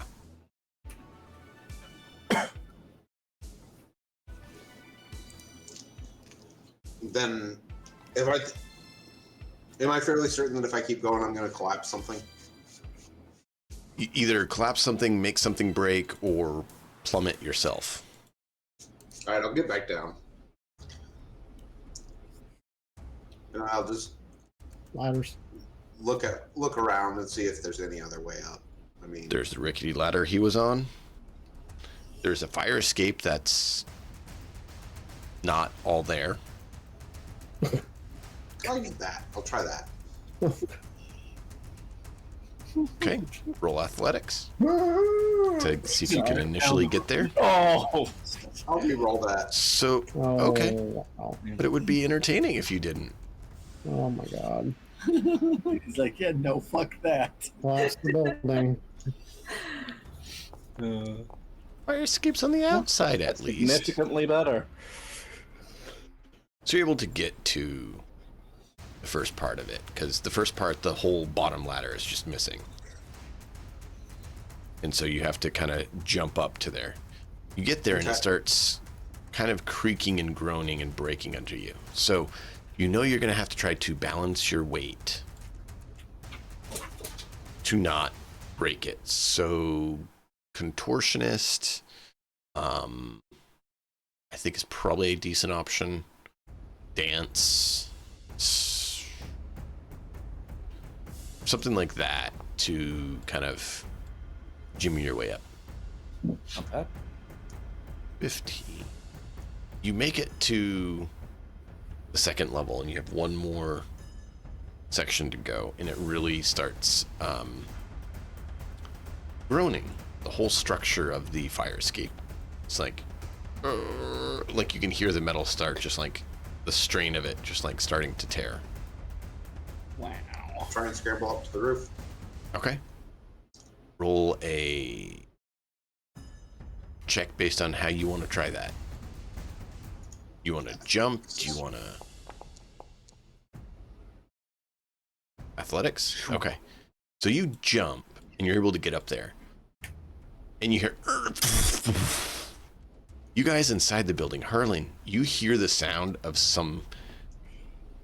S5: Then, am I fairly certain that if I keep going, I'm going to collapse something?
S1: Either collapse something, make something break, or plummet yourself.
S5: All right, I'll get back down. And I'll just
S3: ladders.
S5: look around and see if there's any other way up. I mean,
S1: There's the rickety ladder he was on. There's a fire escape that's not all there.
S5: I'll get that. I'll try that.
S1: Okay, roll athletics to see if you can initially get there.
S4: Oh,
S5: I'll re-roll that.
S1: So,
S3: Oh,
S1: okay,
S3: wow.
S1: but it would be entertaining if you didn't.
S3: Oh my god.
S6: He's like, yeah, no, fuck that.
S3: Collapse the building.
S1: Fire escape's on the outside at least.
S4: significantly better.
S1: So you're able to get to the first part of it, because the first part, the whole bottom ladder is just missing. And so you have to kind of jump up to there. You get there and it
S5: Okay.
S1: starts kind of creaking and groaning and breaking under you. So you know you're going to have to try to balance your weight to not break it. So contortionist, I think is probably a decent option. Dance, something like that to kind of jimmy your way up.
S4: Okay.
S1: 15. You make it to the second level, and you have one more section to go, and it really starts groaning. The whole structure of the fire escape. It's like you can hear the metal start, just like the strain of it, just like starting to tear.
S4: Wow.
S5: I'll try and scramble up to the roof.
S1: Okay. Roll a check based on how you want to try that. You want to jump? Do you want to... Athletics? Okay. So you jump, and you're able to get up there. And you hear... You guys inside the building, Harlan, you hear the sound of some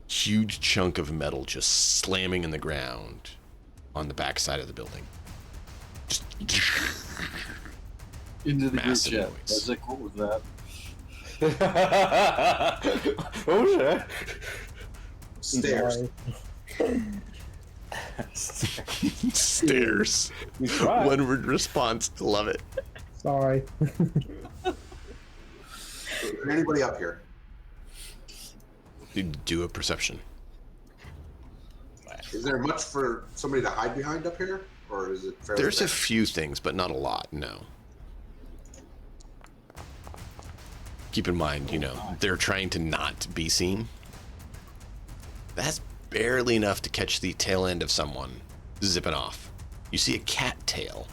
S1: huge chunk of metal just slamming in the ground on the back side of the building. Just...
S7: Into the group
S1: Massive
S7: chat.
S1: noise.
S7: I was like, what was that?
S4: Oh shit.
S5: Stairs.
S1: Stairs.
S4: We tried.
S1: One word response. Love it.
S3: Sorry.
S5: Is there anybody up here?
S1: You do a perception.
S5: Is there much for somebody to hide behind up here? Or is it fairly
S1: There's a
S5: bare?
S1: few things, but not a lot, no. Keep in mind, you know, they're trying to not be seen. That's barely enough to catch the tail end of someone zipping off. You see a cat tail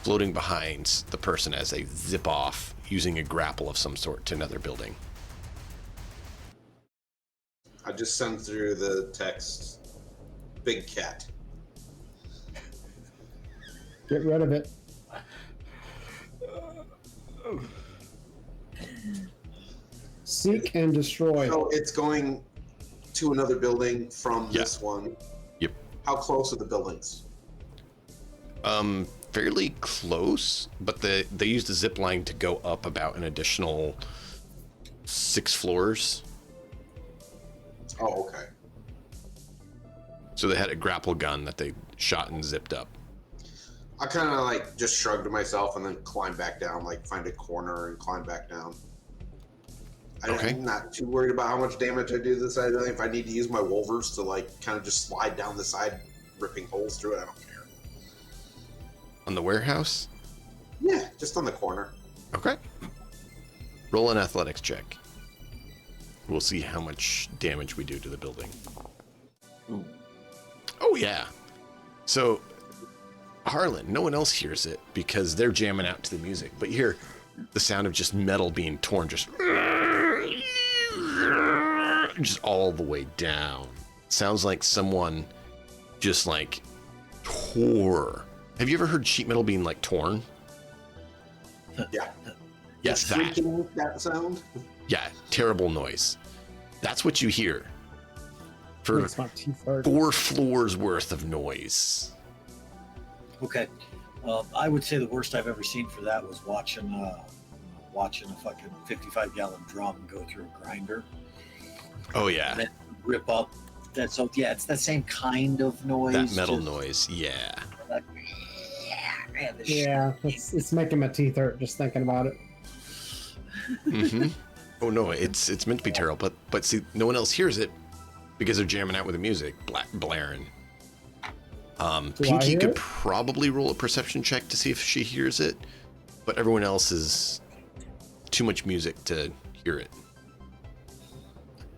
S1: floating behind the person as they zip off using a grapple of some sort to another building.
S5: I just sent through the text. Big cat.
S3: Get rid of it. Seek and destroy.
S5: So it's going to another building from
S1: Yeah.
S5: this one.
S1: Yep.
S5: How close are the buildings?
S1: Fairly close, but they used the zip line to go up about an additional 6 floors.
S5: Oh, okay.
S1: So they had a grapple gun that they shot and zipped up.
S5: I kind of like just shrugged to myself and then climbed back down, like find a corner and climb back down.
S1: Okay.
S5: I'm not too worried about how much damage I do to the side. If I need to use my wolvers to like kind of just slide down the side, ripping holes through it, I don't care.
S1: On the warehouse?
S5: Yeah, just on the corner.
S1: Okay. Roll an athletics check. We'll see how much damage we do to the building.
S7: Ooh.
S1: Oh, yeah. So, Harlan, no one else hears it because they're jamming out to the music. But you hear the sound of just metal being torn just all the way down. Sounds like someone just like tore. Have you ever heard sheet metal being like torn?
S5: Yeah.
S1: Yes, that.
S5: Freaking that sound.
S1: Yeah, terrible noise. That's what you hear. For
S3: Makes my teeth hurt.
S1: 4 floors worth of noise.
S6: Okay. I would say the worst I've ever seen for that was watching a fucking 55-gallon drum go through a grinder.
S1: Oh yeah,
S6: That rip up. It's that same kind of noise.
S1: that metal
S6: just
S1: noise. Yeah.
S6: Like, man, this
S3: Yeah, it's making my teeth hurt just thinking about it.
S1: hmm Oh no, it's meant to be terrible, but see, no one else hears it because they're jamming out with the music, blaring.
S3: Do I
S1: Pinky
S3: hear
S1: could
S3: it?
S1: probably roll a perception check to see if she hears it, but everyone else is too much music to hear it.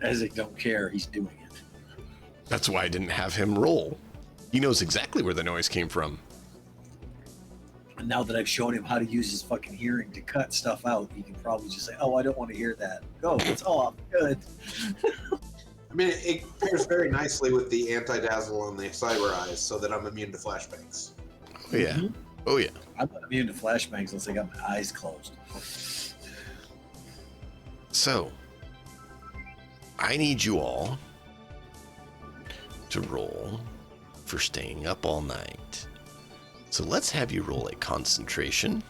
S6: Isaac don't care. He's doing it.
S1: That's why I didn't have him roll. He knows exactly where the noise came from.
S6: And now that I've shown him how to use his fucking hearing to cut stuff out, he can probably just say, "Oh, I don't want to hear that. Go, it's off. Good."
S5: I mean, it pairs very nicely with the anti-dazzle and the cyber eyes, so that I'm immune to flashbangs.
S1: Oh yeah. Oh yeah.
S6: I'm not immune to flashbangs unless I got my eyes closed.
S1: So, I need you all to roll for staying up all night. So let's have you roll a concentration.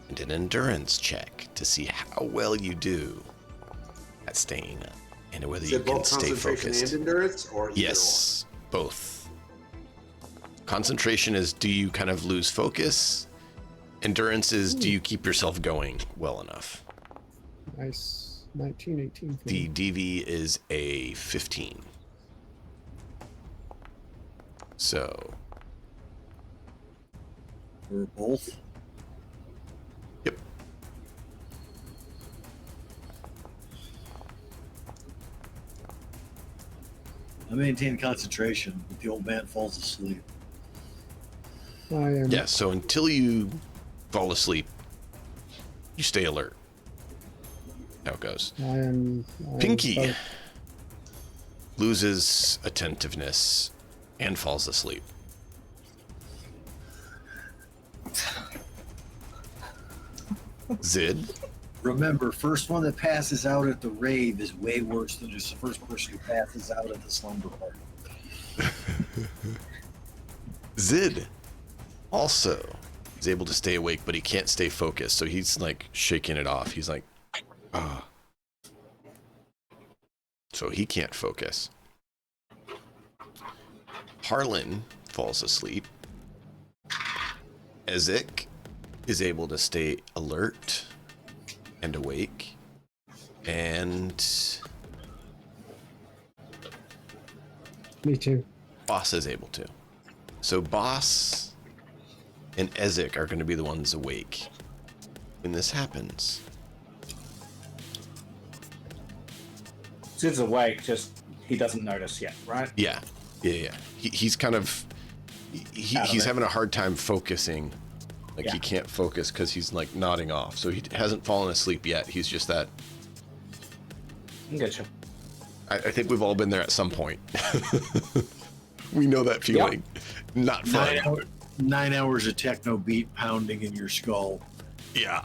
S1: and an endurance check to see how well you do at staying up and whether
S5: Is
S1: you
S5: it
S1: can
S5: both
S1: stay
S5: concentration
S1: focused.
S5: and endurance, or either
S1: Yes, both. Concentration is, do you kind of lose focus? Endurance is, do you keep yourself going well enough?
S3: Nice. 19, 18. for
S1: The
S3: me.
S1: DV is a 15. So,
S6: For both.
S1: yep.
S6: I maintain concentration, but the old man falls asleep.
S3: I am.
S1: Yeah, so until you fall asleep, you stay alert. How it goes.
S3: I am.
S1: Pinky
S3: both.
S1: loses attentiveness and falls asleep. Zid,
S6: Remember, first one that passes out at the rave is way worse than just the first person who passes out at the slumber party.
S1: Zid also is able to stay awake, but he can't stay focused. So he's like shaking it off. He's like, ah. So he can't focus. Harlan falls asleep. Ezek is able to stay alert and awake. And
S3: Me too.
S1: Boss is able to. So Boss and Ezek are going to be the ones awake when this happens.
S4: Sid's awake, just he doesn't notice yet, right?
S1: Yeah. He's kind of
S4: Out of
S1: he's
S4: it.
S1: having a hard time focusing. Like
S4: Yeah.
S1: he can't focus because he's like nodding off. So he hasn't fallen asleep yet. He's just that.
S4: Getcha.
S1: I think we've all been there at some point. We know that feeling. Not fun.
S6: 9 hours of techno beat pounding in your skull.
S1: Yeah.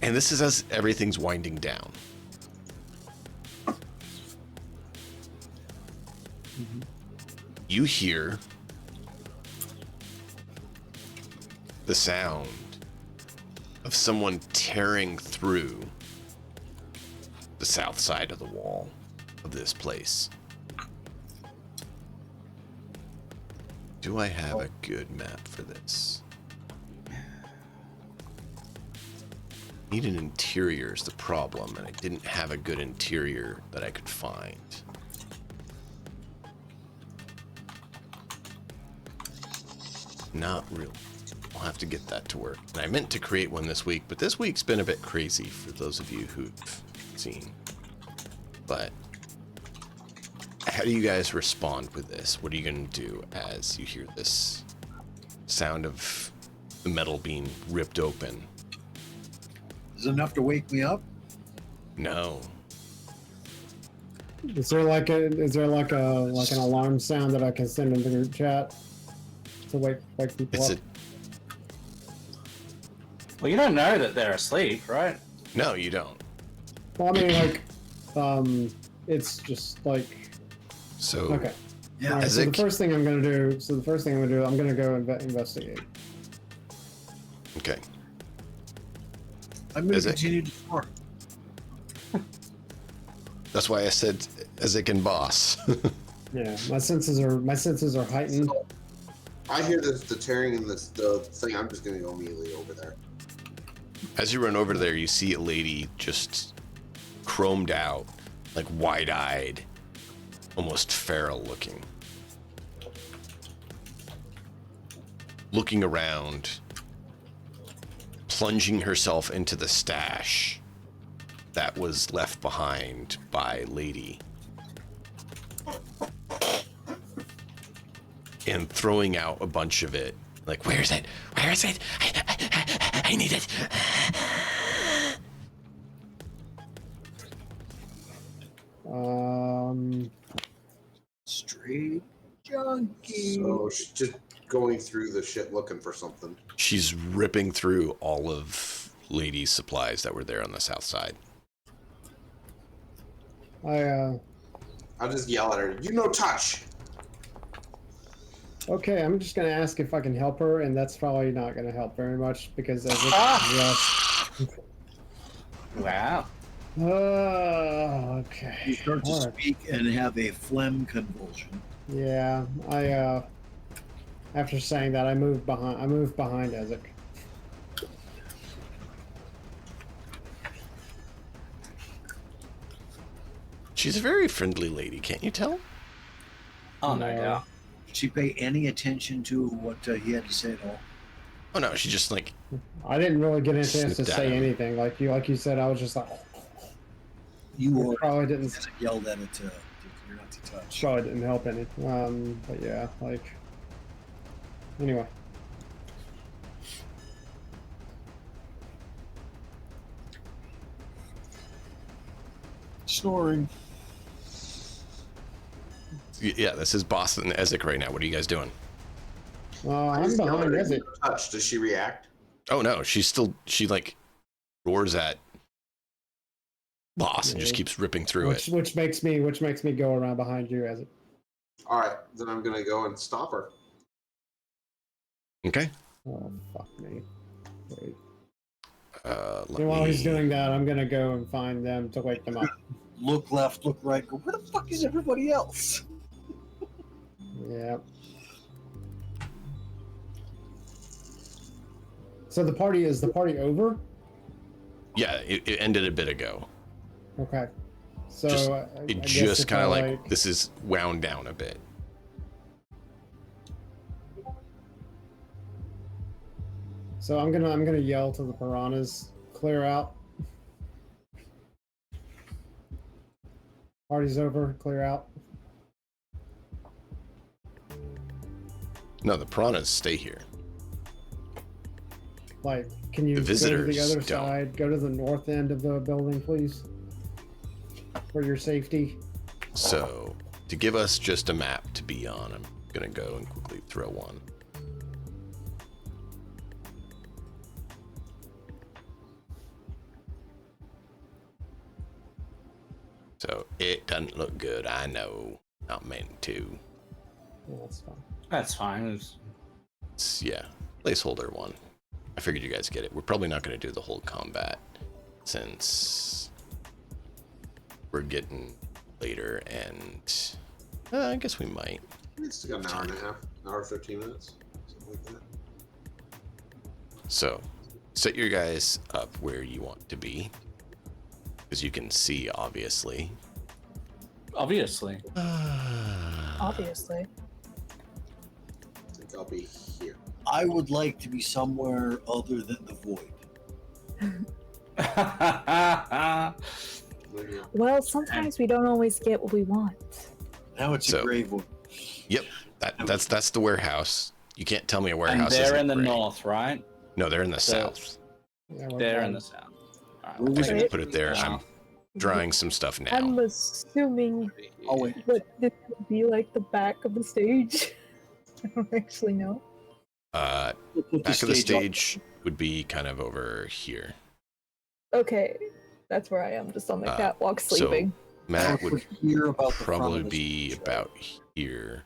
S1: And this is as everything's winding down. You hear the sound of someone tearing through the south side of the wall of this place. Do I have a good map for this? Need an interior is the problem, and I didn't have a good interior that I could find. Not really. I'll have to get that to work. And I meant to create one this week, but this week's been a bit crazy for those of you who've seen. But how do you guys respond with this? What are you going to do as you hear this sound of the metal being ripped open?
S6: Is it enough to wake me up?
S1: No.
S3: Is there like an alarm sound that I can send in the group chat to wake people
S1: It's
S3: up?
S4: Well, you don't know that they're asleep, right?
S1: No, you don't.
S3: Well, I mean, like, it's just like,
S1: So
S3: okay.
S6: Yeah.
S3: All right, so the
S1: Ezek-
S3: first thing I'm gonna do, I'm gonna go investigate.
S1: okay.
S6: I'm going
S1: Is
S6: to
S1: it?
S6: continue to score.
S1: That's why I said Ezek and Boss.
S3: Yeah, my senses are heightened.
S5: I hear the tearing and the thing. I'm just gonna go immediately over there.
S1: As you run over there, you see a lady just chromed out, like wide-eyed, almost feral looking. Looking around, plunging herself into the stash that was left behind by Lady. And throwing out a bunch of it. Like, where is it? Where is it? I need it.
S6: Straight junkie.
S5: So she's just going through the shit looking for something.
S1: She's ripping through all of Lady's supplies that were there on the south side.
S5: I'll just yell at her. You no touch.
S3: Okay, I'm just gonna ask if I can help her, and that's probably not gonna help very much because as it
S4: Wow.
S3: okay.
S6: You start to
S3: All right.
S6: speak and have a phlegm convulsion.
S3: Yeah, after saying that, I moved behind Ezek.
S1: She's a very friendly lady, can't you tell?
S4: Oh, no
S3: No.
S4: doubt.
S6: Did she pay any attention to what he had to say at all?
S1: Oh no, she just like
S3: I didn't really get a chance to
S1: Snipped at
S3: say
S1: him.
S3: anything. Like you said, I was just like,
S6: You
S3: Which
S6: or
S3: probably didn't
S6: yelled at it to you're not to touch.
S3: probably didn't help any. But yeah, like anyway.
S6: Snoring.
S1: yeah, this is Boston and Ezek right now. What are you guys doing?
S3: I'm behind Ezek.
S5: Touch. Does she react?
S1: Oh no, she like roars at boss and just
S3: Yeah.
S1: keeps ripping through it.
S3: Which makes me go around behind you, Ezek.
S5: All right, then I'm gonna go and stop her.
S1: Okay.
S3: Oh fuck me. Wait.
S1: Let
S3: And while he's
S1: me-
S3: doing that, I'm gonna go and find them to wake them up.
S6: Look left, look right. Go, where the fuck is everybody else?
S3: Yeah. So the party over?
S1: Yeah, it ended a bit ago.
S3: Okay. So
S1: Just-
S3: I
S1: It
S3: guess
S1: just
S3: if
S1: kind of
S3: I,
S1: like this is wound down a bit.
S3: So I'm gonna yell to the piranhas, clear out. Party's over, clear out.
S1: No, the piranhas stay here.
S3: Like, can you
S1: The
S3: go to
S1: visitors
S3: the other
S1: don't.
S3: side? Go to the north end of the building, please, for your safety.
S1: So to give us just a map to be on, I'm gonna go and quickly throw one. So it doesn't look good, I know. Not meant to.
S3: Yeah, that's fine.
S4: That's fine.
S1: It's, yeah, placeholder one. I figured you guys get it. We're probably not going to do the whole combat since we're getting later, and I guess we might.
S5: It's got an hour and a half, an hour 15 minutes, something like that.
S1: So set your guys up where you want to be, because you can see, obviously.
S4: Obviously.
S2: Obviously.
S5: I think I'll be here.
S6: I would like to be somewhere other than the void.
S5: Right here.
S2: Well, sometimes we don't always get what we want.
S6: Now it's
S1: So-
S6: a grave one.
S1: Yep, that's the warehouse. You can't tell me a
S4: And
S1: warehouse
S4: they're
S1: isn't
S4: in the
S1: great.
S4: north, right?
S1: No, they're in the
S4: So-
S1: south.
S3: Yeah, we're
S4: They're
S3: fine.
S4: in the south. All right,
S6: Where
S1: I
S6: was
S1: can
S6: it?
S1: put it there. I'm drawing some stuff now.
S2: I'm assuming
S6: Oh wait,
S2: that this would be like the back of the stage. I don't actually know.
S6: we'll put
S1: Back of the
S6: up.
S1: stage would be kind of over here.
S2: Okay, that's where I am, just on the catwalk
S1: so-
S2: sleeping.
S1: Matt
S6: I'll
S1: would
S6: hear about the front
S1: probably
S6: of the
S1: be
S6: stage.
S1: about here.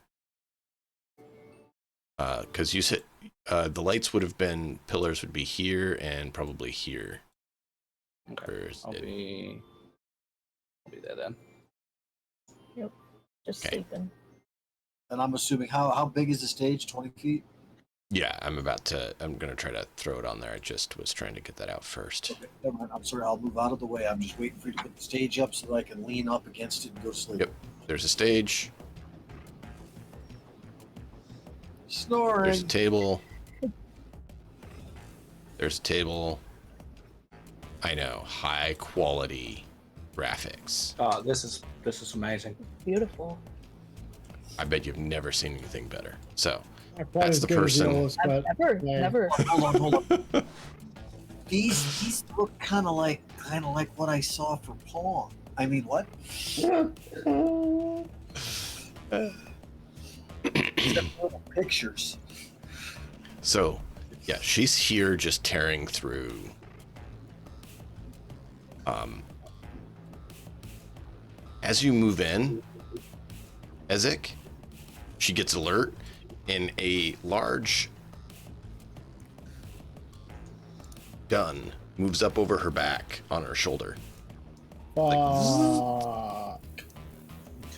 S1: Because you said the lights would have been, pillars would be here and probably here.
S4: Okay.
S1: Where's
S4: I'll
S1: it?
S4: be there then.
S2: Just
S1: Okay.
S2: sleeping.
S6: And I'm assuming how big is the stage? 20 feet.
S1: Yeah, I'm gonna try to throw it on there. I just was trying to get that out first.
S6: Okay, never mind. I'm sorry. I'll move out of the way. I'm just waiting for you to put the stage up so that I can lean up against it and go to sleep.
S1: Yep. There's a stage.
S6: Snoring.
S1: There's a table. There's a table. I know, high quality graphics.
S4: Oh, this is amazing.
S2: Beautiful.
S1: I bet you've never seen anything better. So
S3: Not quite
S1: That's
S3: as
S1: the
S3: good as
S1: person-
S3: yours,
S2: I've
S3: but
S2: never,
S3: yeah.
S2: never.
S6: Hold on. These look kind of like what I saw for Pong. I mean, what? Pictures.
S1: So, yeah, she's here just tearing through. As you move in, Ezek, she gets alert and a large gun moves up over her back on her shoulder.
S3: Fuck.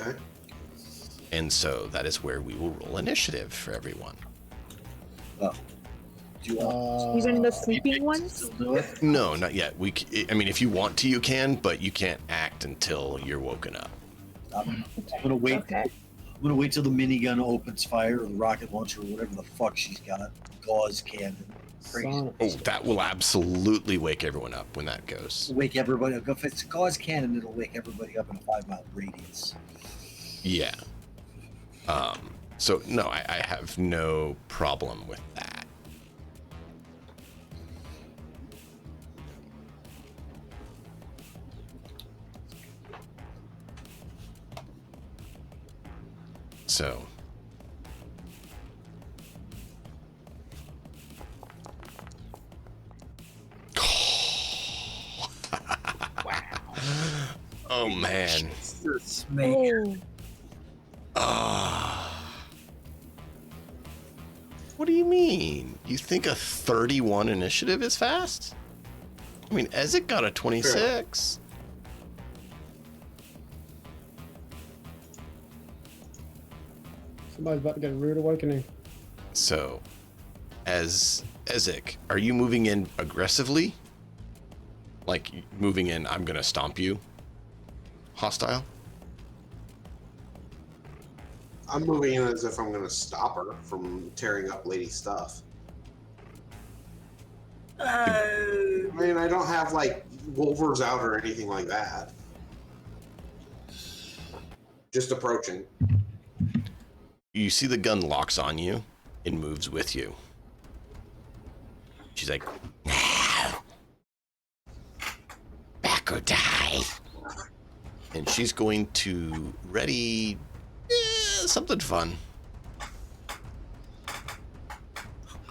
S5: Okay.
S1: And so that is where we will roll initiative for everyone.
S6: Oh. Do you want
S2: Even the
S3: Uh,
S2: sleeping
S6: to
S2: ones?
S6: still do it?
S1: No, not yet. I mean, if you want to, you can, but you can't act until you're woken up.
S6: I'm gonna wait.
S2: Okay.
S6: I'm gonna wait till the minigun opens fire or the rocket launcher or whatever the fuck she's got. Gauze cannon. Crazy.
S3: Son
S1: Oh, that will absolutely wake everyone up when that goes.
S6: Wake everybody up. If it's a gauze cannon, it'll wake everybody up in a 5-mile radius.
S1: Yeah. So no, I have no problem with that. So oh man.
S6: This major.
S2: Oh,
S1: What do you mean? You think a 31 initiative is fast? I mean, Ezek got a 26.
S3: Somebody's about to get a rude awakening.
S1: So, as Ezek, are you moving in aggressively? Like moving in, I'm gonna stomp you. Hostile?
S5: I'm moving in as if I'm going to stop her from tearing up Lady's stuff. I mean, I don't have, like, Wolvers out or anything like that. Just approaching.
S1: You see the gun locks on you and moves with you. She's like, now, back or die. And she's going to ready something fun.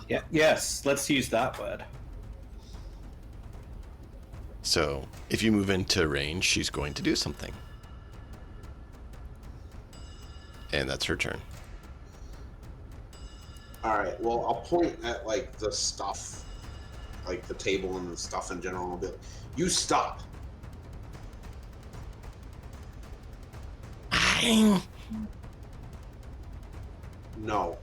S4: Yeah. Yes. Let's use that word.
S1: So if you move into range, she's going to do something. And that's her turn.
S5: Alright, well, I'll point at, like, the stuff. Like, the table and the stuff in general. And I'll be like, you stop. No.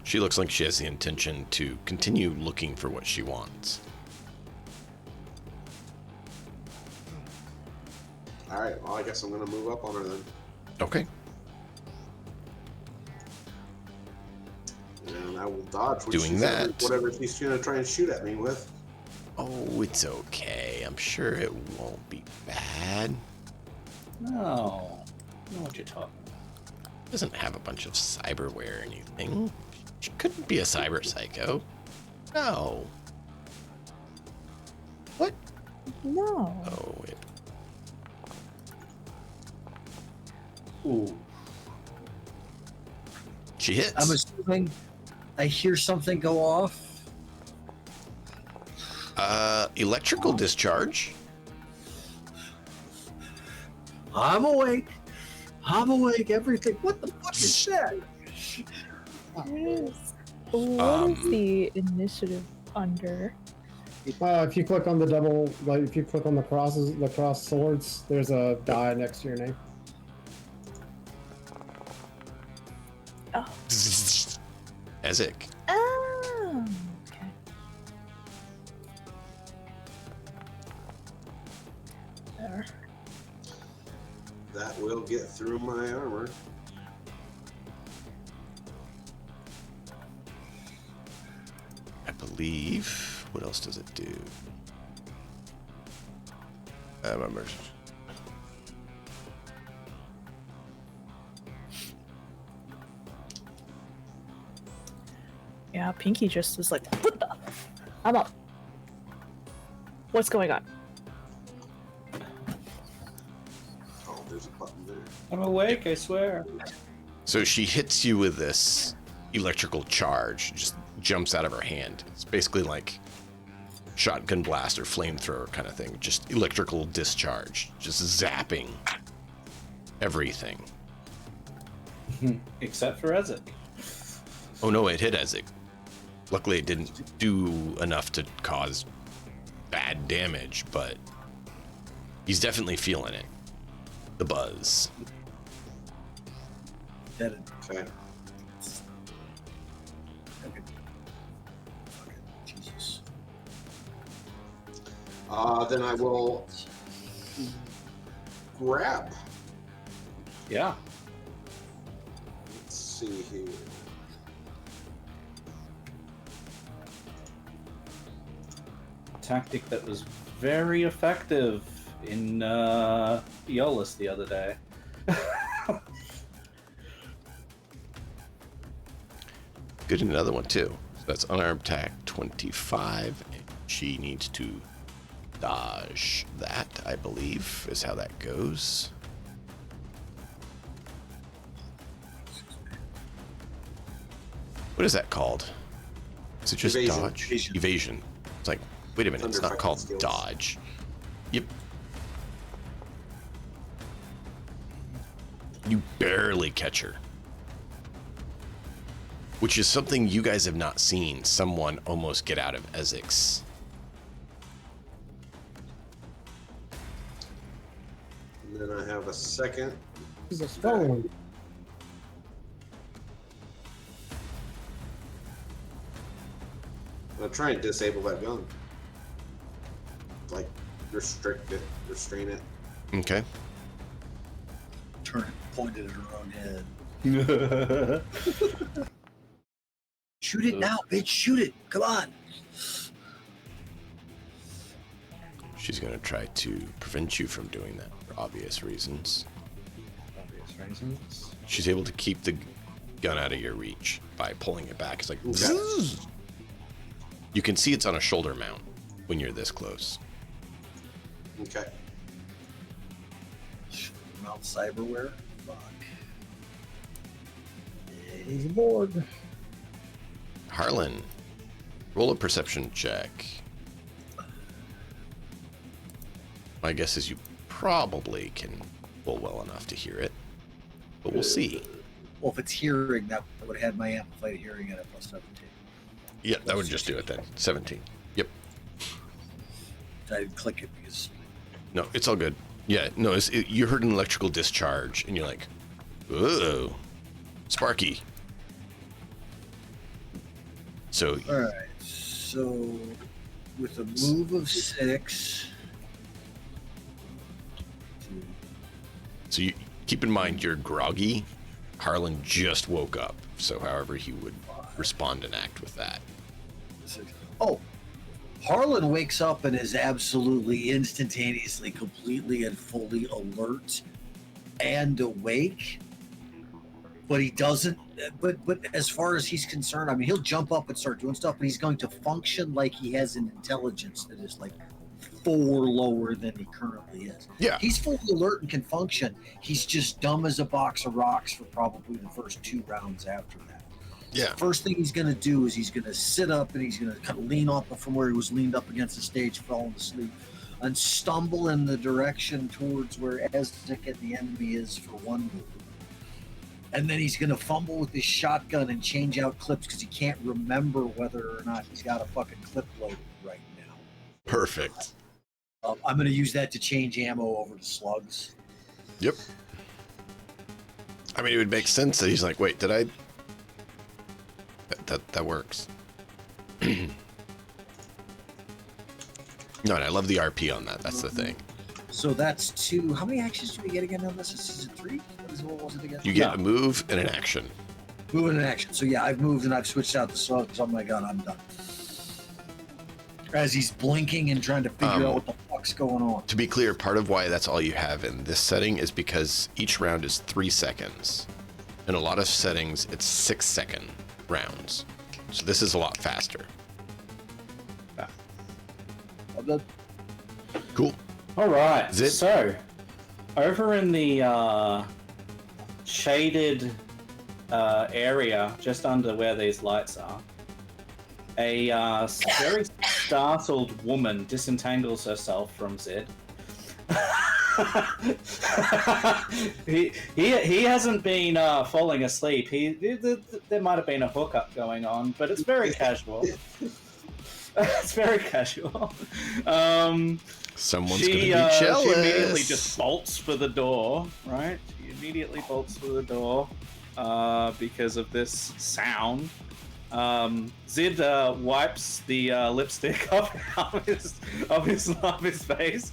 S1: She looks like she has the intention to continue looking for what she wants.
S5: Alright, well, I guess I'm going to move up on her then.
S1: Okay.
S5: And I will dodge
S1: Doing that.
S5: whatever she's going to try and shoot at me with.
S1: Oh, it's okay. I'm sure it won't be bad.
S4: No. I know what you're talking
S1: Doesn't have a bunch of cyberware or anything. She couldn't be a cyber psycho. No. What?
S2: no.
S1: Oh, it.
S4: Ooh.
S1: She hits.
S6: I'm assuming I hear something go off.
S1: Electrical discharge.
S6: I'm awake. I'm awake. Everything. What the fuck is that?
S2: Yes. What is the initiative under?
S3: If you click on the double, like if you click on the crosses, the cross swords, there's a die next to your name.
S2: Oh.
S1: Ezek.
S2: Oh. Okay. There.
S5: That will get through my armor.
S1: I believe. What else does it do? Remember.
S2: Yeah, Pinky just is like, what the? I'm up. What's going on?
S5: Oh, there's a button there.
S4: I'm awake, I swear.
S1: So she hits you with this electrical charge, just jumps out of her hand. It's basically like shotgun blast or flamethrower kind of thing. Just electrical discharge, just zapping everything.
S4: Except for Ezek.
S1: Oh no, it hit Ezek. Luckily, it didn't do enough to cause bad damage, but he's definitely feeling it. The buzz.
S6: That
S5: Okay.
S6: okay. Jesus.
S5: Then I will grab.
S4: Yeah.
S5: Let's see here.
S4: Tactic that was very effective in Eolus the other day.
S1: Good, another one too. So that's unarmed attack 25. And she needs to dodge that, I believe, is how that goes. What is that called? Is it just
S5: Evasion.
S1: dodge? Evasion. It's like, wait a minute, it's not
S5: Under
S1: called
S5: fighting skills.
S1: dodge. Yep. You barely catch her. Which is something you guys have not seen someone almost get out of Ezek's.
S5: And then I have a second.
S3: He's a strong one.
S5: I'll try and disable that gun. Like, restrict it, restrain it.
S1: Okay.
S6: Turn it, pointed at her own head. Shoot it now, bitch! Shoot it! Come on!
S1: She's going to try to prevent you from doing that for obvious reasons.
S4: Obvious reasons.
S1: She's able to keep the gun out of your reach by pulling it back. It's like,
S5: Okay.
S1: zzz. You can see it's on a shoulder mount when you're this close.
S5: Okay.
S6: Mount Cyberware. Fuck.
S3: He's aboard.
S1: Harlan, roll a perception check. My guess is you probably can pull well enough to hear it, but we'll see.
S6: Well, if it's hearing, that would have had my amplified hearing at a plus 17.
S1: Yeah, that would just do it then. 17. Yep.
S6: I didn't click it because
S1: No, it's all good. Yeah, no, you heard an electrical discharge, and you're like, "Whoa, sparky." So
S6: all right. So with a move of 6.
S1: So you keep in mind you're groggy. Harlan just woke up, so however he would respond and act with that.
S6: Oh, Harlan wakes up and is absolutely instantaneously, completely and fully alert and awake. But he doesn't. But as far as he's concerned, I mean, he'll jump up and start doing stuff, but he's going to function like he has an intelligence that is like 4 lower than he currently is.
S1: Yeah.
S6: He's fully alert and can function. He's just dumb as a box of rocks for probably the first 2 rounds after that.
S1: Yeah.
S6: First thing he's going to do is he's going to sit up and he's going to kind of lean off from where he was leaned up against the stage, falling asleep, and stumble in the direction towards where Ezek and the enemy is for 1 move. And then he's going to fumble with his shotgun and change out clips because he can't remember whether or not he's got a fucking clip loaded right now.
S1: Perfect.
S6: I'm going to use that to change ammo over to slugs.
S1: Yep. I mean, it would make sense that he's like, wait, did I? That works. No, and I love the RP on that. That's the thing.
S6: So that's 2. How many actions do we get again on this? Is it 3? What was it again?
S1: You get a move and an action.
S6: Moving an action. So yeah, I've moved and I've switched out the slugs. Oh my god, I'm done. As he's blinking and trying to figure out what the fuck's going on.
S1: To be clear, part of why that's all you have in this setting is because each round is 3 seconds. In a lot of settings, it's 6-second rounds. So this is a lot faster.
S6: I'm done.
S1: Cool.
S4: All right.
S1: Zip.
S4: So, over in the shaded area just under where these lights are, a very startled woman disentangles herself from Zid. he hasn't been falling asleep. There might have been a hookup going on, but it's very casual. It's very casual.
S1: Someone's gonna be jealous.
S4: She immediately just bolts for the door, right? She immediately bolts for the door because of this sound. Zid wipes the lipstick off his face.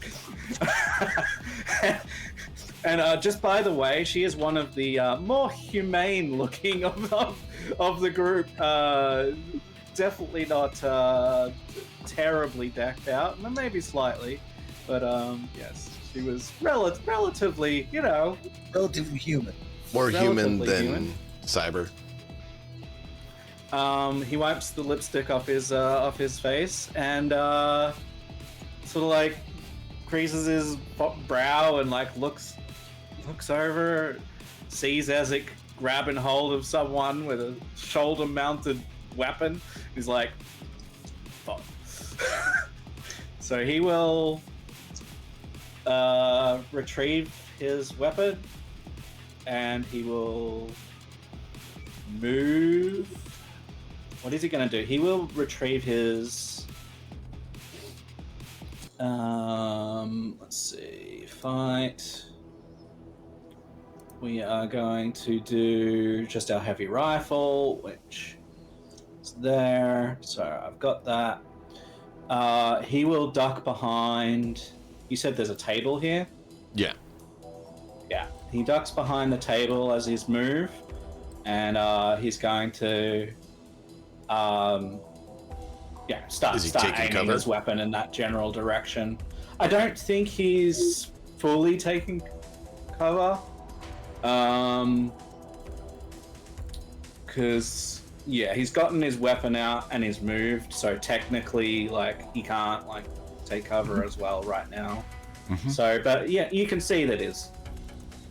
S4: And just by the way, she is one of the more humane looking of the group. Definitely not terribly decked out, maybe slightly, but yes, she was relatively,
S6: Relatively human.
S1: More human
S4: relatively
S1: than
S4: human.
S1: Cyber.
S4: He wipes the lipstick off his face and sort of like creases his brow and like looks over, sees Ezek grabbing hold of someone with a shoulder-mounted weapon. He's like, fuck. So he will retrieve his weapon and he will move. What is he going to do? He will retrieve his... let's see. Fight. We are going to do just our heavy rifle, which is there. So I've got that. He will duck behind... You said there's a table here?
S1: Yeah.
S4: Yeah. He ducks behind the table as his move, and he's going to... start aiming
S1: cover?
S4: his weapon in that general direction. I don't think he's fully taking cover, because he's gotten his weapon out and he's moved, so technically, like, he can't like take cover as well right now.
S1: Mhm.
S4: So, but yeah, you can see that he's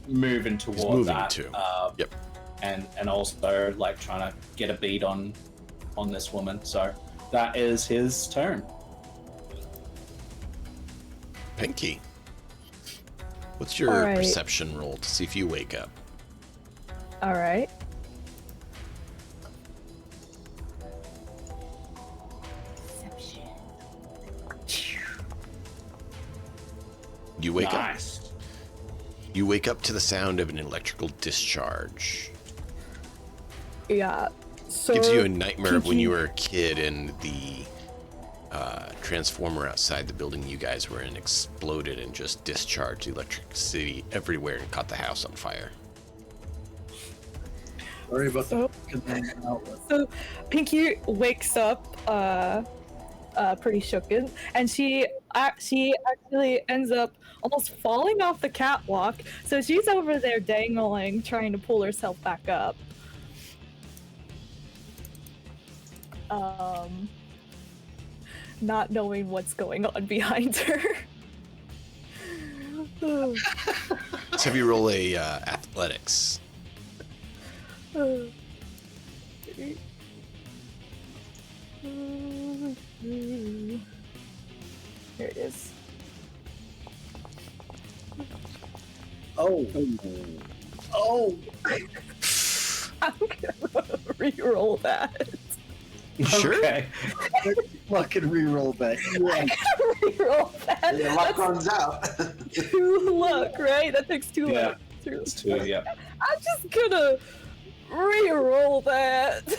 S4: moving towards that.
S1: Too.
S4: Yep. And also like trying to get a beat on this woman. So that is his turn.
S1: Pinky. What's your
S2: Alright.
S1: perception roll to see if you wake up?
S2: All right.
S1: You wake up.
S4: Nice.
S1: You wake up to the sound of an electrical discharge.
S2: Yeah. So
S1: Gives you a nightmare of when you
S2: Pinky-
S1: were a kid and the transformer outside the building you guys were in exploded and just discharged electricity everywhere and caught the house on fire.
S6: Sorry about
S2: So-
S6: the outlet.
S2: So Pinky wakes up pretty shooken, and she actually ends up almost falling off the catwalk. So she's over there dangling, trying to pull herself back up. Not knowing what's going on behind her.
S1: Let's have you roll a athletics.
S2: Here it is.
S6: Oh. Oh.
S2: I'm gonna re-roll that.
S1: Sure.
S4: Okay.
S6: Fucking re-roll that. Yeah.
S2: Re-roll that.
S5: Your luck runs out.
S2: That's 2 luck, right? That takes 2
S4: Yeah.
S2: luck.
S4: It's two, yeah.
S2: I'm just gonna re-roll that.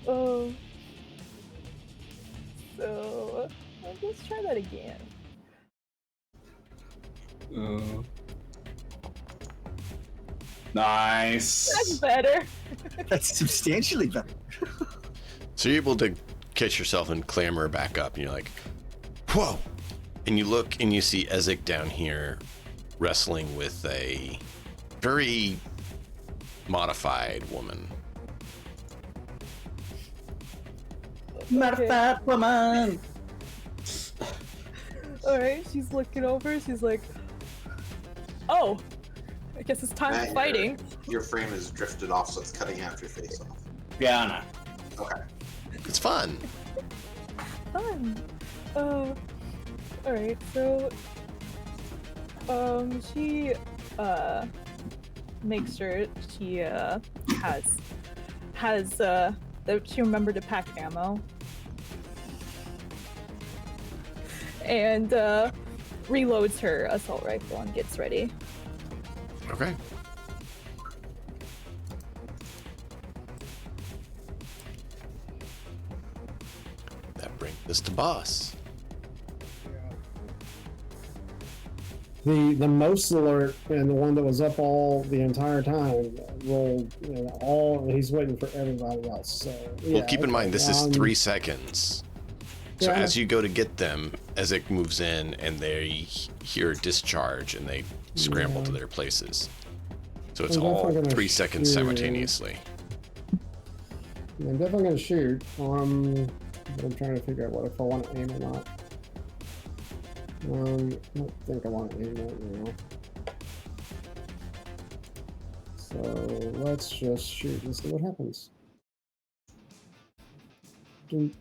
S2: Oh. So let's try that again.
S4: Nice.
S2: That's better.
S6: That's substantially better.
S1: So you're able to catch yourself and clamber back up, and you're like, whoa! And you look and you see Ezek down here wrestling with a very modified woman.
S4: Modified woman.
S2: Alright, she's looking over, she's like, oh, I guess it's time for fighting.
S5: Your frame is drifted off, so it's cutting half your face off.
S4: Yeah, I know.
S5: Okay.
S1: It's fun.
S2: fun. Alright, so she makes sure she has that she remembered to pack ammo. And reloads her assault rifle and gets ready.
S1: Okay. That brings us to boss.
S3: The most alert and the one that was up all the entire time rolled, all. He's waiting for everybody else. So yeah,
S1: Well, keep in mind this is 3 seconds. So
S3: yeah.
S1: as you go to get them, Ezek moves in and they hear a discharge and they scramble to their places. So it's
S3: I'm
S1: all
S3: definitely gonna
S1: 3 seconds
S3: shoot.
S1: simultaneously.
S3: I'm definitely gonna shoot. But I'm trying to figure out what if I want to aim or not. I don't think I want to aim right now. So let's just shoot and see what happens. Dun-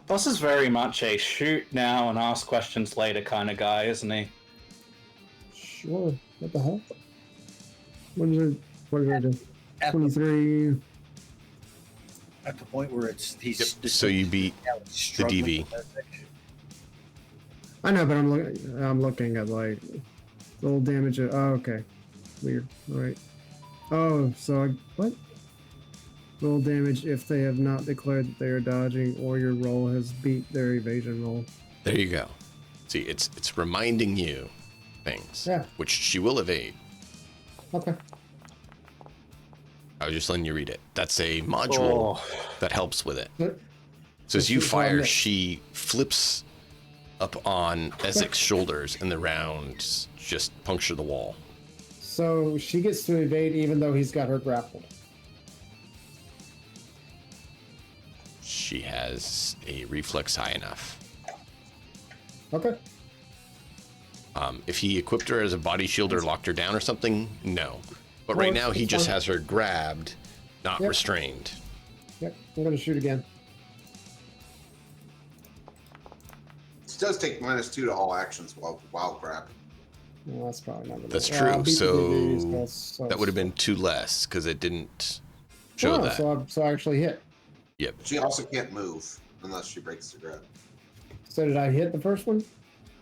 S4: Boss is very much a shoot now and ask questions later kind of guy, isn't he?
S3: Sure. What the hell? What did I do?
S6: At the,
S3: 23.
S6: at the point where he's
S1: So you beat the
S6: struggling
S1: DV.
S6: with that.
S3: I know, but I'm looking at like roll damage. Oh, okay. Weird. All right. Oh, so what? Roll damage if they have not declared that they are dodging, or your roll has beat their evasion roll.
S1: There you go. See, it's reminding you things,
S3: Yeah.
S1: which she will evade.
S3: Okay.
S1: I was just letting you read it. That's a module that helps with it.
S3: But-
S1: So as you
S3: she's
S1: fire,
S3: on it.
S1: she flips up on Ezek's shoulders, and the rounds just puncture the wall.
S3: So she gets to evade even though he's got her grappled.
S1: She has a reflex high enough.
S3: Okay.
S1: If he equipped her as a body shield or locked her down or something, no. But
S3: Well,
S1: right now he
S3: it's
S1: just
S3: fine.
S1: has her grabbed, not
S3: Yep.
S1: restrained.
S3: Yep. I'm gonna shoot again.
S5: It does take -2 to all actions while grab.
S3: No, that's probably not gonna.
S1: That's
S3: Well,
S1: true.
S3: I'll beat the
S1: So
S3: DVs, so
S1: that would have been 2 less because it didn't show
S3: Oh,
S1: that.
S3: So I actually hit.
S1: Yep.
S5: She also can't move unless she breaks the grab.
S3: So did I hit the first one?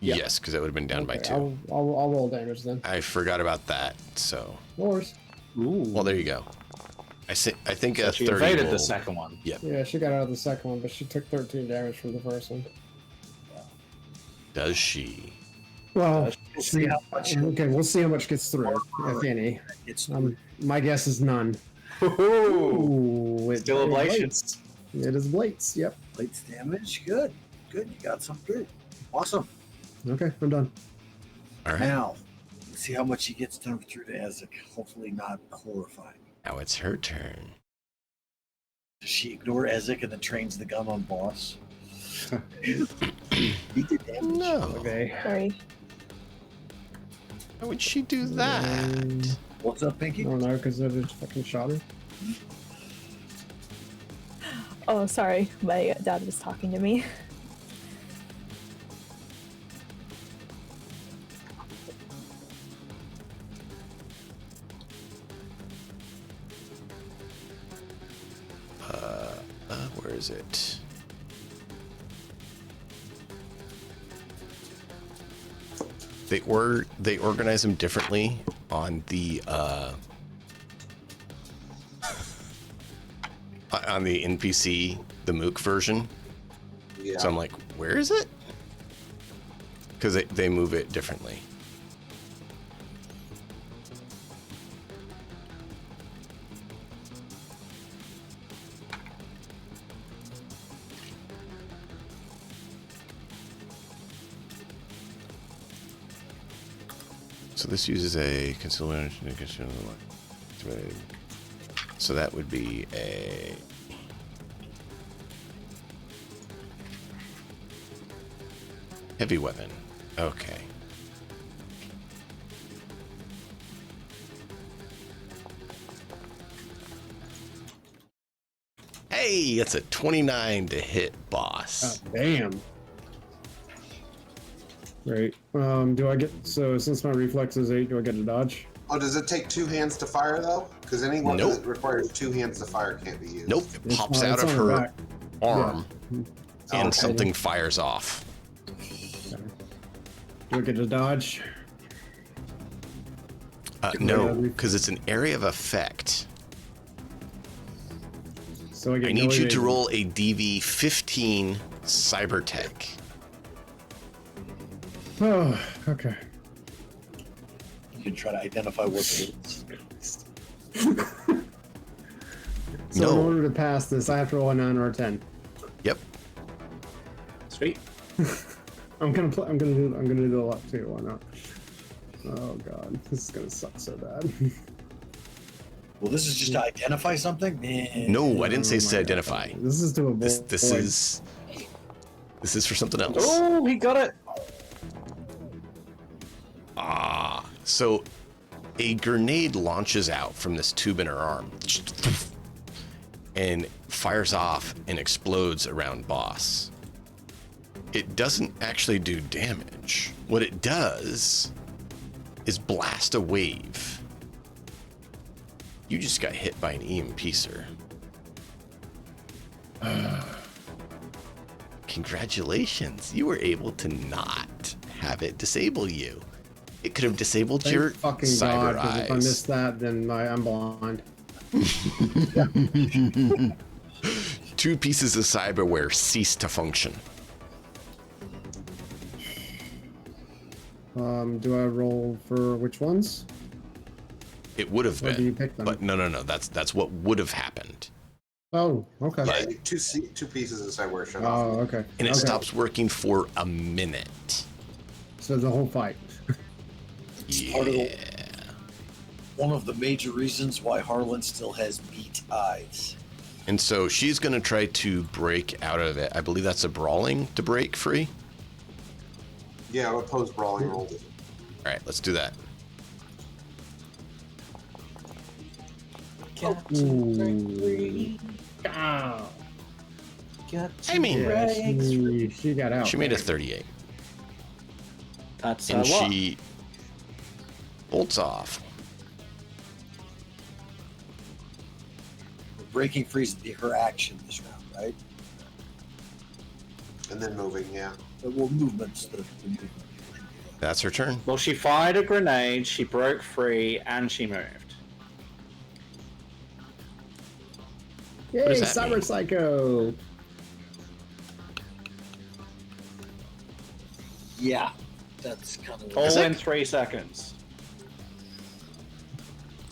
S1: Yeah. Yes, because that would have been down by
S3: Okay,
S1: 2.
S3: I'll roll damage then.
S1: I forgot about that. So,
S3: No worries.
S1: well, there you go. I think
S4: So
S1: a
S4: she
S1: 30
S4: evaded
S1: will-
S4: the second one.
S3: Yeah, she got out of the second one, but she took 13 damage from the first one.
S1: Does she?
S3: Well,
S6: We'll see how much
S3: okay, we'll see how much gets through, if any.
S6: it's
S3: My guess is none.
S4: Ooh,
S3: Ooh,
S4: still
S3: it
S4: ablations.
S3: It is Blates, yep.
S6: plates damage. Good. You got some good. Awesome.
S3: Okay, I'm done.
S1: All right.
S6: Now, let's see how much he gets done through to Ezek. Hopefully not horrifying.
S1: Now it's her turn.
S6: Does she ignore Ezek and then trains the gun on boss? He did damage.
S1: No.
S3: Okay.
S2: Sorry.
S1: How would she do that?
S6: What's up,
S3: I
S6: Pinky?
S3: don't know, because I just fucking shot her.
S2: Oh, sorry. My dad was talking to me.
S1: Where is it? They organize them differently on the NPC, the Mook version.
S5: Yeah.
S1: So I'm like, where is it? Because they move it differently. So this uses a concealment. So that would be a heavy weapon. Okay. Hey, it's a 29 to hit, boss.
S3: God damn. Great. Do I get since my reflex is 8, do I get to dodge?
S5: Oh, does it take 2 hands to fire though? Because any weapon
S1: Nope.
S5: that requires 2 hands to fire can't be used.
S1: Nope, it pops
S3: It's
S1: out of
S3: on the
S1: her
S3: back.
S1: arm, and
S5: Okay.
S1: something fires off.
S3: Okay. Do I get to dodge?
S1: No, because it's an area of effect.
S3: So I get
S1: I
S3: no
S1: need you to
S3: evasion.
S1: roll a DV 15 cyber tech.
S3: Oh, okay.
S6: You can try to identify what it is.
S3: So
S1: No.
S3: in order to pass this, I have to roll a 9 or a 10.
S1: Yep.
S4: Sweet.
S3: I'm gonna do a lot too. Why not? Oh god, this is gonna suck so bad.
S6: Well, this is just to identify something?
S1: No, I didn't say
S3: Oh
S1: it's to
S3: my
S1: identify.
S3: God. This is to avoid.
S1: This is for something else.
S4: Oh, he got it.
S1: So a grenade launches out from this tube in her arm and fires off and explodes around Boss. It doesn't actually do damage. What it does is blast a wave. You just got hit by an EMP, sir. Congratulations. You were able to not have it disable you. It could have disabled
S3: Thank
S1: your
S3: fucking
S1: cyber
S3: god, 'cause if I
S1: eyes.
S3: miss that, then I'm blind.
S1: 2 pieces of cyberware cease to function.
S3: Do I roll for which ones?
S1: It would have
S3: Or do you
S1: been,
S3: pick them?
S1: but no. That's what would have happened,
S3: Oh, okay.
S5: Yeah, 2 pieces of cyberware shut off.
S3: Oh, okay.
S1: and it
S3: Okay.
S1: stops working for a minute.
S3: So the whole fight.
S6: part of the-
S1: Yeah.
S6: One of the major reasons why Harlan still has beat eyes.
S1: And so she's gonna try to break out of it. I believe that's a brawling to break free.
S5: Yeah, what post brawling rolled?
S1: All right, let's do that.
S3: Ooh. Ah.
S1: I mean,
S3: Yeah, she got out.
S1: she made a 38,
S4: That's
S1: and
S4: what?
S1: she bolts off.
S6: Breaking free is her action this round, right?
S5: And then moving, yeah.
S6: Well, movement's the movement.
S1: That's her turn.
S4: Well, she fired a grenade, she broke free, and she moved.
S3: Yay,
S1: does that
S3: Cyber
S1: mean?
S3: Psycho!
S6: Yeah, that's kind of.
S4: All
S1: Is it?
S4: in 3 seconds.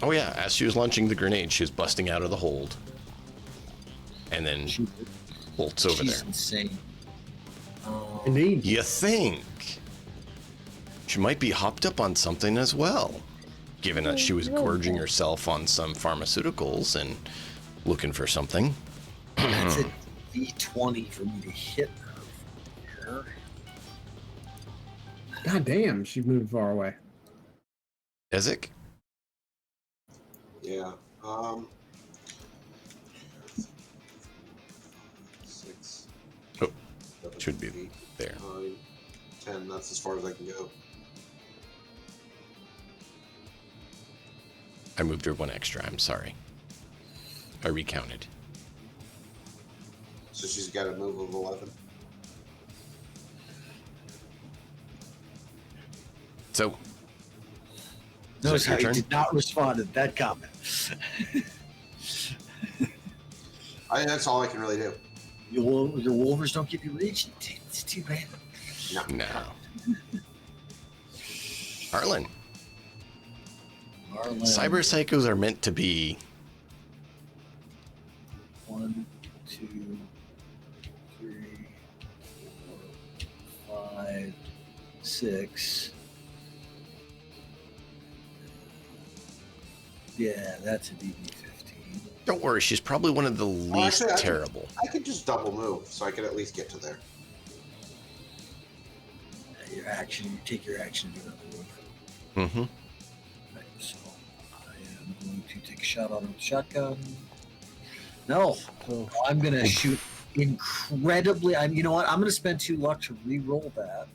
S1: Oh yeah, as she was launching the grenade, she was busting out of the hold, and then
S6: She,
S1: bolts over
S6: she's
S1: there.
S6: insane.
S3: Indeed.
S1: You think she might be hopped up on something as well, given that she was gorging herself on some pharmaceuticals and looking for something.
S6: That's a D20 for me to hit her from here.
S3: God damn, she moved far away.
S1: Ezek?
S5: Yeah. 6.
S1: Oh,
S5: 7,
S1: should be
S5: 8,
S1: there.
S5: 9, 10. That's as far as I can go.
S1: I moved her 1 extra. I'm sorry. I recounted.
S5: So she's got a move of 11.
S1: So,
S6: Notice
S1: your
S6: how he
S1: turn?
S6: did not respond to that comment.
S5: That's all I can really do.
S6: Your wolvers don't give you reach. It's too bad.
S1: no. Harlan,
S6: Marlon,
S1: cyber psychos are meant to be
S6: 1, 2, 3, 4, 5, 6. Yeah, that's a DB 15.
S1: Don't worry, she's probably one of the least
S5: actually,
S1: terrible.
S5: I could just double move, so I could at least get to there.
S6: Your action, you take your action to another move.
S1: Mm-hmm.
S6: Right, so I am going to take a shot on the shotgun. No, I'm gonna shoot incredibly. You know what? I'm gonna spend 2 luck to re-roll that.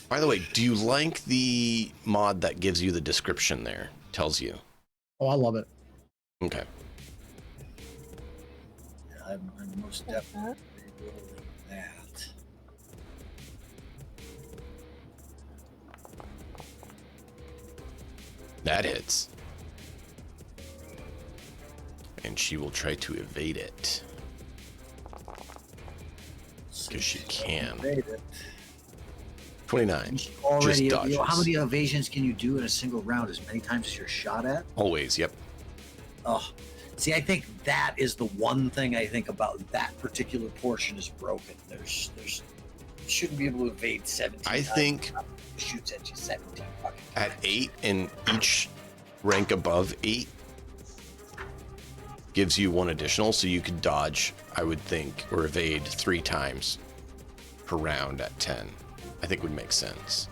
S1: By the way, do you like the mod that gives you the description there? Tells you.
S3: Oh, I love it.
S1: Okay.
S6: Yeah, I'm most definitely re-rolling that.
S1: That hits. And she will try to evade it. Because she can.
S6: Made it.
S1: 29.
S6: Already,
S1: Just
S6: you know, how
S1: dodges.
S6: many evasions can you do in a single round? As many times as you're shot at?
S1: Always, yep.
S6: Oh, see, I think that is the one thing I think about that particular portion is broken. There's you shouldn't be able to evade 17
S1: I
S6: times.
S1: think
S6: Shoots at you 17 fucking
S1: at
S6: times.
S1: 8 and each rank above 8 gives you 1 additional, so you could dodge, I would think, or evade 3 times per round at 10. I think would make sense.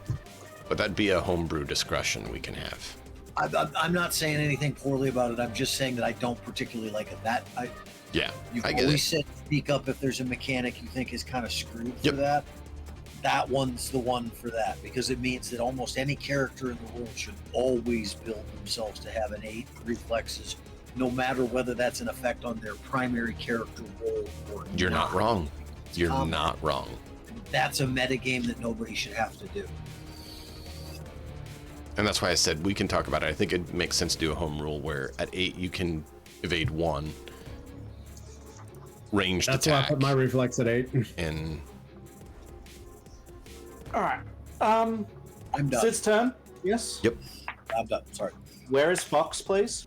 S1: But that'd be a homebrew discretion we can have.
S6: I'm not saying anything poorly about it. I'm just saying that I don't particularly like it.
S1: Yeah,
S6: You
S1: I
S6: can
S1: get
S6: always
S1: it.
S6: say, speak up if there's a mechanic you think is kind of screwed
S1: Yep.
S6: for that. That one's the one for that because it means that almost any character in the world should always build themselves to have an 8 reflexes, no matter whether that's an effect on their primary character role or
S1: You're not wrong. You're
S6: common.
S1: not wrong.
S6: That's a metagame that nobody should have to do.
S1: And that's why I said we can talk about it. I think it makes sense to do a home rule where at 8 you can evade 1 ranged
S3: That's why I
S1: attack.
S3: put my reflex at 8.
S1: And
S4: All right.
S6: I'm done.
S4: Sid's turn. Yes.
S1: yep,
S6: I'm done. Sorry.
S4: Where is Fox, please?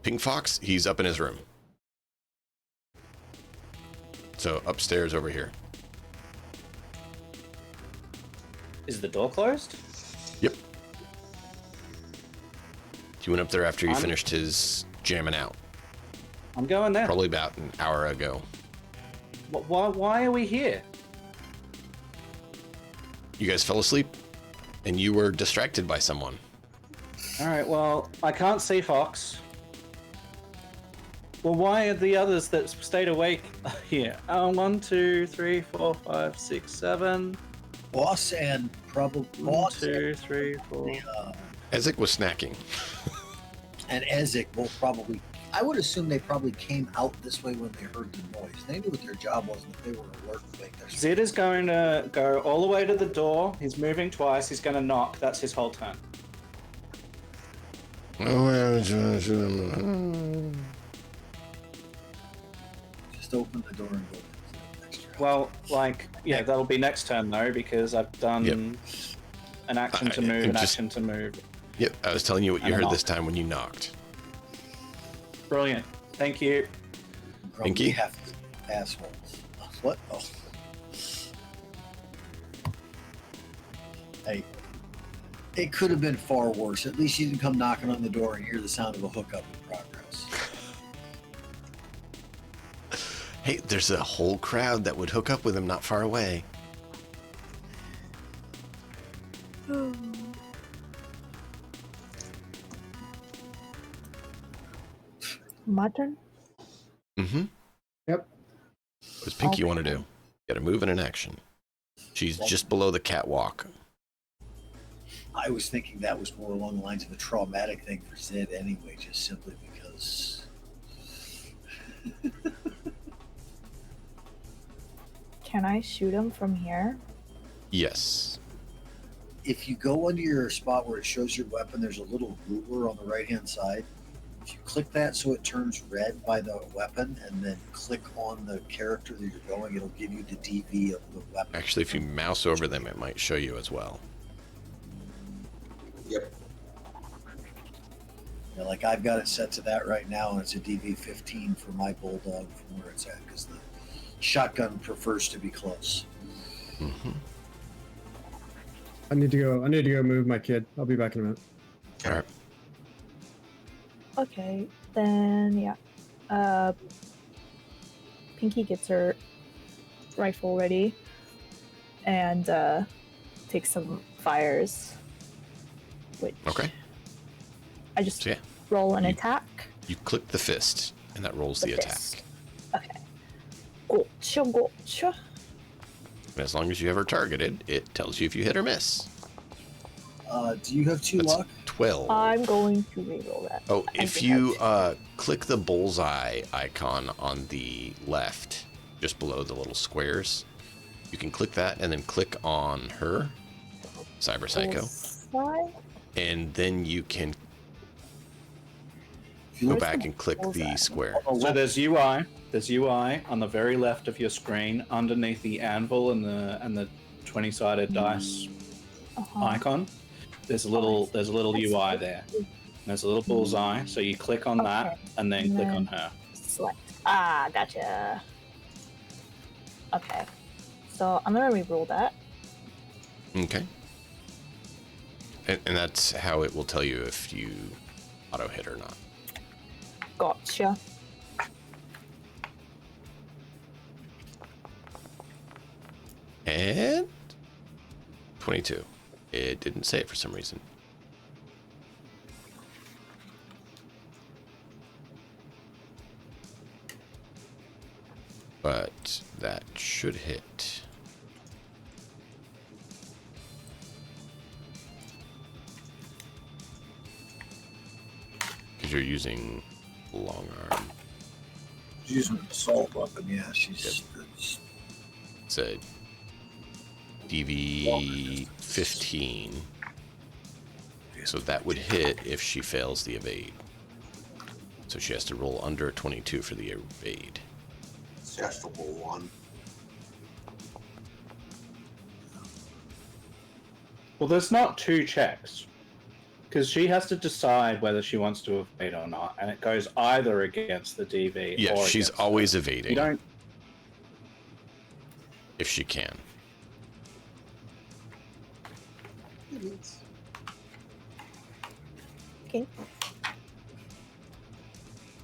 S1: Pink Fox, he's up in his room. So upstairs over here.
S4: Is the door closed?
S1: Yep. He went up there after he
S4: I'm-
S1: finished his jamming out.
S4: I'm going there.
S1: Probably about an hour ago.
S4: Why are we here?
S1: You guys fell asleep and you were distracted by someone.
S4: All right. Well, I can't see Fox. Well, why are the others that stayed awake here? 1, 2, 3, 4, 5, 6, 7.
S6: Boss and probably
S4: 1,
S6: Boss
S4: 2, 3, 4.
S1: Ezek was snacking.
S6: and Ezek both probably. I would assume they probably came out this way when they heard the noise. They knew what their job was and that they were alert to make their.
S4: Zid is going to go all the way to the door. He's moving twice. He's going to knock. That's his whole turn.
S6: Just open the door and go. Next round.
S4: Well, like, yeah, that'll be next turn though because I've done
S1: Yep.
S4: an action to
S1: I-
S4: move,
S1: I'm
S4: an
S1: just-
S4: action to move.
S1: Yep, I was telling you what you
S4: And a
S1: heard
S4: knock.
S1: this time when you knocked.
S4: Brilliant. Thank you.
S6: Grumpy
S1: Pinky?
S6: half assholes. What? Oh. Hey. It could have been far worse. At least you didn't come knocking on the door and hear the sound of a hookup in progress.
S1: Hey, there's a whole crowd that would hook up with him not far away.
S2: My turn?
S1: Mm-hmm.
S3: Yep.
S1: What does Pinky want to do? Got a move and an action. She's just below the catwalk.
S6: I was thinking that was more along the lines of a traumatic thing for Zed anyway, just simply because.
S2: Can I shoot him from here?
S1: Yes.
S6: If you go under your spot where it shows your weapon, there's a little ruler on the right hand side. If you click that so it turns red by the weapon and then click on the character that you're going, it'll give you the DV of the weapon.
S1: Actually, if you mouse over them, it might show you as well.
S5: Yep.
S6: Yeah, like I've got it set to that right now, and it's a DV15 for my bulldog from where it's at because the shotgun prefers to be close.
S1: Mm-hmm.
S3: I need to go move my kid. I'll be back in a minute.
S1: All right.
S2: Okay, then yeah. Pinky gets her rifle ready and takes some fires. Which
S1: Okay.
S2: I just
S1: So yeah,
S2: roll an
S1: You-
S2: attack.
S1: You click the fist, and that rolls the attack.
S2: fist. Okay. Gotcha.
S1: And as long as you have her targeted, it tells you if you hit or miss.
S6: Do you have 2
S1: That's
S6: luck?
S1: 12.
S2: I'm going to reroll that.
S1: Oh,
S2: I
S1: if
S2: think
S1: you
S2: I-
S1: click the bullseye icon on the left, just below the little squares, you can click that and then click on her, Cyber Psycho,
S2: Bullseye?
S1: and then you can go
S2: Where's
S1: back
S2: the
S1: and click the
S2: bullseye?
S1: square.
S4: So there's UI. There's UI on the very left of your screen, underneath the anvil and the 20-sided dice
S2: Uh-huh.
S4: icon. There's a little UI there. There's a little bullseye. So you click on that
S2: Okay.
S4: and then
S2: And
S4: click
S2: then-
S4: on her.
S2: Select. Gotcha. Okay. So I'm gonna reroll that.
S1: Okay. And that's how it will tell you if you auto hit or not.
S2: Gotcha.
S1: And 22. It didn't say it for some reason. But that should hit. Because you're using long arm.
S6: She's using an assault weapon, yeah. She's.
S1: It's a DV 15. So that would hit if she fails the evade. So she has to roll under a 22 for the evade.
S5: She has to roll 1.
S4: Well, there's not 2 checks. Because she has to decide whether she wants to evade or not, and it goes either against the DV
S1: Yeah,
S4: or
S1: she's
S4: against
S1: always
S4: her.
S1: evading
S4: You don't.
S1: if she can.
S2: Okay.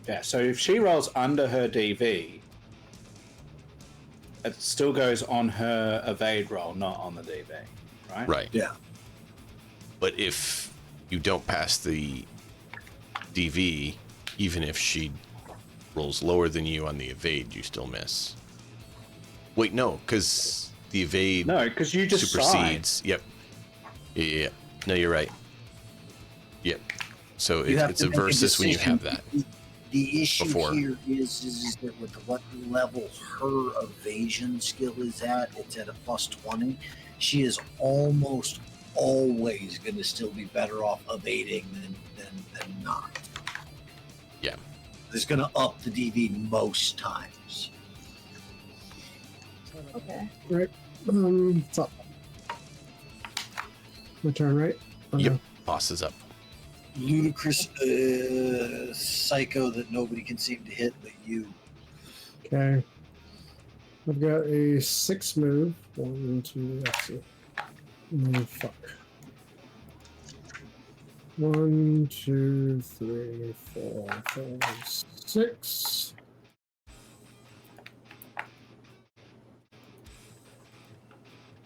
S4: Yeah, so if she rolls under her DV, it still goes on her evade roll, not on the DV, right?
S1: Right.
S6: Yeah.
S1: But if you don't pass the DV, even if she rolls lower than you on the evade, you still miss. Wait, no, because the evade
S4: No, because you just
S1: supersedes. Yep. Yeah. No, you're right. Yep. So
S6: You have
S1: it's
S6: to
S1: a
S6: make a
S1: versus when you
S6: decision.
S1: have that.
S6: The issue
S1: Before.
S6: here is that with what level her evasion skill is at, it's at a plus 20. She is almost always going to still be better off evading than not.
S1: Yeah.
S6: It's going to up the DV most times.
S2: Okay.
S3: Right. What's up? My turn, right?
S1: Yep. Boss is up.
S6: Ludicrous psycho that nobody can seem to hit but you.
S3: Okay. I've got a 6 move. 1, 2, let's see. Oh, fuck. 1, 2, 3, 4, 5, 6.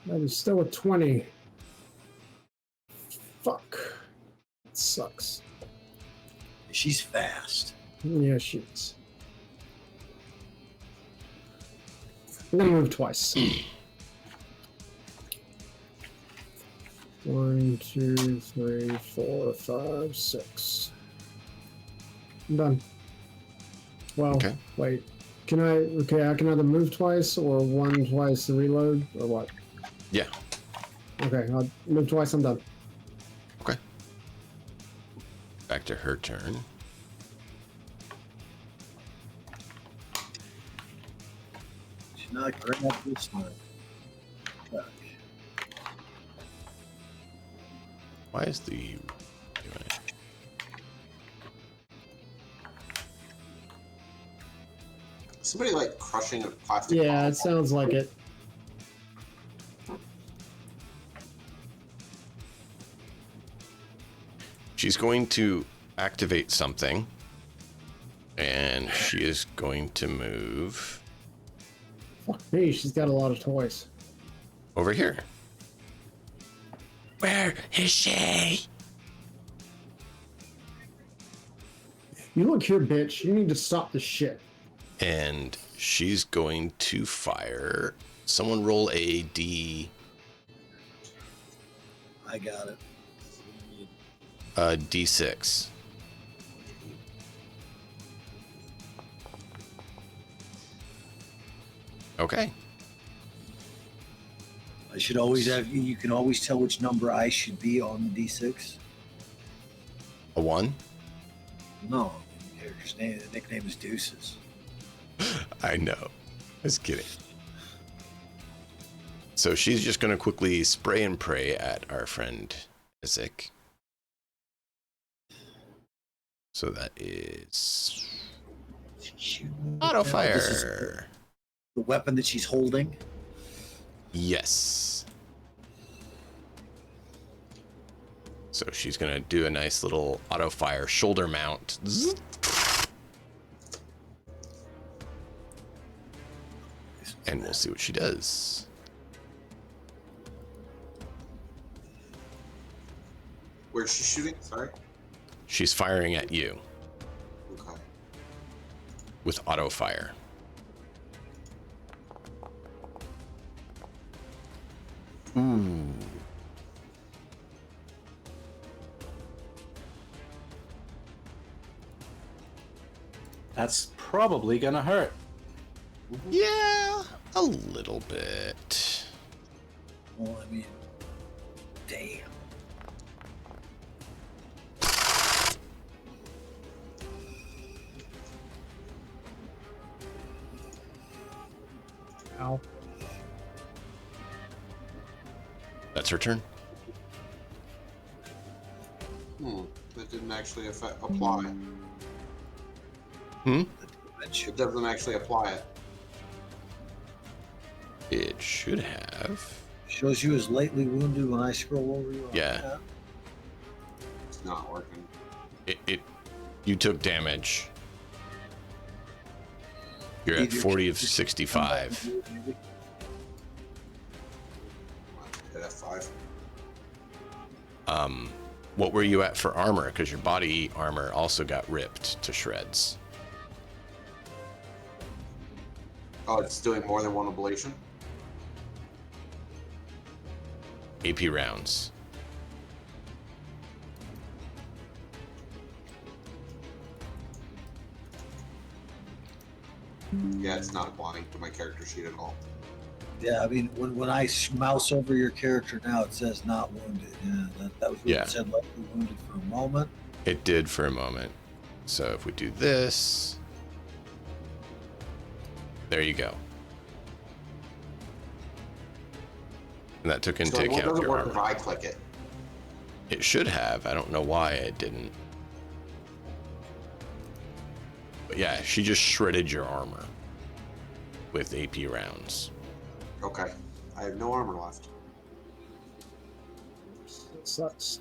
S3: That is still a 20. Fuck. That sucks.
S6: She's fast.
S3: Yeah, she is. I'm gonna move twice. 1, 2, 3, 4, 5, 6. I'm done. Well,
S1: Okay.
S3: wait. Can I? Okay, I can either move twice or 1 twice to reload, or what?
S1: Yeah.
S3: Okay, I'll move twice. I'm done.
S1: Okay. Back to her turn.
S6: She's not great at this time. Fuck.
S1: Why is the doing it?
S5: Somebody like crushing a plastic
S3: Yeah,
S5: bottle.
S3: it sounds like it.
S1: She's going to activate something, and she is going to move
S3: Fuck me, she's got a lot of toys.
S1: over here. Where is she?
S3: You look here, bitch. You need to stop this shit.
S1: And she's going to fire. Someone roll a D.
S6: I got it.
S1: D6. Okay.
S6: I should always have. You can always tell which number I should be on the D6.
S1: A 1?
S6: No, the character's name, the nickname is Deuces.
S1: I know. Just kidding. So she's just going to quickly spray and pray at our friend Isaac. So that is auto fire.
S6: This is the weapon that she's holding.
S1: Yes. So she's going to do a nice little auto fire shoulder mount. And we'll see what she does.
S5: Where's she shooting? Sorry.
S1: She's firing at you
S5: Okay.
S1: with auto fire. Ooh.
S4: That's probably gonna hurt.
S1: Yeah, a little bit.
S6: Well, I mean, damn.
S3: Ow.
S1: That's her turn.
S5: That didn't actually apply.
S1: Hmm?
S5: It doesn't actually apply it.
S1: It should have.
S6: Shows you as lightly wounded when I scroll over you.
S1: Yeah.
S5: It's not working.
S1: You took damage. You're at
S6: Either
S1: 40 of
S6: just-
S1: 65.
S5: Hit F5.
S1: What were you at for armor? Because your body armor also got ripped to shreds.
S5: Oh, it's doing more than one ablation?
S1: AP rounds.
S5: Yeah, it's not applying to my character sheet at all.
S6: Yeah, I mean, when I mouse over your character now, it says not wounded. Yeah, that was what
S1: Yeah.
S6: it said, lightly wounded for a moment.
S1: It did for a moment. So if we do this, there you go. And that took into
S5: So what
S1: account
S5: doesn't
S1: your
S5: work if
S1: armor.
S5: I click it?
S1: It should have. I don't know why it didn't. But yeah, she just shredded your armor with AP rounds.
S5: Okay. I have no armor left.
S3: That sucks.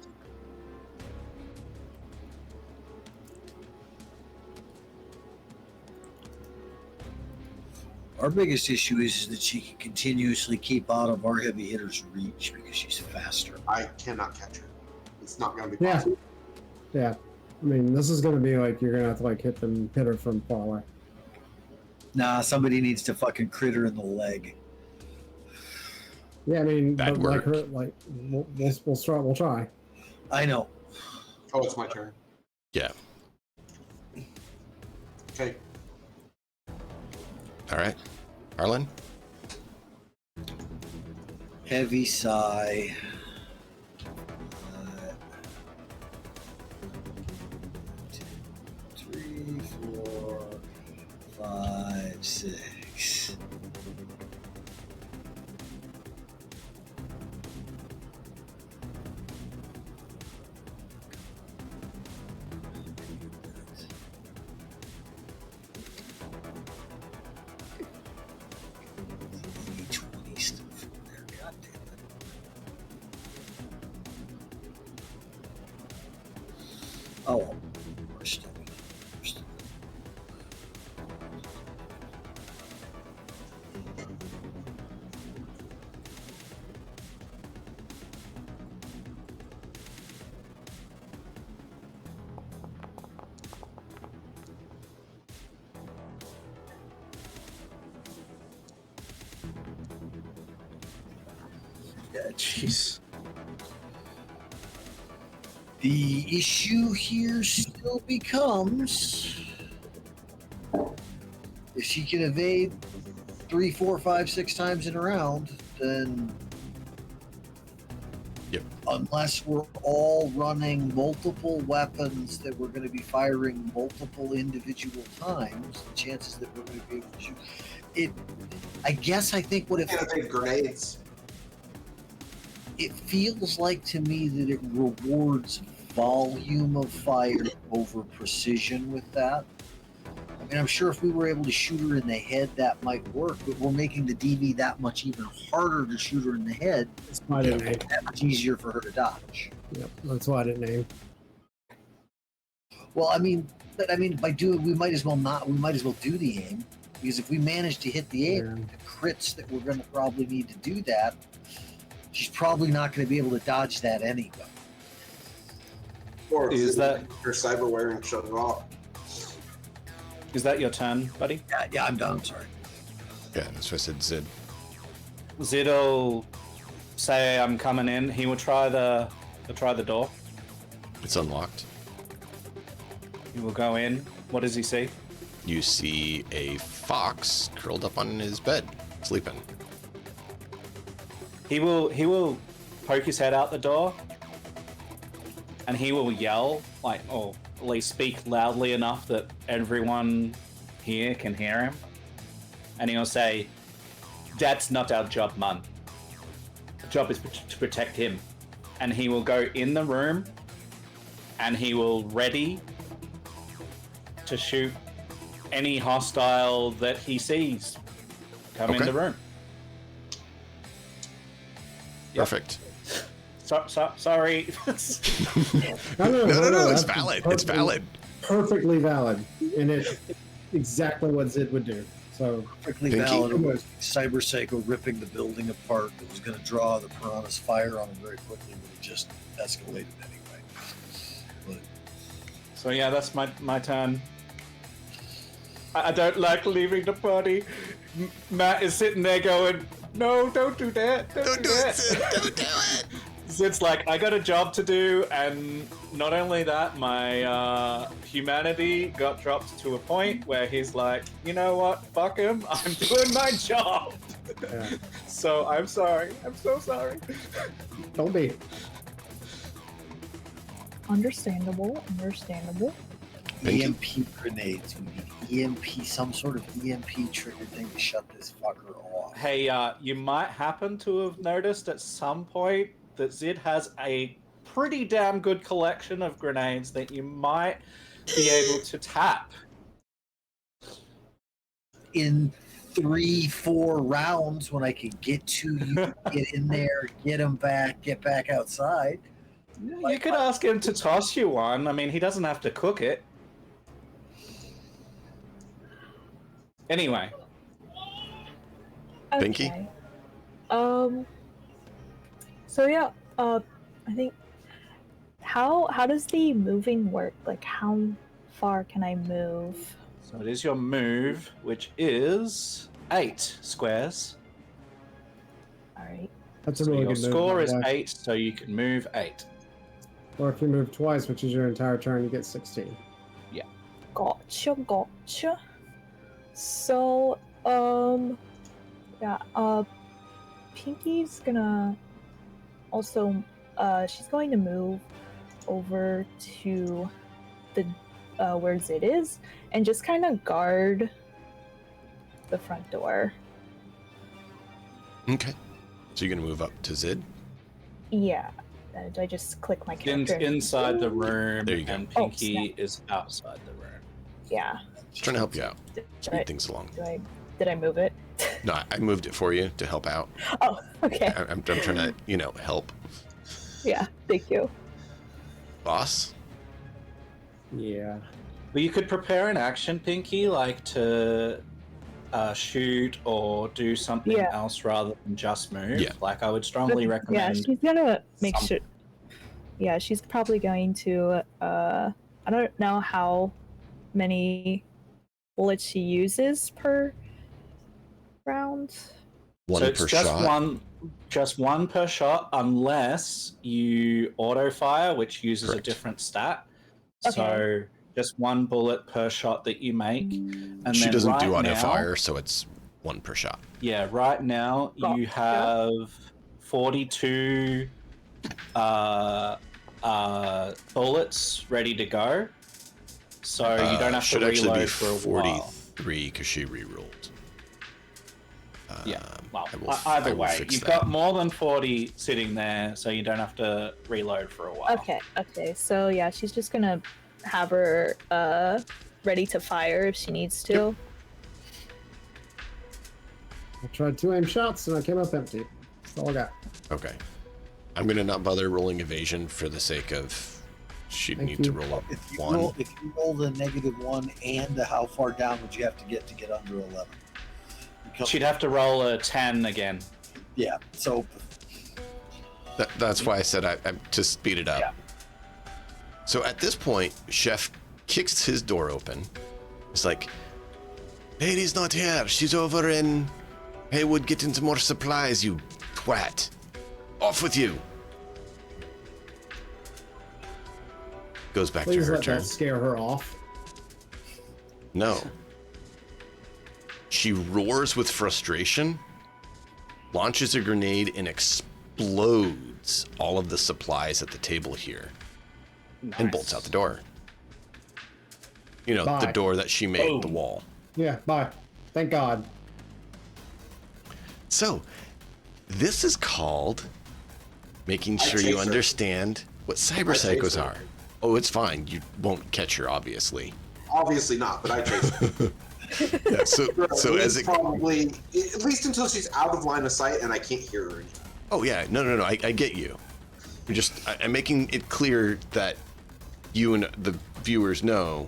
S6: Our biggest issue is that she can continuously keep out of our heavy hitters' reach because she's faster.
S5: I cannot catch her. It's not going to be
S3: Yeah.
S5: possible.
S3: Yeah. I mean, this is gonna be like you're gonna have to like hit her from far away.
S6: Nah, somebody needs to fucking crit her in the leg.
S3: Yeah, I mean,
S1: That'd
S3: but like
S1: work.
S3: her, like we'll try.
S6: I know.
S5: Oh, it's my turn.
S1: Yeah.
S5: Okay.
S1: All right. Arlen?
S6: Heavy sigh. 3, 4, 5, 6. D20 stuff in there. God damn it. Oh, well, we're still. Jeez. The issue here still becomes if she can evade 3, 4, 5, 6 times in a round, then
S1: Yep.
S6: unless we're all running multiple weapons that we're going to be firing multiple individual times, the chances that we're going to be able to shoot it. I guess I think what it
S5: Can't take grenades.
S6: it feels like to me that it rewards volume of fire over precision with that. I mean, I'm sure if we were able to shoot her in the head, that might work, but we're making the DV that much even harder to shoot her in the head.
S3: That's why I didn't name.
S6: That much easier for her to dodge.
S3: Yep, that's why I didn't name.
S6: Well, by doing, we might as well do the aim, because if we manage to hit the aim,
S3: Yeah.
S6: the crits that we're going to probably need to do that, she's probably not going to be able to dodge that anyway.
S5: Or
S4: Is that-
S5: her cyberware and shut it off?
S4: Is that your turn, buddy?
S6: Yeah, I'm done. I'm sorry.
S1: Yeah, that's what I said, Zid.
S4: Zid'll say, "I'm coming in." He will try the door.
S1: It's unlocked.
S4: He will go in. What does he see?
S1: You see a fox curled up on his bed, sleeping.
S4: He will poke his head out the door, and he will yell, like, or at least speak loudly enough that everyone here can hear him. And he'll say, "That's not our job, man. The job is to protect him." And he will go in the room, and he will ready to shoot any hostile that he sees come in
S1: Okay.
S4: the room. Yep.
S1: Perfect.
S4: Sorry.
S3: No,
S1: No, it's
S3: that's
S1: valid. It's valid.
S3: Perfectly valid, and it's exactly what Zid would do. So
S6: Perfectly
S1: Pinky?
S6: valid. Was Cyber Psycho ripping the building apart that was going to draw the Piranha's fire on him very quickly, but it just escalated anyway. But
S4: So yeah, that's my turn. I don't like leaving the party. Matt is sitting there going, "No, don't do that. Don't do that."
S1: Zid. Don't do it.
S4: Zid's like, "I got a job to do," and not only that, my humanity got dropped to a point where he's like, "You know what? Fuck him. I'm doing my job."
S3: yeah,
S4: So I'm sorry. I'm so sorry.
S3: don't be.
S2: Understandable. Understandable.
S1: Pinky?
S6: EMP grenades. We need EMP, some sort of EMP trigger thing to shut this fucker off.
S4: Hey, you might happen to have noticed at some point that Zid has a pretty damn good collection of grenades that you might be able to tap.
S6: In 3, 4 rounds, when I can get to you, get in there, get him back, get back outside.
S4: You could ask him to toss you one. I mean, he doesn't have to cook it. Anyway,
S1: Pinky?
S2: Okay. So yeah. I think. How does the moving work? Like, how far can I move?
S4: so it is your move, which is 8 squares.
S2: All right.
S3: That's a
S4: So
S3: really
S4: your
S3: good move.
S4: score
S3: by
S4: is
S3: the way.
S4: 8, so you can move 8.
S3: Or if you move twice, which is your entire turn, you get 16.
S2: Gotcha. So, yeah, Pinky's gonna also, she's going to move over to the, where Zid is, and just kind of guard the front door.
S1: Okay. So you're gonna move up to Zid.
S2: Yeah. I just click my
S4: Zid's
S2: character.
S4: inside the room,
S1: There you go.
S4: and
S2: Oh,
S4: Pinky is outside the room.
S2: Yeah.
S1: Just trying to help you out.
S2: Did
S1: Speed things along.
S2: did I move it?
S1: No, I moved it for you to help out.
S2: Oh, okay.
S1: I'm trying to, help.
S2: Yeah. Thank you.
S1: Boss?
S3: Yeah.
S4: But you could prepare an action, Pinky, like to shoot or do something
S2: Yeah.
S4: else rather than just move.
S1: Yeah.
S4: Like, I would strongly
S2: Yeah,
S4: recommend.
S2: she's gonna make
S4: some-
S2: sure. Yeah, she's probably going to. I don't know how many bullets she uses per round.
S1: One
S4: so it's
S1: per
S4: just
S1: shot.
S4: Just one per shot, unless you auto fire, which uses
S1: Correct.
S4: a different stat.
S2: Okay.
S4: So just one bullet per shot that you make. And
S1: She
S4: then
S1: doesn't
S4: right
S1: do auto
S4: now,
S1: fire, so it's 1 per shot.
S4: Yeah, right now you
S2: Gotcha.
S4: have 42 bullets ready to go. So you don't have to
S1: should actually be
S4: reload for a while.
S1: 43 because she rerolled.
S4: Yeah, well,
S1: I
S4: either
S1: will
S4: way,
S1: fix
S4: you've
S1: that.
S4: got more than 40 sitting there, so you don't have to reload for a while.
S2: Okay. So yeah, she's just gonna have her ready to fire if she needs to.
S3: I tried 2 aim shots and I came up empty. That's all I got.
S1: Okay. I'm going to not bother rolling evasion for the sake of she'd
S3: Thank
S1: need to
S3: you.
S1: roll up
S6: If you
S1: 1.
S6: roll the -1 and the how far down would you have to get under 11? Because,
S4: She'd have to roll a 10 again.
S6: yeah. So
S1: That's why I said I to speed it up.
S4: Yeah.
S1: So at this point, Chef kicks his door open. It's like, lady's not here. She's over in Haywood getting some more supplies, you twat. Off with you. Goes back to
S3: Please
S1: her
S3: let
S1: turn.
S3: that scare her off.
S1: No. She roars with frustration, launches a grenade, and explodes all of the supplies at the table here, and bolts out the door. You know, the
S3: Bye.
S1: door that she made, the
S4: Boom.
S1: wall.
S3: Yeah, bye. Thank God.
S1: So, this is called making
S5: I
S1: sure
S5: chase
S1: you
S5: her.
S1: understand what cyber
S5: I chase
S1: psychos
S5: her.
S1: are. Oh, it's fine. You won't catch her, obviously.
S5: Obviously not, but I chase her.
S1: Yeah, so
S5: At
S1: as
S5: least
S1: it...
S5: probably at least until she's out of line of sight and I can't hear her anymore.
S1: Oh, yeah. No. I get you. I'm making it clear that you and the viewers know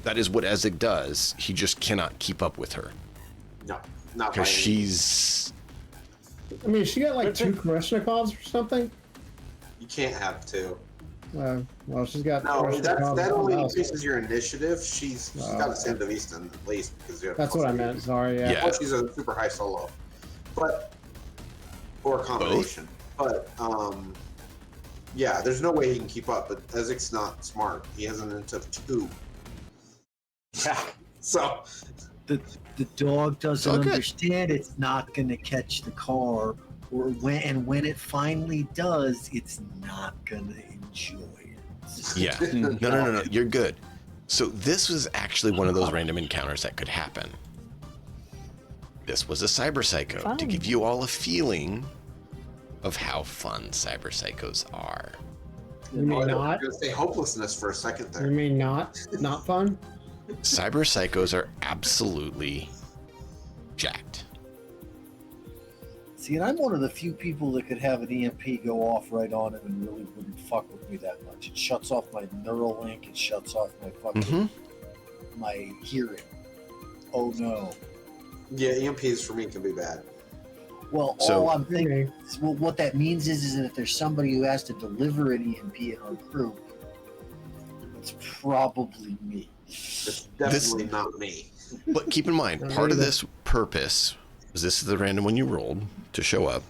S1: that is what Ezek does. He just cannot keep up with her.
S5: No, not by
S1: Because
S5: any
S1: she's...
S3: I mean, she got like 2 Koreshnikovs or something.
S5: You can't have two.
S3: Well, she's got.
S5: No,
S3: Koreshnikovs
S5: that
S3: on
S5: only
S3: the house.
S5: increases your initiative. She's got a Sandevistan at least because you have.
S3: That's what I meant. Sorry. Yeah.
S1: Yeah.
S5: Or she's a super high solo, but or a combination. But yeah, there's no way he can keep up. But Ezek's not smart. He has an int of 2. Yeah. So
S6: the dog doesn't
S1: all good.
S6: understand it's not going to catch the car, or when it finally does, it's not going to enjoy it.
S1: Yeah. No. You're good. So this was actually one of those random encounters that could happen. This was a cyber psycho to
S2: Fun.
S1: give you all a feeling of how fun cyber psychos are.
S3: You mean
S5: I'm
S3: not?
S5: gonna say hopelessness for a second
S3: You
S5: there.
S3: mean not? Not fun?
S1: Cyber psychos are absolutely jacked.
S6: See, and I'm one of the few people that could have an EMP go off right on it and really wouldn't fuck with me that much. It shuts off my neural link. It shuts off my fucking my hearing. Oh no.
S5: Yeah, EMPs for me can be bad.
S6: Well,
S1: So-
S6: all I'm thinking
S3: Okay.
S6: is, well, what that means is that if there's somebody who has to deliver an EMP in our group, it's probably me.
S5: It's definitely not me.
S1: But keep in mind, part of this purpose was this is the random one you rolled to show up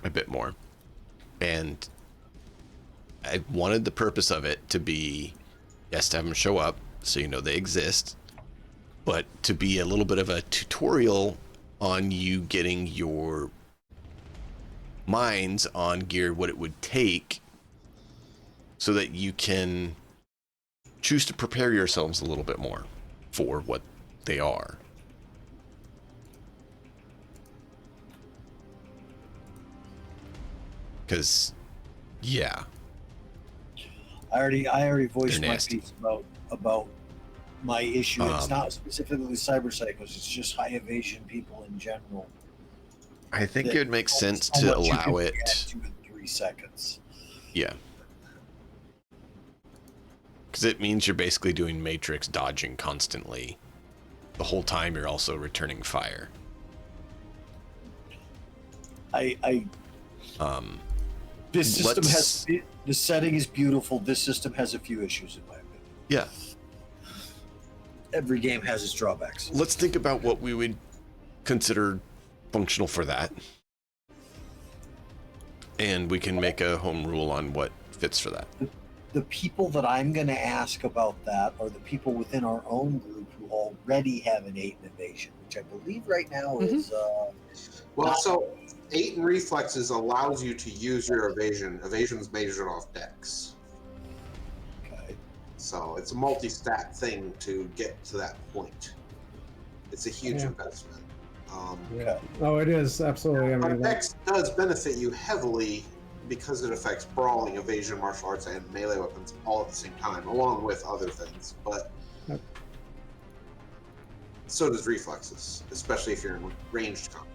S1: a bit more. And I wanted the purpose of it to be, yes, to have them show up so you know they exist, but to be a little bit of a tutorial on you getting your minds on gear, what it would take so that you can choose to prepare yourselves a little bit more for what they are. Because, yeah.
S6: I already voiced
S1: They're
S6: my
S1: nasty.
S6: piece about my issue. It's
S1: Um,
S6: not specifically cyber psychos. It's just high evasion people in general.
S1: I think it would make sense
S6: How
S1: to
S6: much you can
S1: allow it.
S6: react to in 3 seconds.
S1: Yeah. Because it means you're basically doing matrix dodging constantly. The whole time you're also returning fire.
S6: This system
S1: Let's-
S6: has the setting is beautiful. This system has a few issues in my opinion.
S1: Yeah.
S6: Every game has its drawbacks.
S1: Let's think about what we would consider functional for that. And we can make a home rule on what fits for that.
S6: The people that I'm going to ask about that are the people within our own group who already have an 8 in evasion, which I believe right now is.
S5: Well, so 8 in reflexes allows you to use your evasion. Evasion's measured off dex.
S6: Okay.
S5: So it's a multi-stat thing to get to that point. It's a huge investment.
S3: Yeah. Oh, it is absolutely. I mean,
S5: dex does benefit you heavily because it affects brawling, evasion, martial arts, and melee weapons all at the same time, along with other things. But so does reflexes, especially if you're in ranged combat.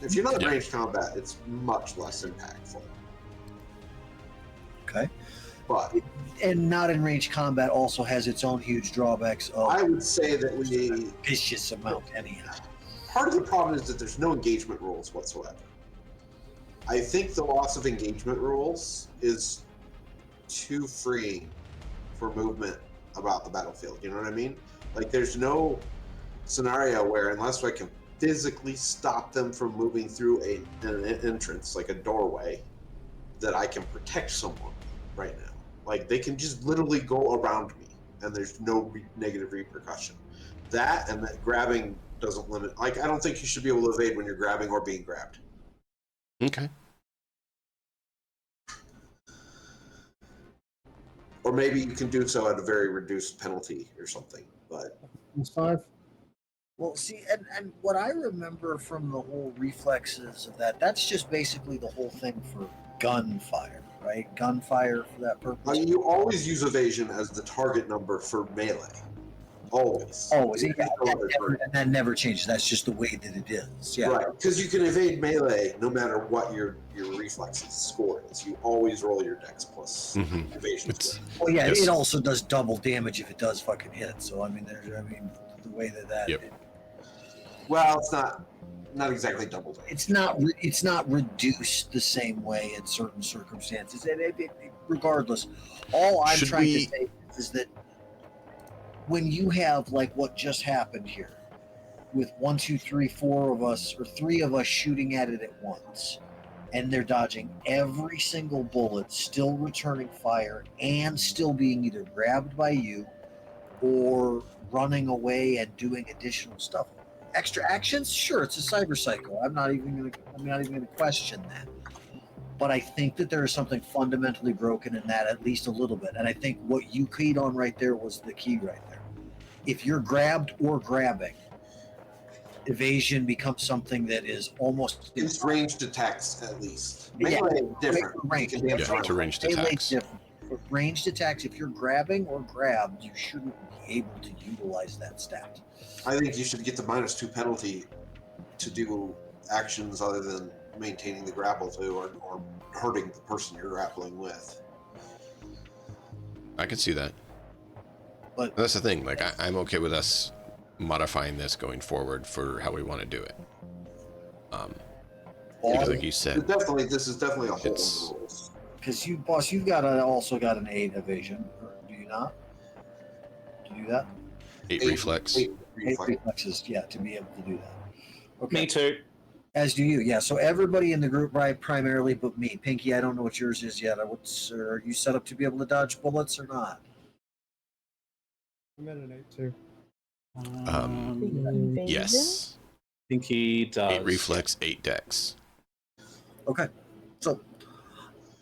S5: If you're not in ranged combat, it's much less impactful.
S6: Okay.
S5: But
S6: and not in range combat also has its own huge drawbacks of
S5: I would say that we
S6: vicious amount anyhow.
S5: part of the problem is that there's no engagement rules whatsoever. I think the loss of engagement rules is too free for movement about the battlefield. You know what I mean? Like, there's no scenario where, unless I can physically stop them from moving through an entrance, like a doorway, that I can protect someone right now. Like, they can just literally go around me, and there's no negative repercussion. That and that grabbing doesn't limit. Like, I don't think you should be able to evade when you're grabbing or being grabbed.
S1: Okay.
S5: Or maybe you can do so at a very reduced penalty or something. But
S3: it's 5.
S6: Well, see, and what I remember from the whole reflexes of that's just basically the whole thing for gunfire, right? Gunfire for that purpose.
S5: you always use evasion as the target number for melee. Always.
S6: Always. Yeah, and that never changes. That's just the way that it is. Yeah.
S5: Right, because you can evade melee no matter what your reflexes score is. You always roll your dex plus evasion.
S6: Well, yeah, it also does double damage if it does fucking hit. So I mean, the way that.
S1: Yep.
S5: Well, it's not exactly double damage.
S6: It's not reduced the same way in certain circumstances. Regardless, all I'm trying to say is that when you have like what just happened here, with 1, 2, 3, 4 of us or 3 of us shooting at it at once, and they're dodging every single bullet, still returning fire, and still being either grabbed by you or running away and doing additional stuff. Extra actions? Sure, it's a cyber cycle. I'm not even gonna question that. But I think that there is something fundamentally broken in that, at least a little bit. And I think what you keyed on right there was the key right there. If you're grabbed or grabbing, evasion becomes something that is almost...
S5: It's ranged attacks, at least. Melee is different.
S1: To ranged attacks.
S6: Different. For ranged attacks, if you're grabbing or grabbed, you shouldn't be able to utilize that stat.
S5: I think you should get the -2 penalty to do actions other than maintaining the grapple to or hurting the person you're grappling with.
S1: I can see that.
S6: But
S1: that's the thing. Like, I'm okay with us modifying this going forward for how we want to do it. Because like you said,
S5: this is definitely a whole new rules.
S6: Because you've also got an 8 evasion, do you not? To do that?
S1: 8 reflex.
S6: 8 reflexes, yeah, to be able to do that. Okay.
S4: Me too.
S6: As do you, yeah. So everybody in the group, right, primarily but me. Pinky, I don't know what yours is yet. Are you set up to be able to dodge bullets or not?
S3: I'm at an 8 too.
S1: Yes.
S4: I think he does.
S1: 8 reflex, 8 dex.
S6: Okay. So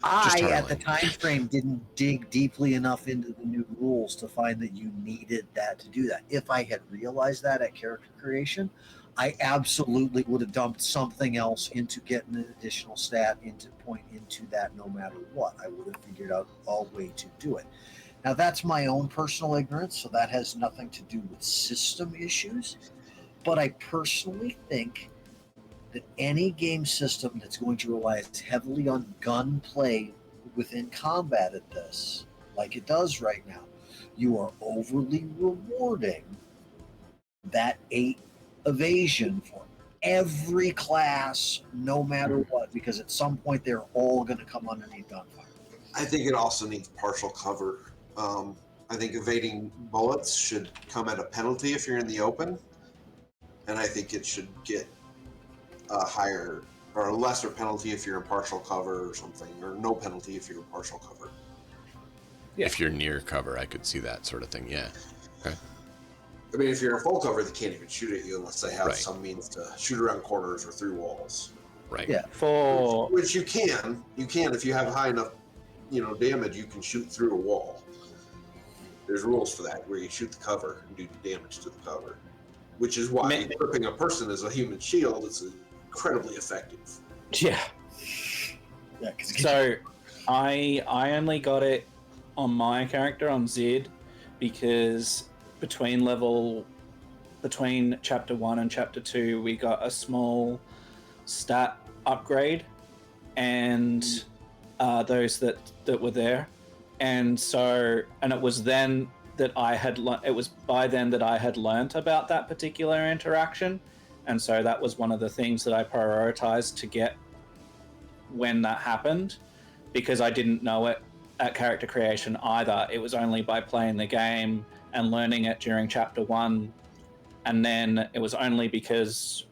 S6: I, at the time frame, didn't dig deeply enough into the new rules to find that you needed that to do that. If I had realized that at character creation, I absolutely would have dumped something else into getting an additional stat into that no matter what. I would have figured out a way to do it. Now, that's my own personal ignorance, so that has nothing to do with system issues. But I personally think that any game system that's going to rely heavily on gunplay within combat at this, like it does right now, you are overly rewarding that 8 evasion for every class, no matter what, because at some point they're all going to come underneath gunfire.
S5: I think it also needs partial cover. I think evading bullets should come at a penalty if you're in the open, and I think it should get a higher or a lesser penalty if you're in partial cover or something, or no penalty if you're in partial cover.
S4: Yeah.
S1: If you're near cover, I could see that sort of thing. Yeah. Okay.
S5: I mean, if you're in full cover, they can't even shoot at you unless they have
S1: Right.
S5: some means to shoot around corners or through walls.
S1: Right.
S6: Yeah.
S4: For
S5: Which you can if you have high enough, damage, you can shoot through a wall. There's rules for that, where you shoot the cover and do damage to the cover, which is why equipping a person as a human shield is incredibly effective.
S4: yeah.
S6: Yeah, 'cause
S4: So I only got it on my character on Zed because between chapter 1 and chapter 2 we got a small stat upgrade and those that were there, and it was then that it was by then that I had learnt about that particular interaction, and so that was one of the things that I prioritized to get when that happened, because I didn't know it at character creation either. It was only by playing the game and learning it during chapter 1, and then it was only because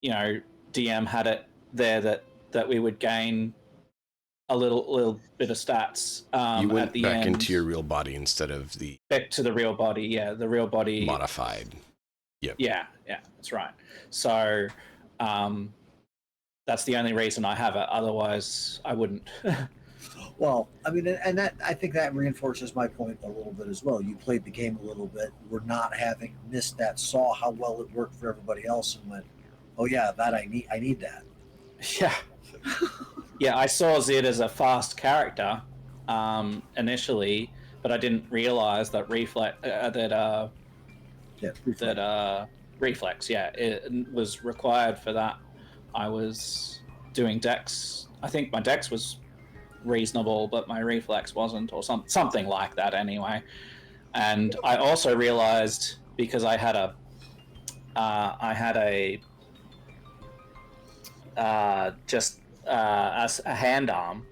S4: DM had it there that we would gain a little bit of stats
S1: You went
S4: at the
S1: back
S4: end.
S1: into your real body instead of the
S4: Back to the real body. Yeah, the real body
S1: modified. Yep.
S4: Yeah, that's right. So that's the only reason I have it. Otherwise, I wouldn't.
S6: Well, I mean, and that I think that reinforces my point a little bit as well. You played the game a little bit. We're not having missed that, saw how well it worked for everybody else, and went, "Oh yeah, that I need that."
S4: Yeah. Yeah, I saw Zed as a fast character initially, but I didn't realize that reflex reflex, it was required for that. I was doing dex. I think my dex was reasonable, but my reflex wasn't, or something like that anyway. And I also realized, because I had a hand arm,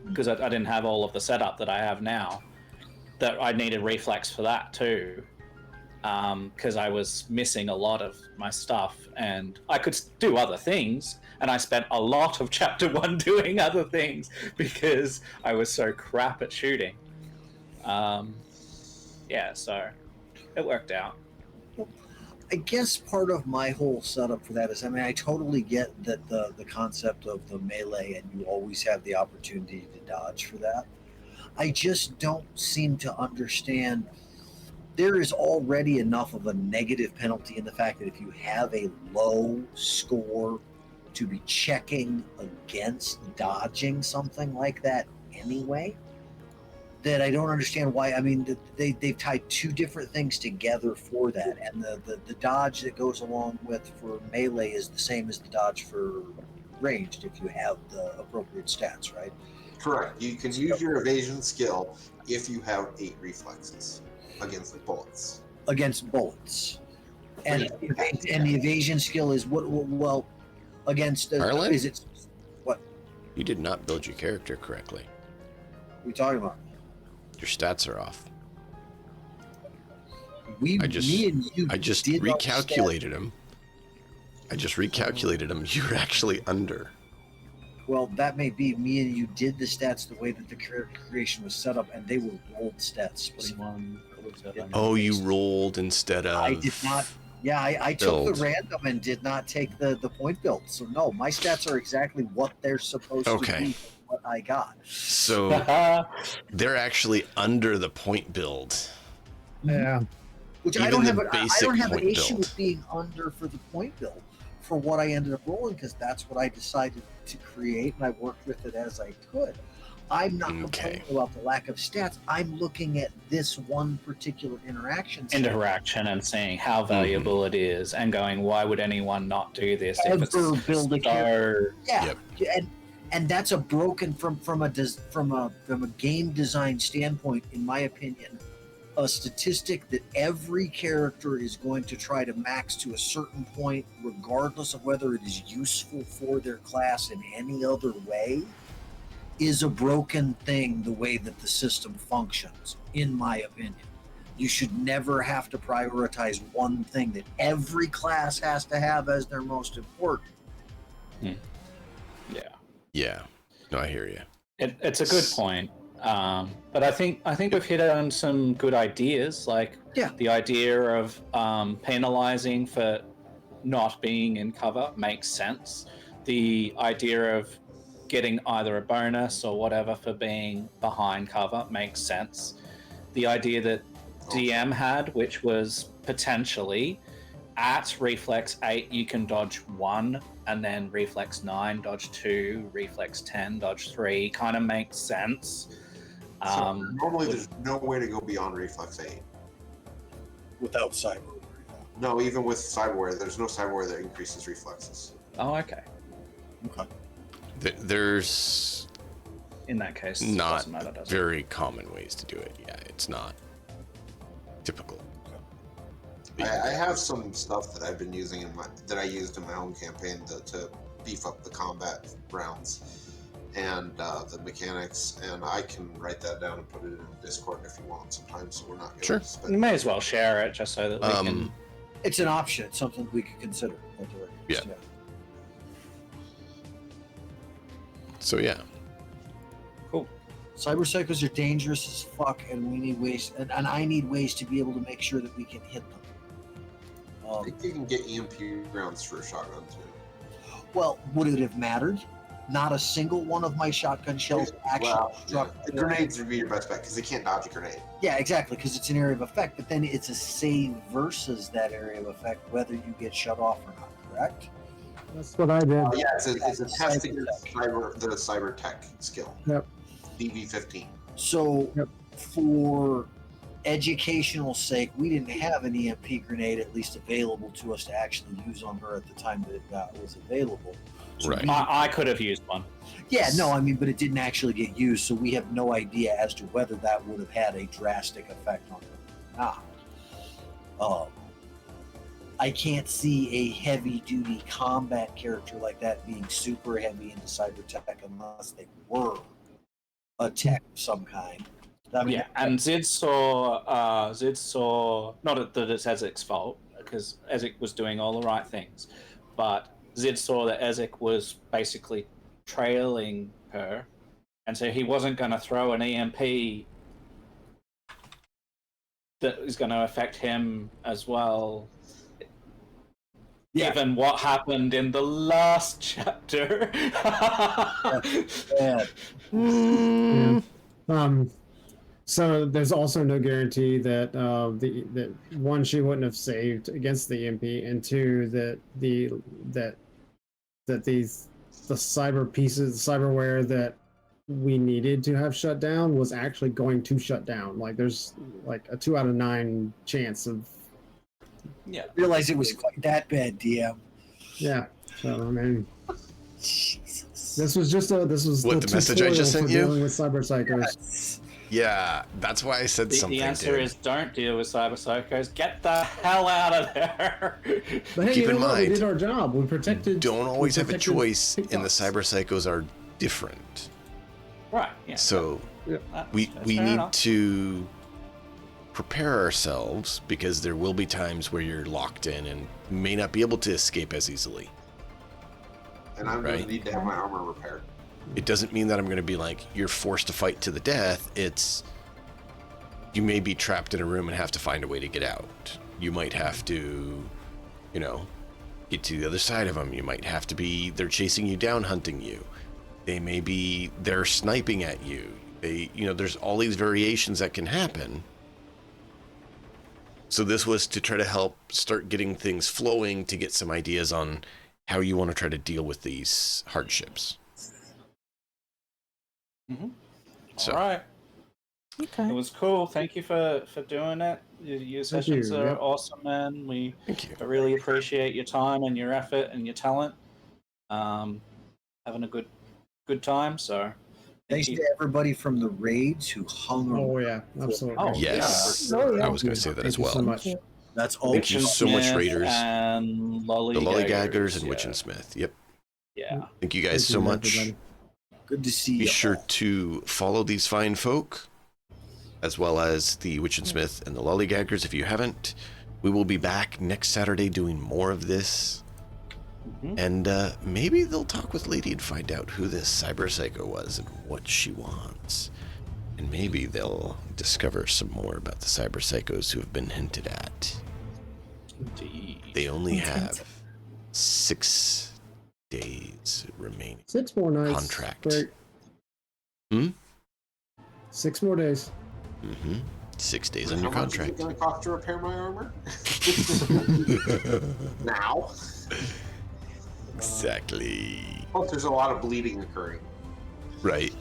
S4: because I didn't have all of the setup that I have now, that I needed reflex for that too, because I was missing a lot of my stuff, and I could do other things, and I spent a lot of chapter 1 doing other things because I was so crap at shooting. So it worked out.
S6: I guess part of my whole setup for that is, I mean, I totally get that the concept of the melee and you always have the opportunity to dodge for that. I just don't seem to understand. There is already enough of a negative penalty in the fact that if you have a low score to be checking against dodging something like that anyway, that I don't understand why. I mean, they've tied two different things together for that, and the dodge that goes along with for melee is the same as the dodge for ranged if you have the appropriate stats, right?
S5: Correct. You can use your evasion skill if you have 8 reflexes against bullets.
S6: Against bullets, and
S5: Yeah.
S6: and the evasion skill is well against
S1: Harlan?
S6: is it what
S1: You did not build your character correctly.
S6: are we talking about?
S1: Your stats are off.
S6: Me and you
S1: I just
S6: did our
S1: recalculated them. You were actually under.
S6: Well, that may be. Me and you did the stats the way that the character creation was set up, and they were rolled stats.
S4: 21.
S1: Oh, you rolled instead of.
S6: I did not. Yeah, I took the
S1: build.
S6: random and did not take the point build. So no, my stats are exactly what they're supposed to
S1: Okay.
S6: be. What I got.
S1: So they're actually under the point build.
S3: Yeah.
S6: Which
S1: Even
S6: I don't
S1: the
S6: have. I
S1: basic
S6: don't have an
S1: point
S6: issue
S1: build.
S6: with being under for the point build for what I ended up rolling, because that's what I decided to create, and I worked with it as I could. I'm not complaining about the lack of stats. I'm looking at this one particular interaction
S4: And seeing how valuable it is, and going, why would anyone not do this if it's
S6: Ever build a character.
S4: so
S6: Yeah, and that's a broken from a game design standpoint, in my opinion, a statistic that every character is going to try to max to a certain point, regardless of whether it is useful for their class in any other way, is a broken thing the way that the system functions, in my opinion. You should never have to prioritize one thing that every class has to have as their most important.
S4: Yeah.
S1: Yeah. No, I hear you.
S4: It's a good point. But I think we've hit on some good ideas, like the idea of penalizing for not being in cover makes sense. The idea of getting either a bonus or whatever for being behind cover makes sense. The idea that DM had, which was potentially at reflex 8 you can dodge 1, and then reflex 9 dodge 2, reflex 10 dodge 3, kind of makes sense.
S5: So normally there's no way to go beyond reflex 8
S6: without cyber.
S5: No, even with cyberware, there's no cyberware that increases reflexes.
S4: Oh, okay.
S1: There's
S4: in that case
S1: not
S4: doesn't matter, does it?
S1: very common ways to do it. Yeah, it's not typical.
S5: I have some stuff that I've been using that I used in my own campaign to beef up the combat rounds and the mechanics, and I can write that down and put it in Discord if you want sometimes, so we're not going
S1: Sure.
S5: to spend.
S4: You may as well share it just so that we can.
S6: It's an option. It's something we could consider.
S1: Yeah. So yeah.
S4: Cool.
S6: Cyber psychos are dangerous as fuck, and we need ways, and I need ways to be able to make sure that we can hit them.
S5: I think you can get EMP rounds for a shotgun too.
S6: Well, would it have mattered? Not a single one of my shotgun shells actually struck.
S5: The grenades would be your best bet because they can't dodge a grenade.
S6: Yeah, exactly, because it's an area of effect, but then it's a save versus that area of effect, whether you get shut off or not, correct?
S3: That's what I did.
S5: Yeah, it's a test against the cyber tech skill.
S3: Yep.
S5: DV15.
S6: So, for educational sake, we didn't have an EMP grenade at least available to us to actually use on her at the time that it was available. So
S1: Right.
S4: I could have used one.
S6: Yeah, no, I mean, but it didn't actually get used, so we have no idea as to whether that would have had a drastic effect on her or not. I can't see a heavy-duty combat character like that being super heavy into cyber tech unless they were a tech of some kind. I mean,
S4: Yeah, and Zid saw not that it's Ezek's fault, because Ezek was doing all the right things, but Zid saw that Ezek was basically trailing her, and so he wasn't going to throw an EMP that was going to affect him as well.
S6: Yeah.
S4: Given what happened in the last chapter.
S3: So there's also no guarantee that that one, she wouldn't have saved against the EMP, and two, that the cyber pieces, cyberware that we needed to have shut down was actually going to shut down. Like there's like a 2 out of 9 chance of.
S4: Yeah.
S6: Realize it was quite that bad, DM.
S3: Yeah. So I mean,
S6: Jesus.
S3: this was
S1: What, the message I just
S3: tutorial
S1: sent
S3: for
S1: you?
S3: dealing with cyber psychos.
S6: Yes.
S1: Yeah, that's why I said something.
S4: The answer
S1: dude.
S4: is don't deal with cyber psychos. Get the hell out of there.
S3: But hey,
S1: Keep
S3: you know
S1: in
S3: what? We
S1: mind,
S3: did our job. We protected.
S1: Don't always
S3: we
S1: have a
S3: protected
S1: choice, and the
S3: TikToks.
S1: cyber psychos are different.
S4: Right. Yeah.
S1: So
S4: That's
S1: we
S4: fair
S1: need
S4: enough.
S1: to prepare ourselves, because there will be times where you're locked in and may not be able to escape as easily.
S5: And I'm going
S1: Right.
S5: to need to have my armor repaired.
S1: It doesn't mean that I'm going to be like, you're forced to fight to the death. It's, you may be trapped in a room and have to find a way to get out. You might have to, get to the other side of them. You might have to be, they're chasing you down, hunting you. They're sniping at you. There's all these variations that can happen. So this was to try to help start getting things flowing, to get some ideas on how you want to try to deal with these hardships.
S4: Mm-hmm.
S1: So,
S4: All right.
S2: Okay.
S4: It was cool. Thank you for doing it. Your sessions
S3: you.
S4: are
S3: Yep.
S4: awesome, man. We
S1: thank you.
S4: really appreciate your time and your effort and your talent. Having a good time. So
S6: Thanks to everybody from the raids who hung around.
S3: Oh yeah, absolutely.
S4: Oh,
S1: Yes.
S2: Oh, yeah.
S1: I was going to say that
S3: Thank
S1: as
S3: you
S1: well.
S3: so much.
S6: That's all.
S1: Thank you so much,
S4: Smith
S1: Raiders.
S4: And
S1: The Lollygaggers and
S4: yeah.
S1: Witch and Smith. Yep.
S4: Yeah.
S1: Thank you guys
S3: Thank
S1: so
S3: you,
S1: much.
S3: everybody.
S6: Good to see you.
S1: Be sure to follow these fine folk. as well as the Witch and Smith and the Lollygaggers. If you haven't, we will be back next Saturday doing more of this. And maybe they'll talk with Lady and find out who this cyber psycho was and what she wants. And maybe they'll discover some more about the cyber psychos who have been hinted at.
S4: Indeed.
S1: They only have 6 days remaining.
S3: 6 more nights.
S1: Contract.
S3: Great. 6 more days.
S1: 6 days on
S5: How
S1: your
S5: much is it
S1: contract.
S5: going to cost to repair my armor? Now.
S1: Exactly.
S5: Plus, there's a lot of bleeding occurring.
S1: Right.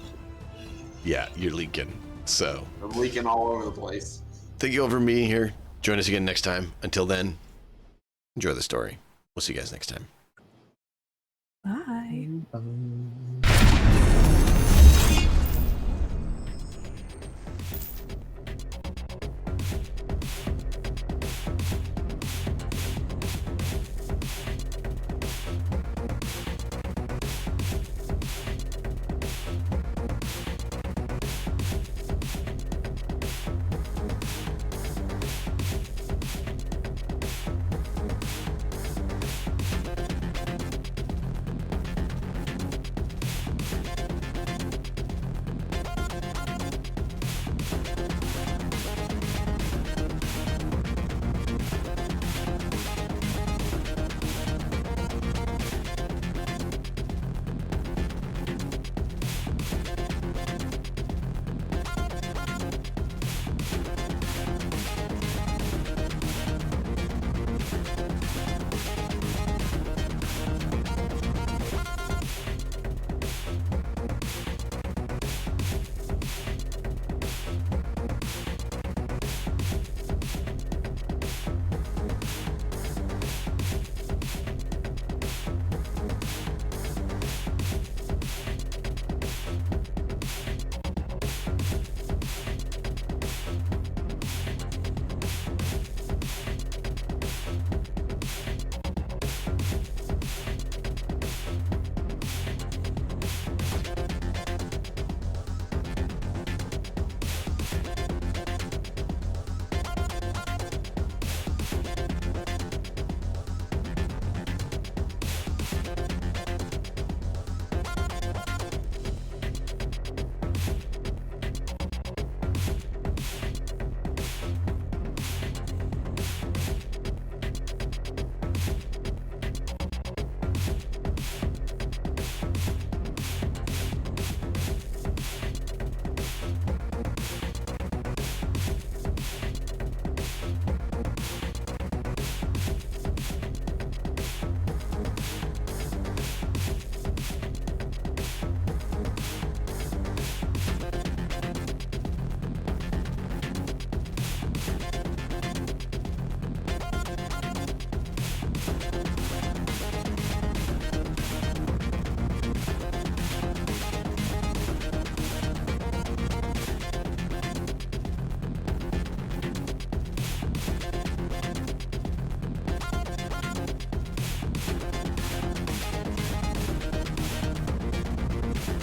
S1: Yeah, you're leaking. So,
S5: I'm leaking all over the place.
S1: thank you all for being here. Join us again next time. Until then, enjoy the story. We'll see you guys next time.
S2: Bye.
S3: Bye.